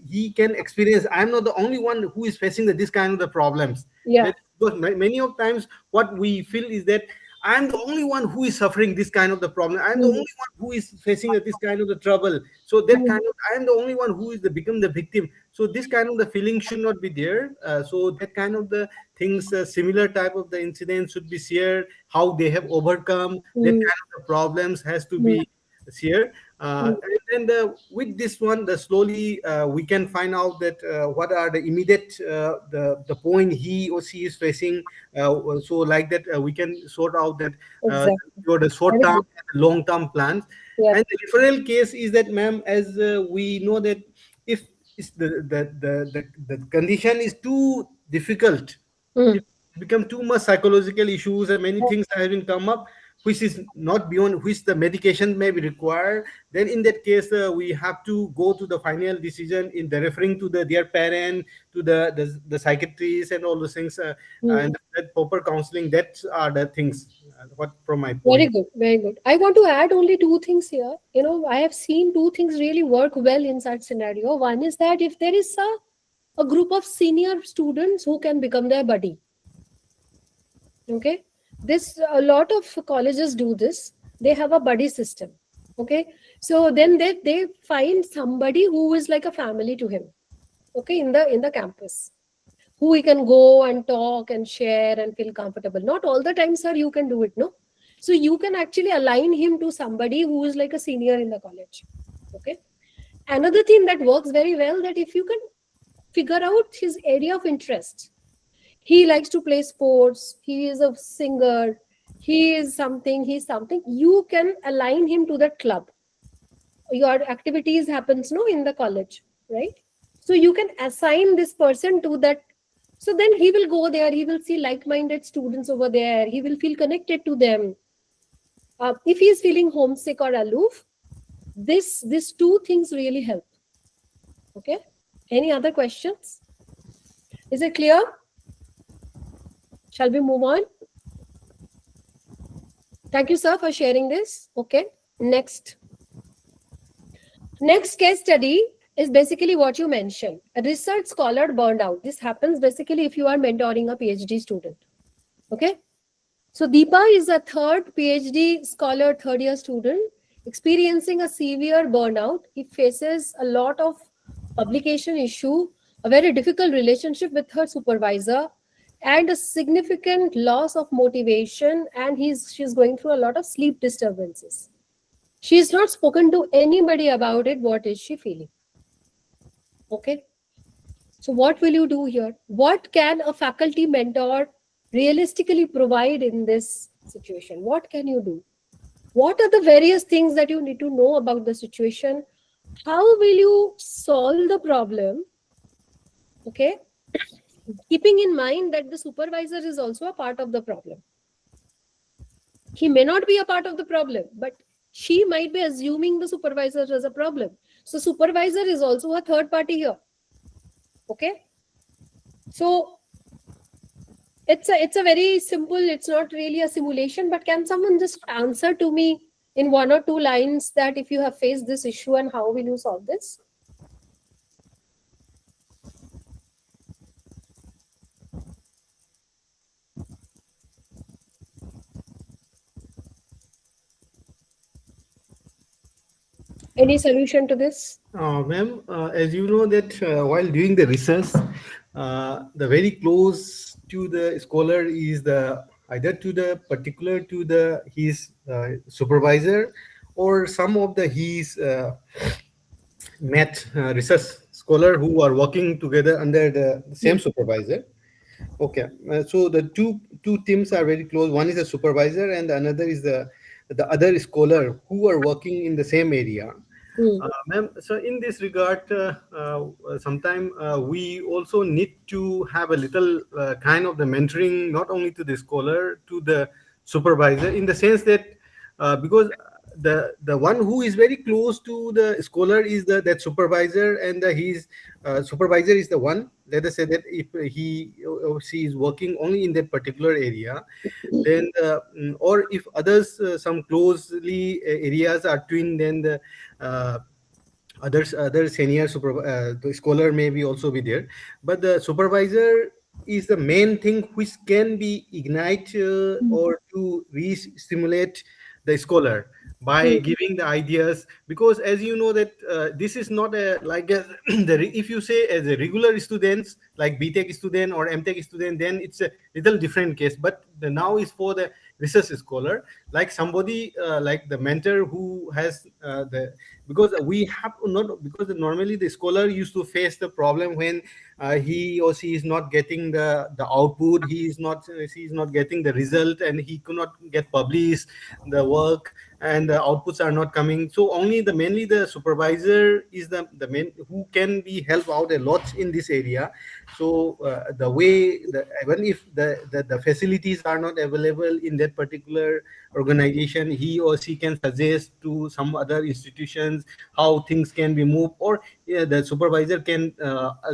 he can experience. I'm not the only one who is facing this kind of the problems. Yeah. That, because many of times what we feel is that I'm the only one who is suffering this kind of the problem. I'm the only one who is facing this kind of the trouble. So that kind of, I'm the only one who is become the victim. So this kind of the feeling should not be there. So that kind of the things, similar type of the incidents should be shared. How they have overcome that kind of the problems has to be shared. And then with this one, slowly we can find out that what are the immediate the point he or she is facing. So like that, we can sort out that Exactly. your the short Very term good. and long term plans. Yeah. And the referral case is that, ma'am, as we know that if the condition is too difficult, Mm. it become too much psychological issues and many things have been come up which is not beyond which the medication may be required. Then in that case, we have to go to the final decision in the referring to their parent, to the psychiatrist and all those things, and that proper counseling. That are the things what from my Very point. good, very good. I want to add only two things here. You know, I have seen two things really work well in such scenario. One is that if there is a group of senior students who can become their buddy. Okay, this a lot of colleges do this. They have a buddy system. Okay, so then they find somebody who is like a family to him. Okay, in the campus, who he can go and talk and share and feel comfortable. Not all the time, sir, you can do it, no? So you can actually align him to somebody who is like a senior in the college. Okay. Another thing that works very well, that if you can figure out his area of interest, he likes to play sports, he is a singer, he's something, you can align him to that club. Your activities happens, no, in the college, right? So you can assign this person to that. So then he will go there, he will see like-minded students over there, he will feel connected to them. If he is feeling homesick or aloof, these two things really help. Okay, any other questions? Is it clear? Shall we move on? Thank you, sir, for sharing this. Okay, next case study is basically what you mentioned. A research scholar burned out. This happens basically if you are mentoring a PhD student. Okay. So Deepa is a third PhD scholar, third year student, experiencing a severe burnout. He faces a lot of publication issue, a very difficult relationship with her supervisor, and a significant loss of motivation. And she's going through a lot of sleep disturbances. She's not spoken to anybody about it. What is she feeling? Okay. So what will you do here? What can a faculty mentor realistically provide in this situation? What can you do? What are the various things that you need to know about the situation? How will you solve the problem? Okay. Keeping in mind that the supervisor is also a part of the problem. He may not be a part of the problem, but she might be assuming the supervisor is a problem. So supervisor is also a third party here. Okay. So it's a very simple, it's not really a simulation, but can someone just answer to me in one or two lines that if you have faced this issue and how will you solve this? Any solution to this? Ma'am, as you know that while doing the research, the very close to the scholar is the either to the particular to the his supervisor or some of the his met research scholar who are working together under the same supervisor. Okay, so the two teams are very close. One is a supervisor, and another is the other scholar who are working in the same area. Ma'am, so in this regard, sometime we also need to have a little kind of the mentoring, not only to the scholar, to the supervisor, in the sense that because the one who is very close to the scholar is that supervisor, and his supervisor is the one. Let us say that if he or she is working only in that particular area, then or if others some closely areas are twin, then the uh, other senior the scholar may be also be there, but the supervisor is the main thing which can be ignite or to re-stimulate the scholar by giving the ideas, because as you know that this is not a like a, if you say as a regular students like BTech student or MTech student, then it's a little different case, but the now is for the research scholar, like somebody like the mentor who has the, because we have not, because normally the scholar used to face the problem when he or she is not getting the output, she is not getting the result, and he could not get published the work, and the outputs are not coming. So only the mainly the supervisor is the main who can be help out a lot in this area. So the way even if the facilities are not available in that particular organization, he or she can suggest to some other institutions how things can be moved, or the supervisor can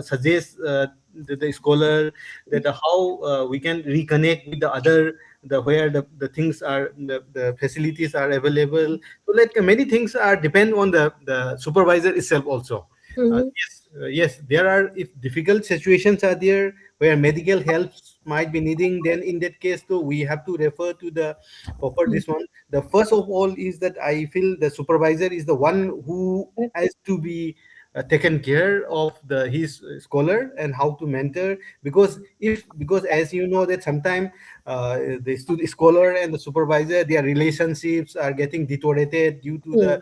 suggest the scholar that how we can reconnect with the other, the where the things are, the facilities are available. So like many things are depend on the supervisor itself also. Yes, there are, if difficult situations are there where medical help might be needing, then in that case though we have to refer to the proper this one. The first of all is that I feel the supervisor is the one who has to be taken care of his scholar and how to mentor, because because as you know that sometimes the scholar and the supervisor, their relationships are getting deteriorated due to the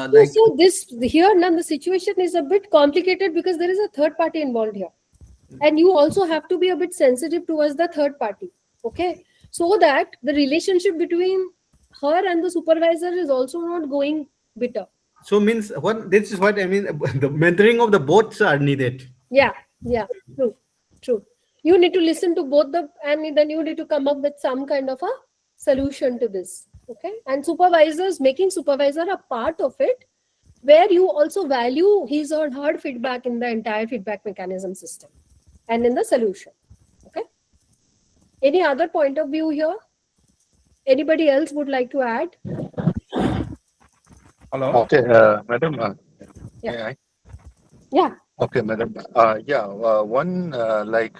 like. So this here now the situation is a bit complicated because there is a third party involved here, and you also have to be a bit sensitive towards the third party, okay, so that the relationship between her and the supervisor is also not going bitter. So means what, this is what I mean, the mentoring of the both are needed. Yeah, true. You need to listen to both and then you need to come up with some kind of a solution to this, okay? And supervisors, making supervisor a part of it, where you also value his or her feedback in the entire feedback mechanism system and in the solution, okay? Any other point of view here? Anybody else would like to add? Hello. Okay, madam. Yeah. May I? Yeah. Okay, madam. One like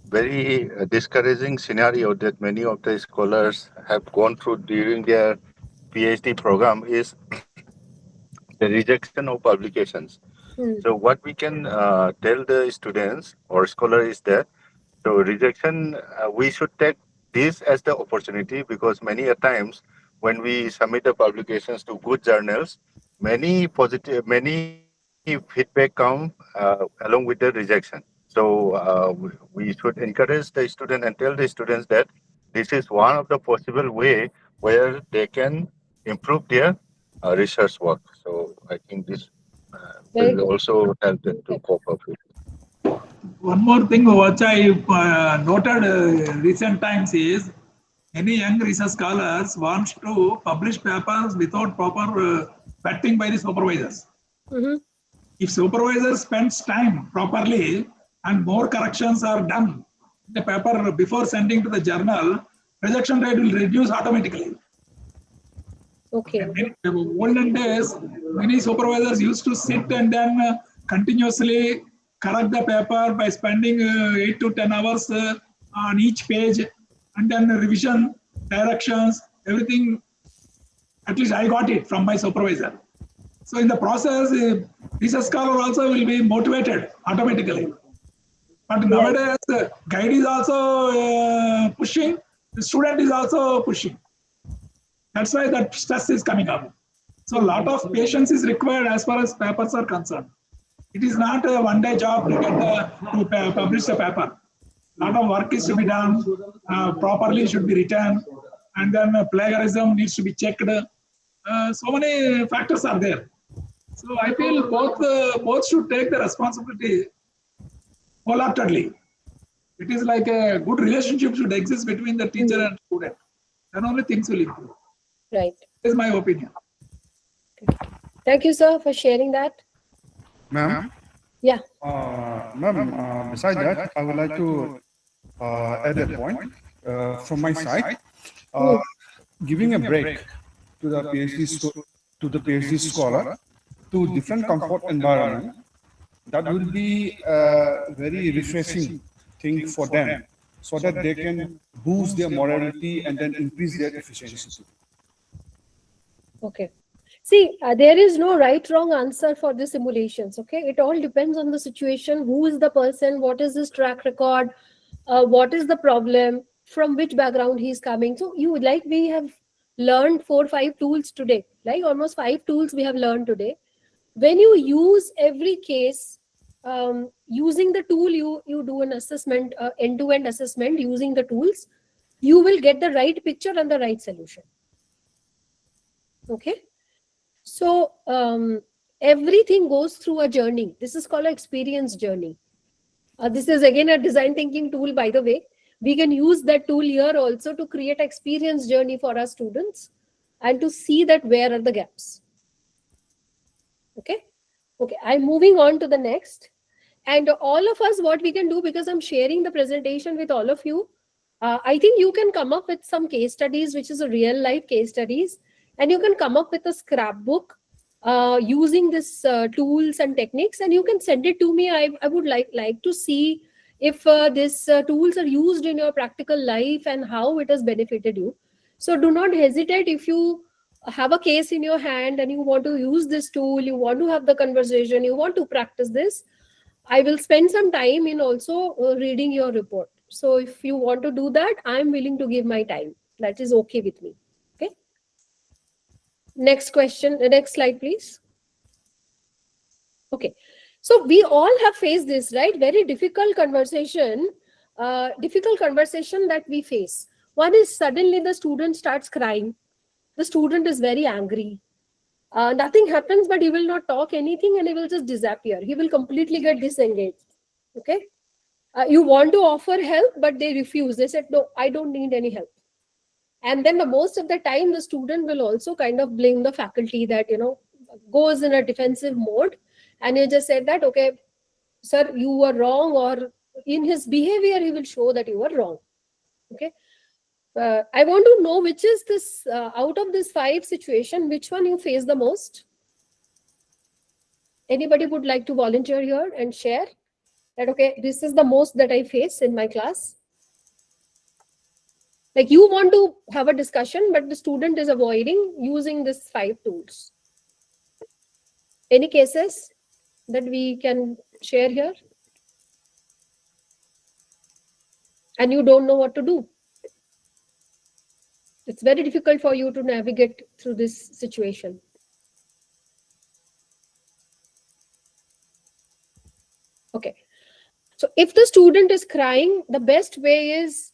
very discouraging scenario that many of the scholars have gone through during their PhD program is the rejection of publications. So what we can tell the students or scholar is that, so rejection, we should take this as the opportunity, because many a times when we submit the publications to good journals, many feedback come along with the rejection. So we should encourage the student and tell the students that this is one of the possible way where they can improve their research work. So I think this Very will good. also help them to cope up with. One more thing which I noted recent times is many young research scholars wants to publish papers without proper vetting by the supervisors. If supervisor spends time properly and more corrections are done in the paper before sending to the journal, rejection rate will reduce automatically. Okay. In olden days, many supervisors used to sit and then continuously correct the paper by spending 8 to 10 hours on each page, and then revision, directions, everything. At least I got it from my supervisor. So in the process, research scholar also will be motivated automatically. But nowadays, guide is also pushing, the student is also pushing. That's why that stress is coming up. So a lot of patience is required as far as papers are concerned. It is not a one-day job to publish a paper. A lot of work is to be done, properly should be written, and then plagiarism needs to be checked. So many factors are there. So I feel both should take the responsibility wholeheartedly. It is like a good relationship should exist between the teacher and student. Then only things will improve. Right. Is my opinion. Thank you, sir, for sharing that. Ma'am, Yeah. ma'am, beside that, I would like to add a point from my side. Uh, Giving a break to the to the PhD scholar to different comfort environment, that will be a very refreshing thing for them, so that they can boost their morality and then increase their efficiency. Okay. See, there is no right wrong answer for the simulations. Okay, it all depends on the situation. Who is the person? What is his track record? What is the problem? From which background he's coming? So you, like, we have learned 4 5 tools today. Like almost 5 tools we have learned today. When you use every case, using the tool, you do an assessment, end-to-end assessment using the tools. You will get the right picture and the right solution. Okay. So everything goes through a journey. This is called an experience journey. This is again a design thinking tool, by the way. We can use that tool here also to create an experience journey for our students and to see that where are the gaps. Okay. Okay. I'm moving on to the next. And all of us, what we can do, because I'm sharing the presentation with all of you, I think you can come up with some case studies, which is a real life case studies, and you can come up with a scrapbook using this tools and techniques, and you can send it to me. I would like to see if these tools are used in your practical life and how it has benefited you. So do not hesitate. If you have a case in your hand and you want to use this tool, you want to have the conversation, you want to practice this, I will spend some time in also reading your report. So if you want to do that, I'm willing to give my time. That is okay with me. Okay. Next question, the next slide, please. Okay. So we all have faced this, right? Very difficult conversation that we face. One is suddenly the student starts crying. The student is very angry. Nothing happens, but he will not talk anything and he will just disappear. He will completely get disengaged. Okay. You want to offer help, but they refuse. They said, no, I don't need any help. And then the most of the time, the student will also kind of blame the faculty that, goes in a defensive mode. And you just said that, okay, sir, you were wrong, or in his behavior, he will show that you were wrong. Okay. I want to know which is this, out of this 5 situation, which one you face the most? Anybody would like to volunteer here and share that, okay, this is the most that I face in my class? Like, you want to have a discussion, but the student is avoiding using these 5 tools. Any cases that we can share here? And you don't know what to do. It's very difficult for you to navigate through this situation. Okay. So if the student is crying, the best way is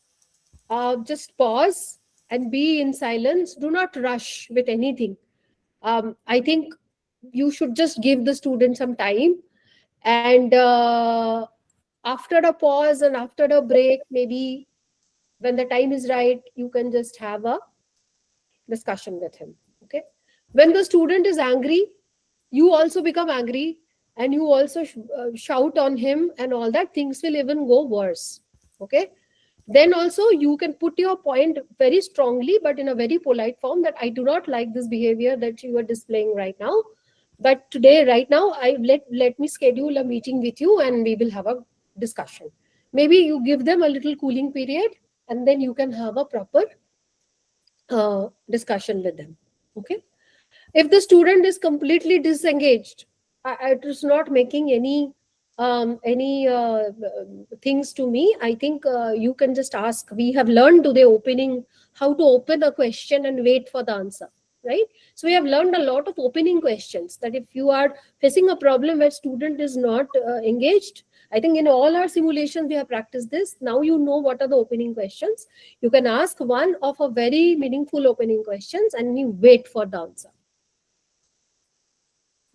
just pause and be in silence. Do not rush with anything. I think you should just give the student some time. And after a pause and after a break, maybe when the time is right, you can just have a discussion with him. Okay. When the student is angry, you also become angry and you also shout on him, and all that, things will even go worse. Okay. Then also you can put your point very strongly, but in a very polite form, that I do not like this behavior that you are displaying right now. But today, right now, let me schedule a meeting with you and we will have a discussion. Maybe you give them a little cooling period and then you can have a proper discussion with them. Okay. If the student is completely disengaged, it is not making any things to me, I think you can just ask. We have learned today how to open a question and wait for the answer, right? So we have learned a lot of opening questions, that if you are facing a problem where student is not engaged, I think in all our simulations we have practiced this. Now you know what are the opening questions. You can ask one of a very meaningful opening questions and you wait for the answer.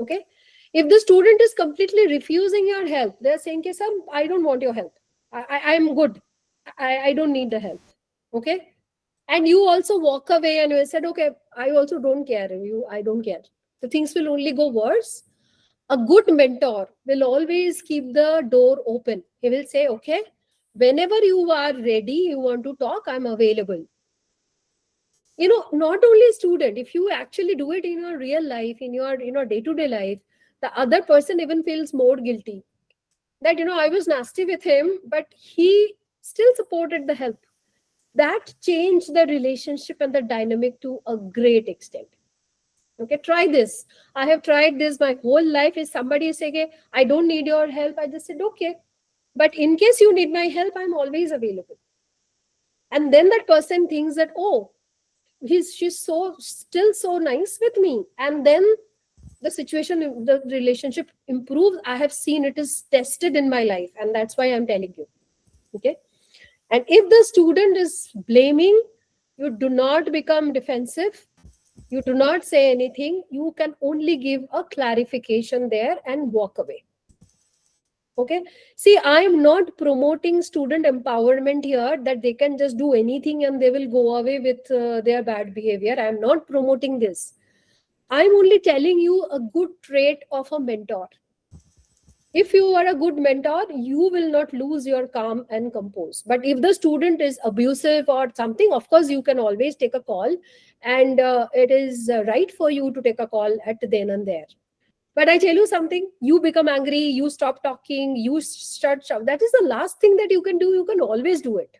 Okay. If the student is completely refusing your help, they're saying, sir, I don't want your help. I'm good. I don't need the help. Okay. and you also walk away and you said, okay, I also don't care, I don't care, the things will only go worse. A good mentor will always keep the door open. He will say, okay, whenever you are ready, you want to talk, I'm available. Not only student, if you actually do it in your real life, in your day-to-day life, the other person even feels more guilty that I was nasty with him, but he still supported the help. That changed the relationship and the dynamic to a great extent. Okay, try this. I have tried this my whole life. If somebody is saying, "Hey, I don't need your help," I just said, okay, but in case you need my help, I'm always available. And then that person thinks that, oh, she's so still so nice with me, and then the situation, the relationship improves. I have seen it is tested in my life, and that's why I'm telling you. Okay. And if the student is blaming, you do not become defensive, you do not say anything, you can only give a clarification there and walk away. Okay. See, I am not promoting student empowerment here, that they can just do anything and they will go away with their bad behavior. I am not promoting this. I'm only telling you a good trait of a mentor. If you are a good mentor, you will not lose your calm and compose. But if the student is abusive or something, of course, you can always take a call, and it is right for you to take a call at then and there. But I tell you something, you become angry, you stop talking, you start shout. That is the last thing that you can do. You can always do it.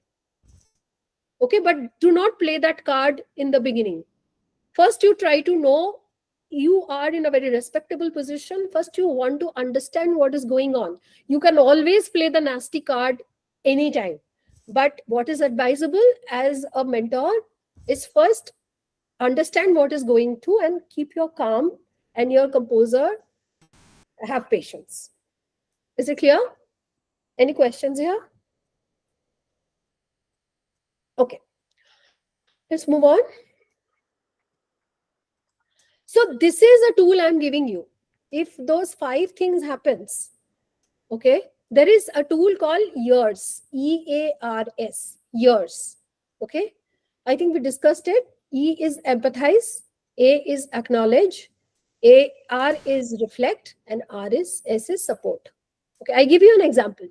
Okay, but do not play that card in the beginning. First, you try to know, you are in a very respectable position. First, you want to understand what is going on. You can always play the nasty card anytime. But what is advisable as a mentor is first understand what is going through and keep your calm and your composure. Have patience. Is it clear? Any questions here? Okay. Let's move on. So this is a tool I'm giving you. If those 5 things happens, okay, there is a tool called years, EARS, years. Okay, I think we discussed it. E is empathize, A is acknowledge, R is reflect, and S is support. Okay, I give you an example.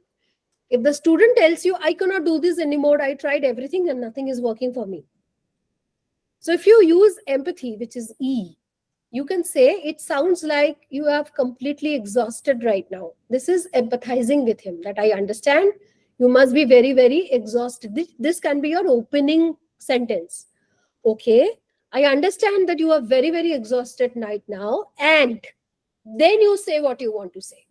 If the student tells you, I cannot do this anymore, I tried everything and nothing is working for me. So if you use empathy, which is E, you can say, it sounds like you have completely exhausted right now. This is empathizing with him, that I understand you must be very, very exhausted. This can be your opening sentence. Okay, I understand that you are very, very exhausted right now. And then you say what you want to say.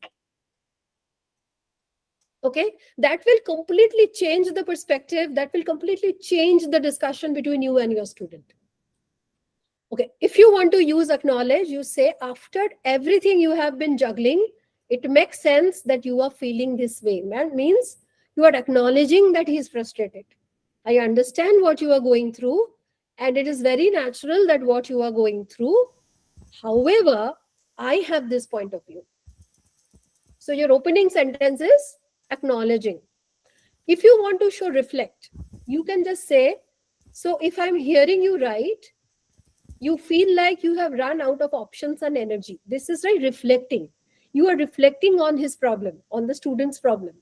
Okay, that will completely change the perspective. That will completely change the discussion between you and your student. Okay, if you want to use acknowledge, you say, after everything you have been juggling, it makes sense that you are feeling this way. That means you are acknowledging that he is frustrated. I understand what you are going through, and it is very natural that what you are going through. However, I have this point of view. So your opening sentence is acknowledging. If you want to show reflect, you can just say, so if I'm hearing you right, you feel like you have run out of options and energy. This is right, reflecting. You are reflecting on his problem, on the student's problem.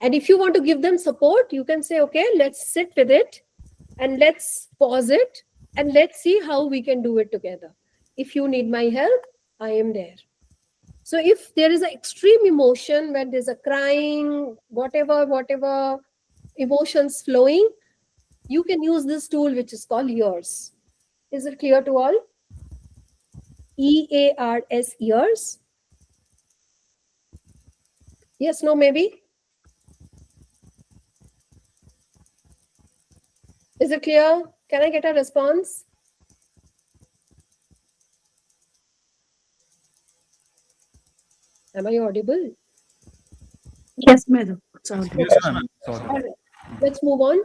And if you want to give them support, you can say, okay, let's sit with it and let's pause it and let's see how we can do it together. If you need my help, I am there. So if there is an extreme emotion, when there's a crying, whatever emotions flowing, you can use this tool, which is called yours. Is it clear to all? EARS, years. Yes, no, maybe. Is it clear? Can I get a response? Am I audible? Yes, madam. Sorry. Yes, ma'am. Sorry. All right. Let's move on.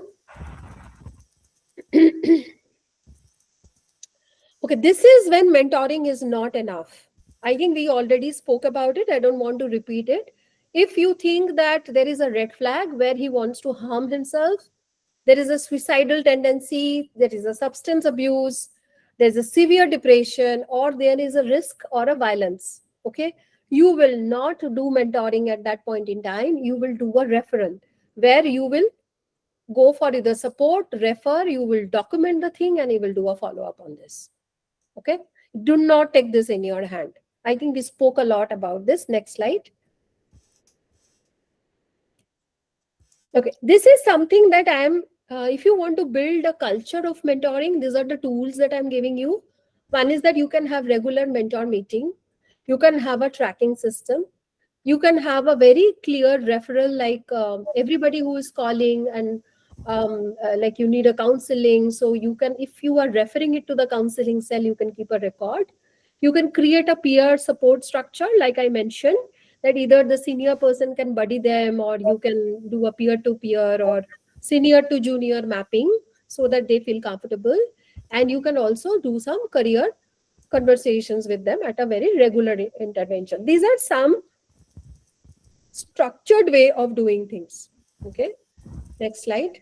Okay, this is when mentoring is not enough. I think we already spoke about it. I don't want to repeat it. If you think that there is a red flag where he wants to harm himself, there is a suicidal tendency, there is a substance abuse, there's a severe depression, or there is a risk or a violence, okay, you will not do mentoring at that point in time. You will do a referral where you will go for either support, refer, you will document the thing, and you will do a follow-up on this. Okay, do not take this in your hand. I think we spoke a lot about this. Next slide. Okay, this is something that I am, if you want to build a culture of mentoring, these are the tools that I'm giving you. One is that you can have regular mentor meeting. You can have a tracking system. You can have a very clear referral, like everybody who is calling and like you need a counseling. So you can, if you are referring it to the counseling cell, you can keep a record. You can create a peer support structure, like I mentioned, that either the senior person can buddy them, or you can do a peer-to-peer or senior to junior mapping so that they feel comfortable. And you can also do some career conversations with them at a very regular intervention. These are some structured way of doing things. Okay, next slide.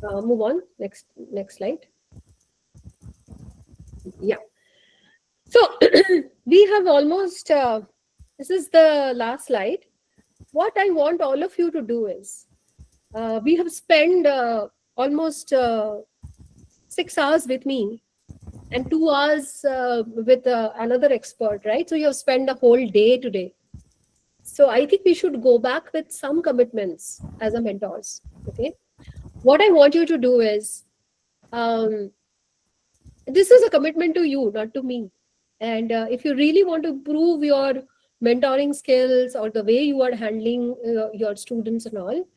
Move on. Next slide. Yeah. So we have almost, this is the last slide. What I want all of you to do is, we have spent almost 6 hours with me and 2 hours with another expert, right? So you have spent the whole day today. So I think we should go back with some commitments as a mentors. Okay. What I want you to do is, this is a commitment to you, not to me. And if you really want to improve your mentoring skills or the way you are handling your students and all,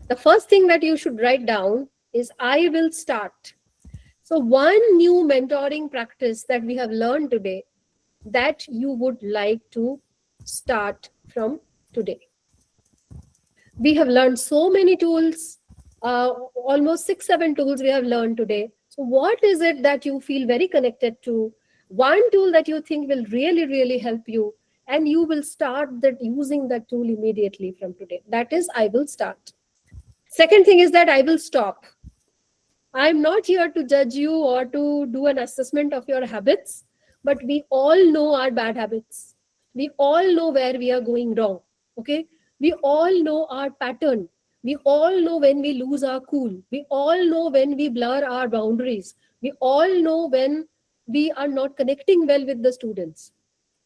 the first thing that you should write down is, I will start. So one new mentoring practice that we have learned today that you would like to start from today. We have learned so many tools, almost 6-7 tools we have learned today. So what is it that you feel very connected to? One tool that you think will really, really help you, and you will start using that tool immediately from today. That is, I will start. Second thing is that I will stop. I'm not here to judge you or to do an assessment of your habits, but we all know our bad habits. We all know where we are going wrong. Okay, we all know our pattern. We all know when we lose our cool. We all know when we blur our boundaries. We all know when we are not connecting well with the students.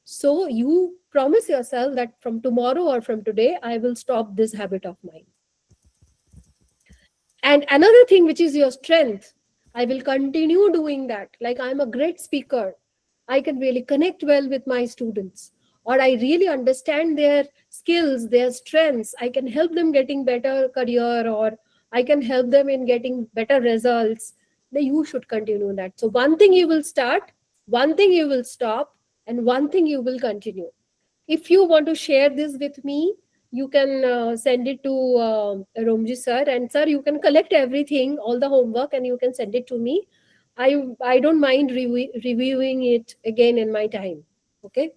So you promise yourself that from tomorrow or from today, I will stop this habit of mine. And another thing, which is your strength, I will continue doing that. Like, I'm a great speaker. I can really connect well with my students, or I really understand their skills, their strengths. I can help them getting better career, or I can help them in getting better results. Then you should continue that. So one thing you will start, one thing you will stop, and one thing you will continue. If you want to share this with me, you can send it to Romji sir, and sir, you can collect everything, all the homework, and you can send it to me. I don't mind reviewing it again in my time. Okay.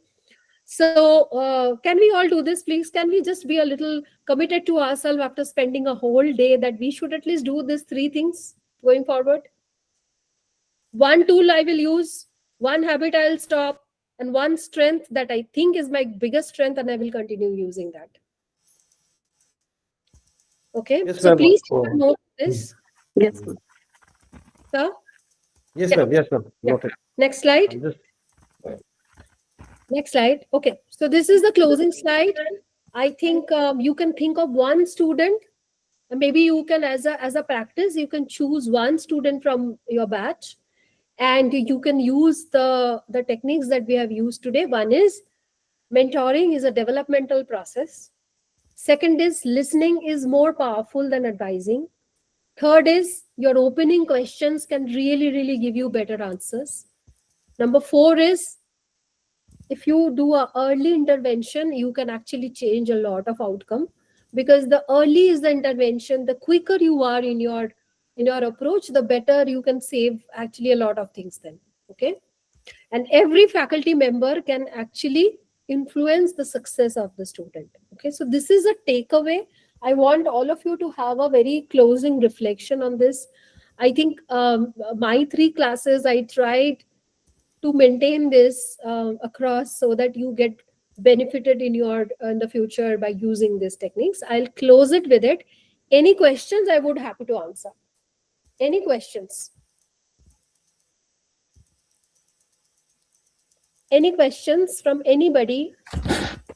So can we all do this, please? Can we just be a little committed to ourselves after spending a whole day that we should at least do these 3 things going forward? One tool I will use, one habit I'll stop, and one strength that I think is my biggest strength, and I will continue using that. Okay, Yes, so ma'am. please note this. Yes. Sir? Yes, Yeah. ma'am. Yes, ma'am. Yeah. Noted. Next slide. I'm just- Next slide. Okay, so this is the closing slide. I think you can think of one student. Maybe you can, as a practice, you can choose one student from your batch, and you can use the techniques that we have used today. One is, mentoring is a developmental process. Second is, listening is more powerful than advising. Third is, your opening questions can really, really give you better answers. Number 4 is, if you do an early intervention, you can actually change a lot of outcome, because the early is the intervention, the quicker you are in your approach, the better you can save actually a lot of things then. Okay. And every faculty member can actually influence the success of the student. Okay. So this is a takeaway I want all of you to have a very closing reflection on this. I think my 3 classes, I tried to maintain this across so that you get benefited in your in the future by using these techniques. I'll close it with it. Any questions? I would happy to answer. Any questions? Any questions from anybody?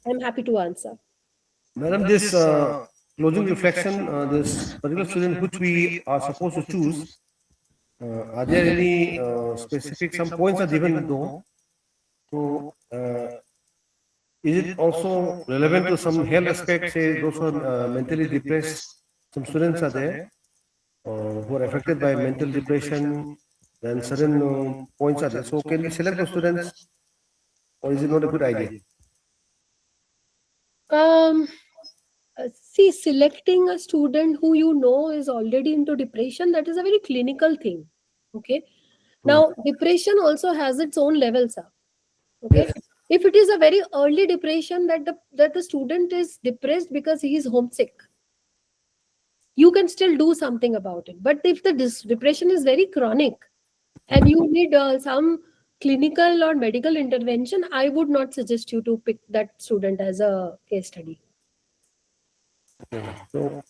I'm happy to answer. Madam, this closing reflection, this particular student which we are supposed to choose, are there any specific, some points are given though. So, is it also relevant to some health aspects, say those who are mentally depressed? Some students are there who are affected by mental depression, then certain points are there. So, can we select those students or is it not a good idea? Um, See, selecting a student who you know is already into depression, that is a very clinical thing. Okay. Now, depression also has its own levels. Okay. Yes. If it is a very early depression that the student is depressed because he is homesick, you can still do something about it. But if the depression is very chronic and you need some clinical or medical intervention, I would not suggest you to pick that student as a case study. So,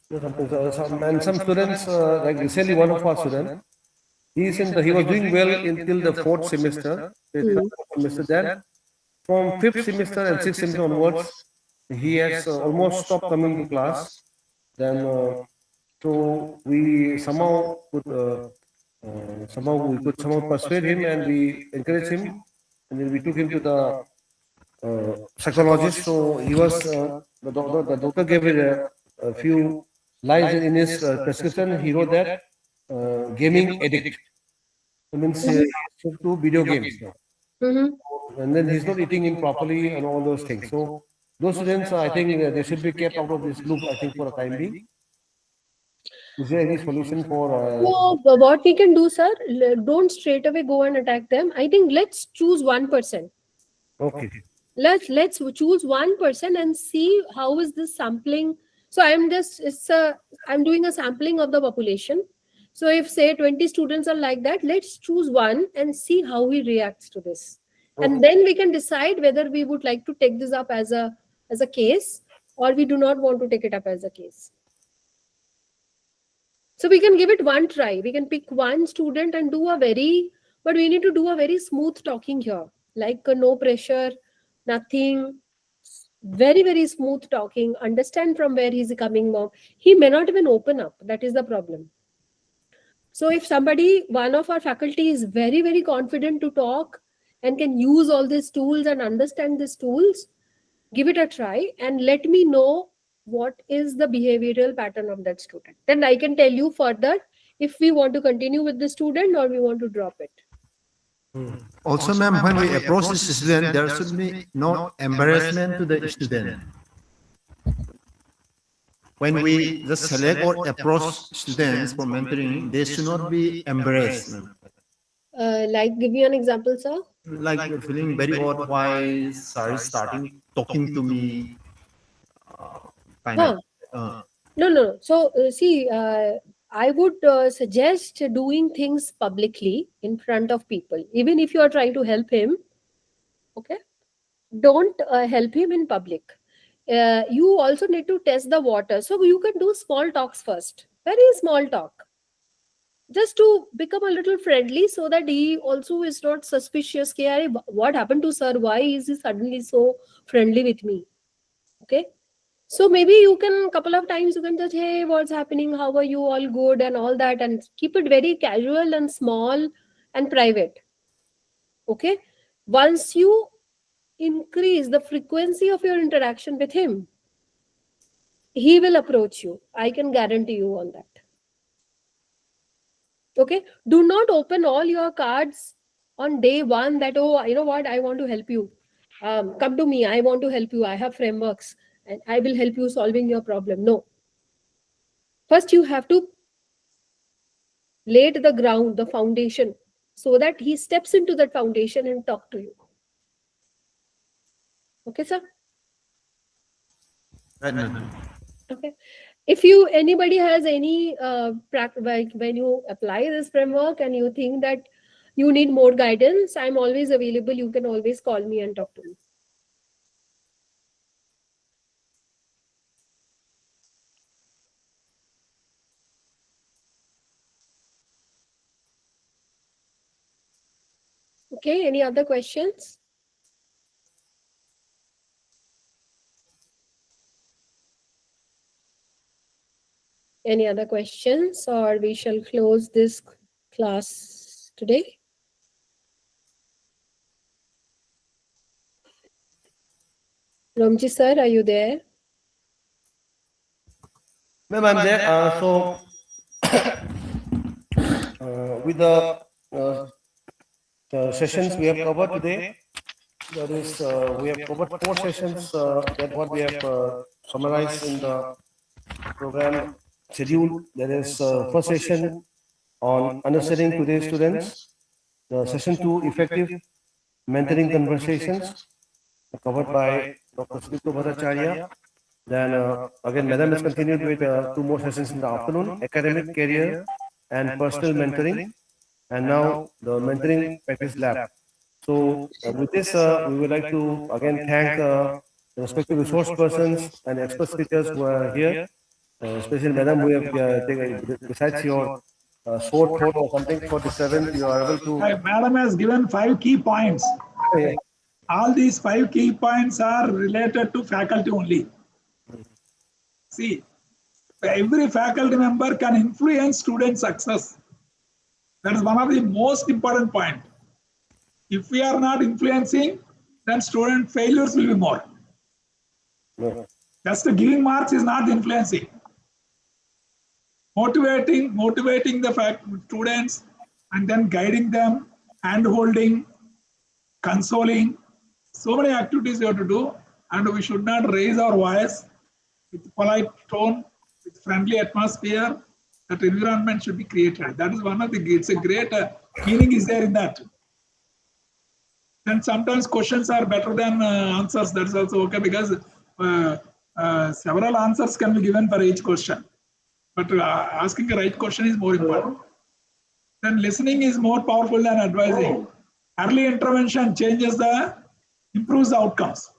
some students, like recently one of our students, he was doing well until the 4th semester, the third semester. Then from 5th semester and 6th semester onwards, he has almost stopped coming to class. Then so we could somehow persuade him and we encourage him, and then we took him to the psychologist. So he was the doctor gave it a few lines in his prescription. He wrote that gaming addict. It means to video games now. And then he's not eating in properly and all those things. So those students, I think they should be kept out of this loop. I think for a time being. Is there any solution for? So what we can do, sir? Don't straight away go and attack them. I think let's choose one person. Okay. Let's choose one person and see how is this sampling. So I'm doing a sampling of the population. So if say 20 students are like that, let's choose one and see how he reacts to this. And then we can decide whether we would like to take this up as a case or we do not want to take it up as a case. So we can give it one try. We can pick one student and but we need to do a very smooth talking here, like no pressure, nothing, very, very smooth talking, understand from where he's coming from. He may not even open up. That is the problem. So if one of our faculty is very, very confident to talk and can use all these tools and understand these tools, give it a try and let me know what is the behavioral pattern of that student. Then I can tell you further if we want to continue with the student or we want to drop it. Also, ma'am, when we approach the student, there should be no embarrassment to the student. When we just select or approach students for mentoring, they should not be embarrassed. Like, give me an example, sir. Like you're feeling very odd. Why sir is starting talking to me? No. So, see, I would suggest doing things publicly in front of people, even if you are trying to help him. Okay, don't help him in public. You also need to test the water. So you can do small talks first, very small talk, just to become a little friendly so that he also is not suspicious. What happened to sir? Why is he suddenly so friendly with me? Okay. So maybe you can couple of times you can just, hey, what's happening? How are you? All good and all that, and keep it very casual and small and private. Okay. Once you increase the frequency of your interaction with him, he will approach you. I can guarantee you on that. Okay. Do not open all your cards on day one that, oh, you know what, I want to help you. Come to me. I want to help you. I have frameworks and I will help you solving your problem. No. First, you have to lay the ground, the foundation, so that he steps into that foundation and talk to you. Okay, sir? Right, ma'am. Okay. If you anybody has any like when you apply this framework and you think that you need more guidance, I'm always available. You can always call me and talk to me. Okay, any other questions? Any other questions, or we shall close this class today? Romji sir, are you there? Ma'am, I'm there. With the sessions we have covered today, that is, we have covered 4 sessions that what we have summarized in the program schedule. That is, first session on understanding today's students, the session 2, effective mentoring conversations, covered by Dr. Sudipto Bhattacharya. Then again, Madam has continued with 2 more sessions in the afternoon, academic, career, and personal mentoring, and now the mentoring practice lab. So with this, we would like to again thank the respective resource persons and expert speakers who are here, especially Madam, we have besides your short thought or something for the 7th, you are able to. Madam has given 5 key points. Yeah. All these 5 key points are related to faculty only. See, every faculty member can influence student success. That is one of the most important point. If we are not influencing, then student failures will be more. No. Just giving marks is not influencing. Motivating the students, and then guiding them, hand holding, consoling. So many activities we have to do, and we should not raise our voice. With polite tone, with friendly atmosphere, that environment should be created. That is one of the, it's a great meaning is there in that. Then sometimes questions are better than answers. That's also okay, because several answers can be given for each question. But asking the right question is more important. Then listening is more powerful than advising. Early intervention improves the outcomes.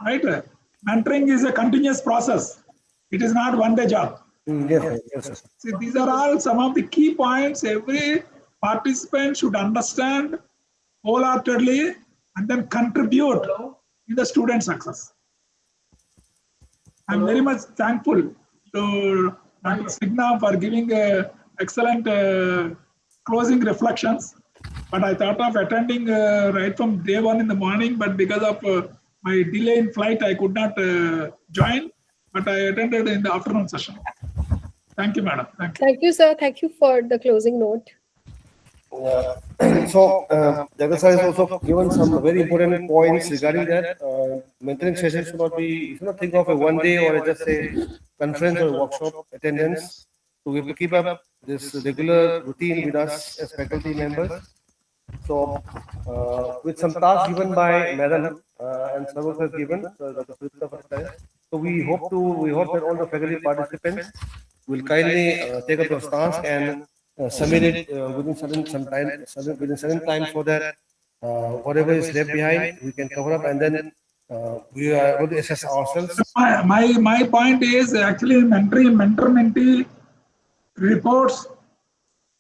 Right? Mentoring is a continuous process. It is not one-day job. Yes, yes. See, these are all some of the key points every participant should understand wholeheartedly and then contribute in the student success. I'm very much thankful to Dr. Signa for giving excellent closing reflections. But I thought of attending right from day 1 in the morning, but because of my delay in flight, I could not join, but I attended in the afternoon session. Thank you, madam. Thank you. Thank you, sir. Thank you for the closing note. So, Jagat sir has also given some very important points regarding that. Mentoring session should not be, you should not think of a 1 day or just a conference or workshop attendance. So, we have to keep up this regular routine with us as faculty members. So, with some tasks given by Madam and some of us given, Dr. Sudipta Bhattacharya. So, we hope that all the faculty participants will kindly take up those tasks and submit it within certain time so that whatever is left behind we can cover up, and then we are able to assess ourselves. My point is actually mentor-mentee reports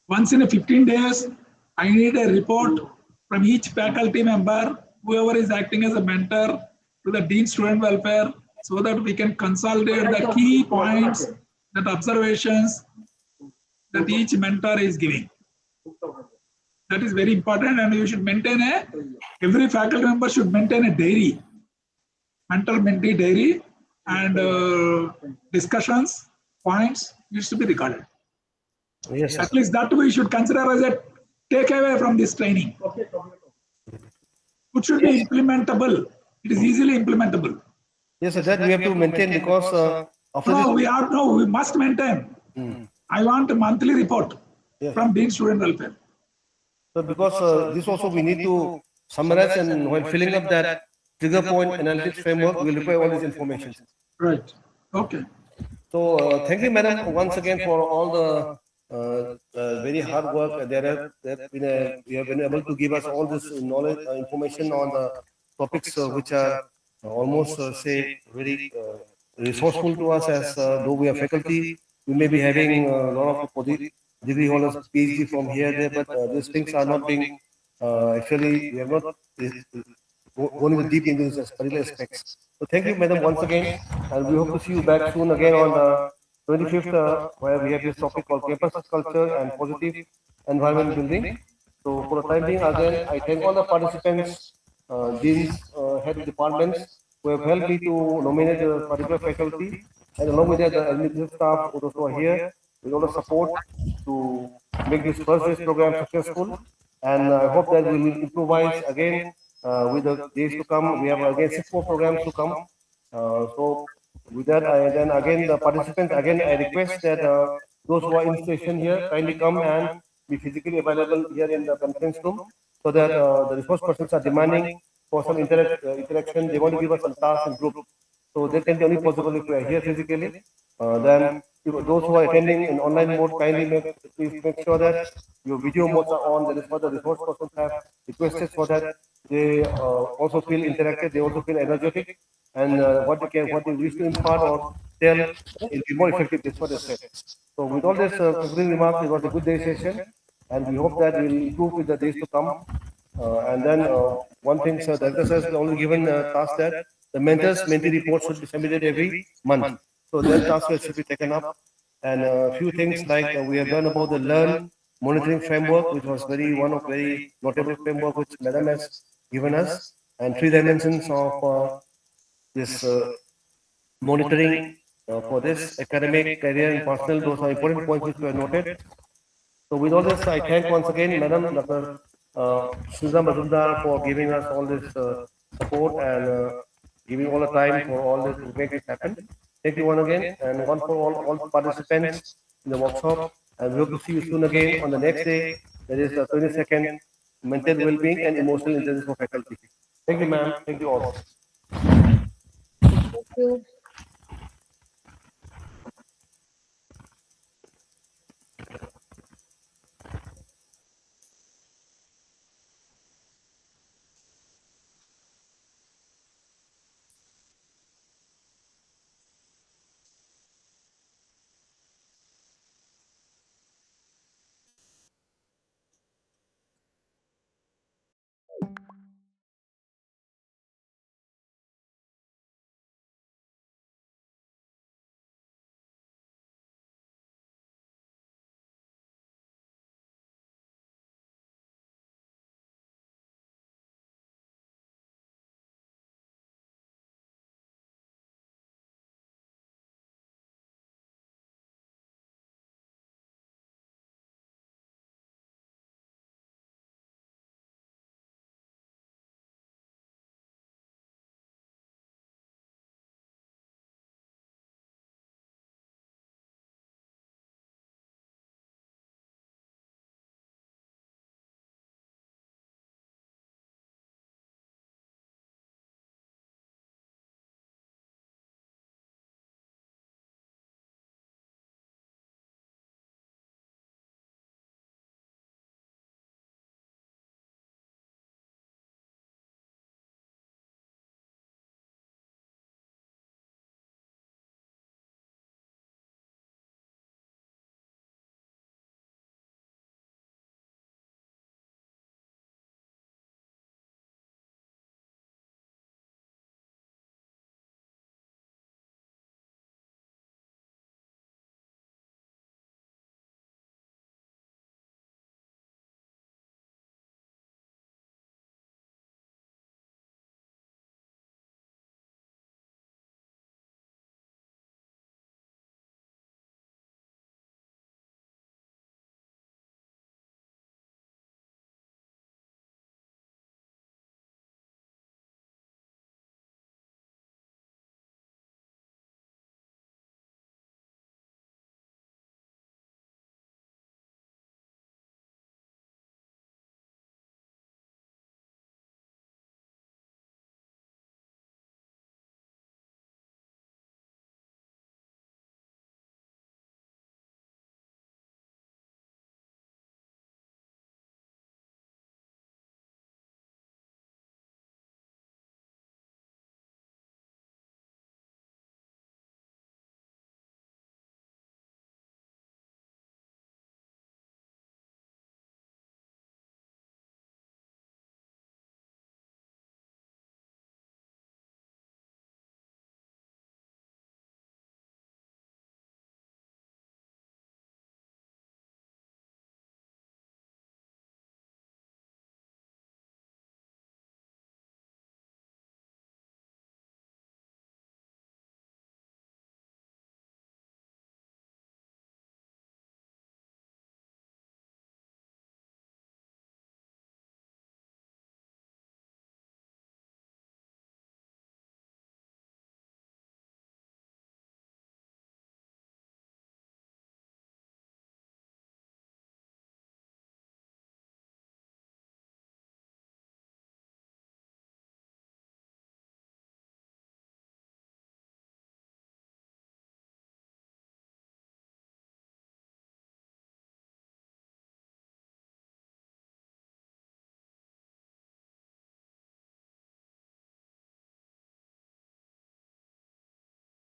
once in a 15 days. I need a report from each faculty member, whoever is acting as a mentor, to the Dean Student Welfare, so that we can consolidate the key points, that observations that each mentor is giving. That is very important, and you should maintain every faculty member should maintain a diary, mentor-mentee diary, and discussions, points used to be recorded. Yes, at least that we should consider as a takeaway from this training. It should be implementable. It is easily implementable. Yes, sir, that we have to maintain because after we must maintain. I want a monthly report from Dean Student Welfare. So because this also we need to summarize, and while filling up that trigger point analytics framework, we will require all these information. Right. Okay. So thank you, madam, once again for all the very hard work. You have been able to give us all this knowledge, information on the topics which are almost say very resourceful to us as though we are faculty. We may be having a lot of degree holders, PhD from here there, but these things are not being actually we have not going into deep into these particular aspects. So thank you, madam, once again, and we hope to see you back soon again on the 25th, where we have this topic called campus culture and positive environment building. So for the time being, again, I thank all the participants, deans, head of departments who have helped me to nominate the particular faculty, and along with that, the administrative staff who also are here with all the support to make this first day's program successful. And I hope that we will improvise again with the days to come. We have again 6 more programs to come. So with that, I then again the participants again I request that those who are in station here kindly come and be physically available here in the conference room, so that the resource persons are demanding for some interaction. They want to give us some tasks and group. So that can be only possible if we are here physically. Then those who are attending in online mode, kindly please make sure that your video modes are on. That is what the resource persons have requested, so that they also feel interactive, they also feel energetic, and what they wish to impart or tell will be more effective. That's what they said. So with all this concluding remarks, it was a good day session, and we hope that we'll improve with the days to come. And then one thing, Sir Director has only given a task that the mentee report should be submitted every month. So that task should be taken up. And a few things like we have done about the learn monitoring framework, which was one of very notable framework which Madam has given us, and 3 dimensions of this monitoring for this academic, career, and personal. Those are important points which were noted. So with all this, I thank once again Madam Dr. Susan Mazumdar for giving us all this support and giving all the time for all this to make this happen. Thank you once again, and one for all participants in the workshop. And we hope to see you soon again on the next day, that is the 22nd, mental well-being and emotional intelligence for faculty. Thank you, ma'am. Thank you all. Thank you.